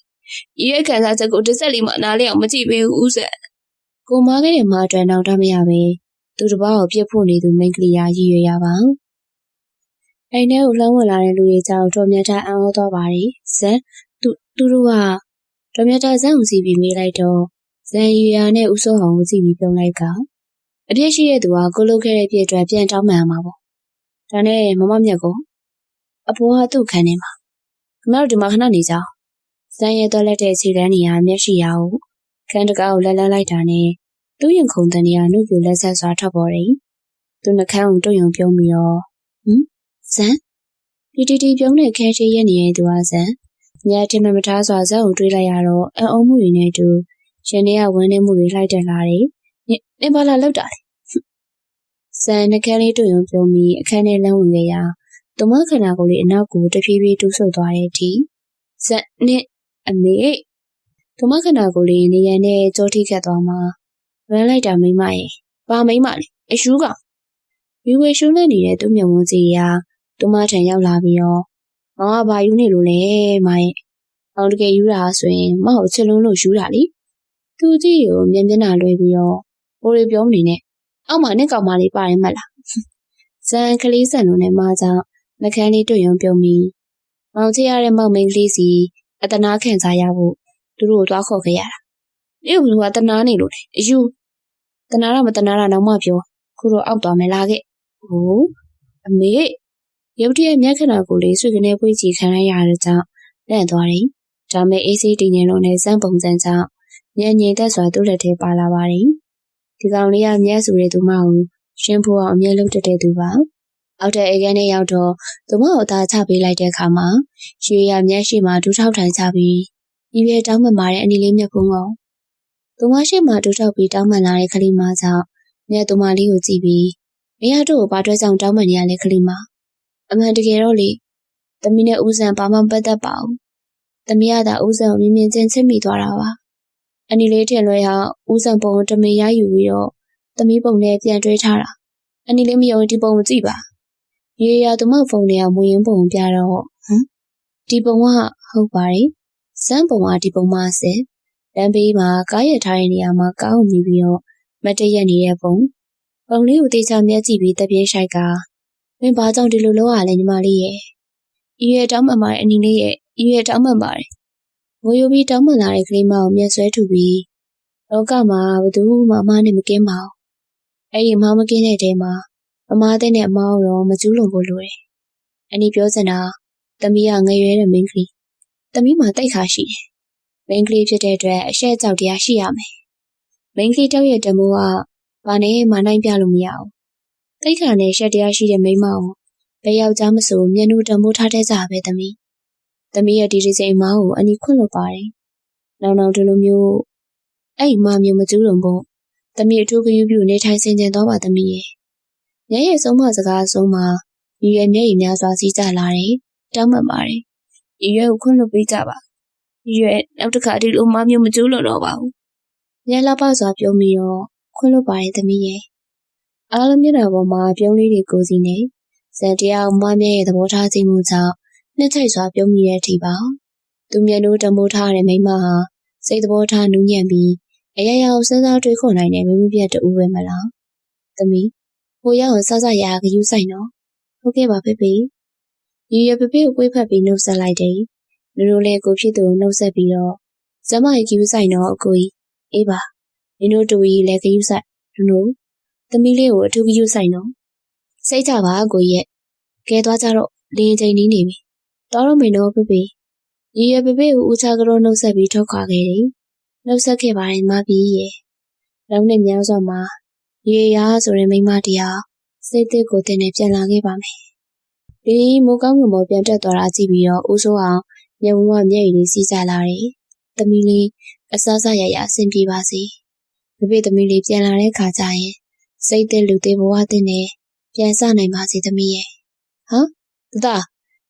ရီရဲခံစားချက်ကိုတစ်ဆက်လေးမှနားလည်အောင်မကြည့်ပေးဘူးဦးစံကိုမားခဲ့တဲ့မာအတွက်နောက်တော့မရပဲသူတစ်ပါးကိုပြစ်ဖို့နေသူမိန်းကလေးရရည်ရွယ်ရပါအိမ်ထဲကိုလှမ်းဝင်လာတဲ့လူတွေကြောင့်တော်မြတ်တာအံ့ဩသွားပါတယ်ဇန်သူတို့ကတော်မြတ်တာဇန်ကိုစီးပြီးမေးလိုက်တော့ဇန်ရီယာနဲ့ဦးစိုးအောင်ကိုစီးပြီးပြုံးလိုက်ကအပြစ်ရှိတဲ့သူကကိုလုတ်ခဲ့တဲ့ပြစ်အတွက်ပြန်တောင်းပန်မှာပေါ့ဒါနဲ့မမမြတ်ကအဖိုးကသူ့ခံနေမှာခမတို့ဒီမှာခဏနေကြအောင်ဇန်ရဲ့တော်လက်တဲ့ခြေလမ်းနေရာမျက်ရှိရအောင်ခန်းတကားကိုလှမ်းလိုက်တာနဲ့သူ့ရင်ခုန်တန်နေရာနှုတ်ပြလက်ဆက်စွာထွက်ပေါ်တယ်သူနှခမ်းကိုတွုံယုံပြုံးပြီးတော့ဇန်တီတီပြုံးတဲ့ခဲရှိရဲ့နေရသူဟာဇန်ညထင်မထားစွာဇက်ကိုတွေးလိုက်ရတော့အံ့ဩမှုတွေနဲ့တူရှင်ထဲကဝန်းနေမှုတွေလိုက်တက်လာတယ်နင်ဘာလာလောက်တာလဲဇန်နှခမ်းလေးတွုံယုံပြုံးပြီးအခန်းထဲလမ်းဝင်ခဲ့ရာသူမခန္ဓာကိုယ်လေးအနောက်ကိုတဖြည်းဖြည်းတူးဆုပ်သွားတဲ့အထိဇက်နဲ့အမေသူမခန္ဓာကိုယ်လေးနေရန်နဲ့ကြောထိခတ်သွားမှာရမ်းလိုက်တာမိမရဲ့ဘာမိမလဲအရှူးကောင်ဝီဝေရှူးနေနေတဲ့သူ့မျက်ဝန်းကြီးကသူမထံရောက်လာပြီးတော့မောင်ကဘာယူနေလို့လဲမရဲ့မောင်တကယ်ယူတာဆိုရင်မောင်ကိုချစ်လုံးလို့ယူတာလေသူကြည့်ကိုမျက်မျက်နှာလွှဲပြီးတော့ဟိုတွေပြောမနေနဲ့အောက်မှာနဲ့ကောင်မလေးပါတယ်မလားဇန်ကလေးဆန်လုံးနဲ့မကြောင့်နှကန်းလေးတွေ့ရုံပြုံးပြီးမောင်ချစ်ရတဲ့မောင်မင်းကလေးစီအတနာခံစားရဖို့သူတို့ကိုသွားခေါ်ခဲ့ရတာဒီဘလူကတနာနေလို့လေအယူတနာရမတနာရတော့မှပြောခုတော့အောက်သွားမယ်လားခဲ့ဟိုအမေရုပ်တရက်မျက်ခဏကိုလေးဆွေကနေပွေးကြည့်ခံရတဲ့ကြောင့်လန့်သွားတယ်ဒါမဲ့အေးစေးတည်ငြိမ်လို့နဲ့စမ်းပုံစံကြောင့်ညံ့ညင်သက်စွာသူ့လက်ထဲပါလာပါတယ်ဒီကောင်လေးကမျက်စုတဲ့သူမကိုရှင်းဖို့အောင်အမြဲလုပ်တတ်တဲ့သူပါအောက်တဲ့အိမ်ကနေရောက်တော့သူမကိုသားချပေးလိုက်တဲ့အခါမှာရွှေရမျက်ရှိမှဒူးထောက်ထိုင်ချပြီးဒီပြတောင်းမှန်ပါတယ်အနီလေးမျက်ဖုံးကောင်သူမရှိမှဒူးထောက်ပြီးတောင်းမှန်လာတဲ့ကလေးမကြောင့်မျက်သူမလေးကိုကြည့်ပြီးမရတို့ကိုဘာတွဲကြောင်တောင်းမှန်နေရလဲကလေးမအမှန်တကယ်တော့လေသမီးနဲ့ဦးစံဘာမှပတ်သက်ပါဘူးသမီးကသာဦးစံကိုမြင်မြင်ချင်းချစ်မိသွားတာပါအနီလေးထင်လွဲဟာဦးစံပုံတမင်ရယူပြီးတော့သမီးပုံနဲ့ပြန်တွဲထားတာအနီလေးမယုံဒီပုံကိုကြည့်ပါရေရသူမဖုန်းထဲကမွေးရင်ပုံပြတော့ဒီပုံကဟုတ်ပါတယ်စမ်းပုံကဒီပုံမှဆယ်လမ်းဘေးမှာကားရထားတဲ့နေရာမှာကားကိုမြည်ပြီးတော့မတ်တရက်နေတဲ့ပုံလေးကိုတေချာမျက်ကြည့်ပြီးတပြင်းရှိုက်ကမင်းဘာကြောင့်ဒီလိုလုပ်ရလဲညီမလေးရဲ့ဤရဲ့တောင်းပန်ပါတယ်အနီလေးရဲ့ဤရဲ့တောင်းပန်ပါတယ်ငိုယိုပြီးတောင်းပန်လာတဲ့ကလေးမကိုမျက်ဆွဲထူပြီးလောကမှာဘယ်သူမှအမားနဲ့မကင်းပါဘူးအဲ့ဒီအမားမကင်းတဲ့တဲမှာအမားတဲ့နဲ့အမားတော့မကျူးလွန်ဖို့လိုတယ်အနီပြောစင်တာသမီးကငရွဲတဲ့မိန်းကလေးသမီးမှာတိတ်ခါရှိတယ်မိန်းကလေးဖြစ်တဲ့အတွက်အရှက်ကြောက်တရားရှိရမယ် မိန်းကလေးတောက်ရဲ့တမိုးကဘာနဲ့မှနိုင်ပြလို့မရဘူး။တိတ်ခါနဲ့ရှက်တရားရှိတဲ့မိန်းမကိုဘယ်ယောက်ျားမဆိုမျက်နှာတမိုးထားတဲ့ကြပဲသမီး။သမီးရဲ့ဒီစိမ်မောင်းကိုအနီခွင့်လို့ပါတယ်။နောက်ဒီလိုမျိုးအဲ့မမျိုးမကျူးလုံးဖို့သမီးအထူးဂရုပြုနေထိုင်ဆင်ခြင်တော့ပါသမီးရဲ့။ညရဲ့ဆုံးမစကားဆုံးမှာညီရဲ့မျက်ရည်များစွာစီးကျလာတယ်။တောင်းပန်ပါတယ်။ညီရဲ့ကိုခွင့်လို့ပေးကြပါ။ညီရဲ့နောက်တစ်ခါဒီလိုမမျိုးမကျူးလို့တော့ပါဘူး။ညလှပစွာပြုံးပြီးတော့ခွင့်လို့ပါတယ်သမီးရဲ့။အားလုံးမျက်နှာပေါ်မှာပြုံးလေးတွေကိုစီနေဇန်တရားမွားမြဲရဲ့သဘောထားခြင်းမှုကြောင့်နှစ်ချိုက်စွာပြုံးမိတဲ့အထိပါ။သူမျက်နှာတမိုးထားတဲ့မိန်းမဟာစိတ်သဘောထားနူးညံ့ပြီးအရာရာကိုစဉ်းစားတွေးခေါ်နိုင်တဲ့မင်းမပြတ်တူပဲမလား။သမီးဟိုရောက်ဆဆရာကယူဆိုင်နော်။ဟုတ်ကဲ့ပါဖေဖေ။ညီရဲ့ဖေဖေကိုပွေးဖက်ပြီးနှုတ်ဆက်လိုက်တယ်။လူတို့လည်းကိုဖြစ်သူကိုနှုတ်ဆက်ပြီးတော့ဇမရဲ့ယူဆိုင်နော်အကိုကြီးအေးပါ။နင်တို့တူကြီးလည်းယူဆိုင်တို့သမီးလေးကိုအထူးယူဆိုင်နော်။စိတ်ကြပါအကိုရဲ့။ကဲသွားကြတော့လင်းချိန်နီးနေပြီ။တော်တော့မယ်နော်ဖေဖေ။ညီရဲ့ဖေဖေကိုဦးချကြောနှုတ်ဆက်ပြီးထုတ်ခွာခဲ့တယ်။နှုတ်ဆက်ခဲ့ပါတယ်မပီးရဲ့။နောက်နဲ့များစွာမှာရေရာဆိုတဲ့မိန်းမတရားစိတ်သစ်ကိုတင်နေပြန်လာခဲ့ပါမယ်။ဒီမိုးကောင်းကင်ပေါ်ပြန်တက်သွားတာကြည့်ပြီးတော့ဦးစိုးအောင်မျက်ဝန်းကမျက်ရည်လေးစီးကျလာတယ်။သမီးလေးအဆဆရရအဆင်ပြေပါစေ။ဖေဖေသမီးလေးပြန်လာတဲ့ခါကျရင်စိတ်သစ်လူသေးဘဝသစ်နဲ့ပြန်စနိုင်ပါစေသမီးရဲ့။ဟာသား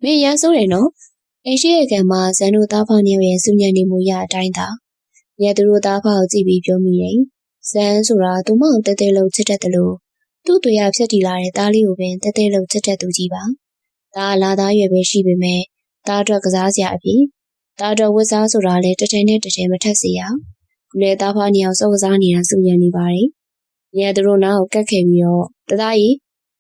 မင်းရမ်းစိုးတယ်နော်။အိမ်ရှိရဲ့ကံမှာဇန်တို့သားဖောင်ညရဲ့စုညံနေမှုရအတိုင်းသာညသူတို့သားဖောင်ကိုကြည့်ပြီးပြောမိတယ်။ဇန်ဆိုတာသူမအောင်တဲတဲလို့ချစ်တတ်တယ်လို့သူ့တွေ့ရဖြတ်တီလာတဲ့သားလေးကိုပင်တဲတဲလို့ချစ်တတ်သူကြီးပါ။ဒါလာသားရွယ်ပဲရှိပေမဲ့သားအတွက်ကစားစရာအပြင်သားအတွက်ဝတ်စားဆိုတာလည်းတထဲနဲ့တထဲမထက်စေရ။ခုလေသားဖောင်ညအောင်စောကစားနေတာစုညံနေပါတယ်။ညသူတို့နားကိုကတ်ခဲ့ပြီးတော့တသားကြီး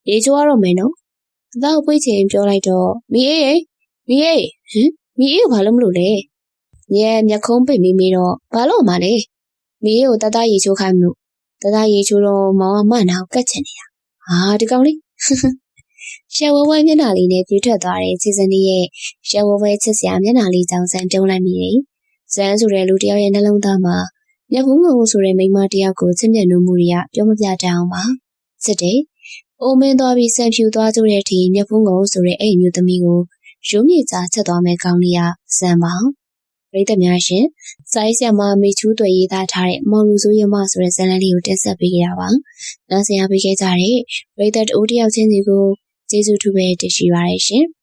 ရေချိုးရတော့မယ်နော်။တသားကိုပွေးချင်ပြောလိုက်တော့မီအေးမီအေးဟင်မီအေးကိုဘာလို့မလို့လဲ။ညမျက်ခုံးပိတ်မိတော့ဘာလို့မှလဲ။မီအေးကိုတသားရေချိုးခိုင်းမလို့တသားရေချိုးတော့မောင်ကမနာကိုကတ်ချင်နေတာ။ဟာဒီကောင်လေးရှယ်ဝဲမျက်နှာလေးနဲ့ပြေးထွက်သွားတဲ့ချစ်စနီးရဲ့ရှယ်ဝဲချစ်စရာမျက်နှာလေးကြောင့်ဇန်ပြုံးလိုက်မိတယ်။ဇန်ဆိုတဲ့လူတယောက်ရဲ့နှလုံးသားမှာမျက်ဖုံးငုံဆိုတဲ့မိန်းမတယောက်ကိုချစ်မြတ်နိုးမှုတွေကပြောမပြတတ်အောင်ပါ။စစ်တယ်။အိုမင်းသွားပြီးဆန်ဖြူသွားကြတဲ့အထိမျက်ဖုံးငုံဆိုတဲ့အဲ့မျိုးသမီးကိုရုံးမြေကြားချက်သွားမဲ့ကောင်းလေးကဇန်ပါ။ပရိသတ်များရှင်စာရေးဆရာမမေချူးသွယ်ရေးသားထားတဲ့မောင်လူစိုးရမဆိုတဲ့ဇာတ်လမ်းလေးကိုတင်ဆက်ပေးကြတာပါ။နောက်ဆရာပေးခဲ့ကြတဲ့ပရိသတ်တဦးတယောက်ချင်းစီကိုကျေးဇူးထူးပဲတင်ရှိပါရရှင်။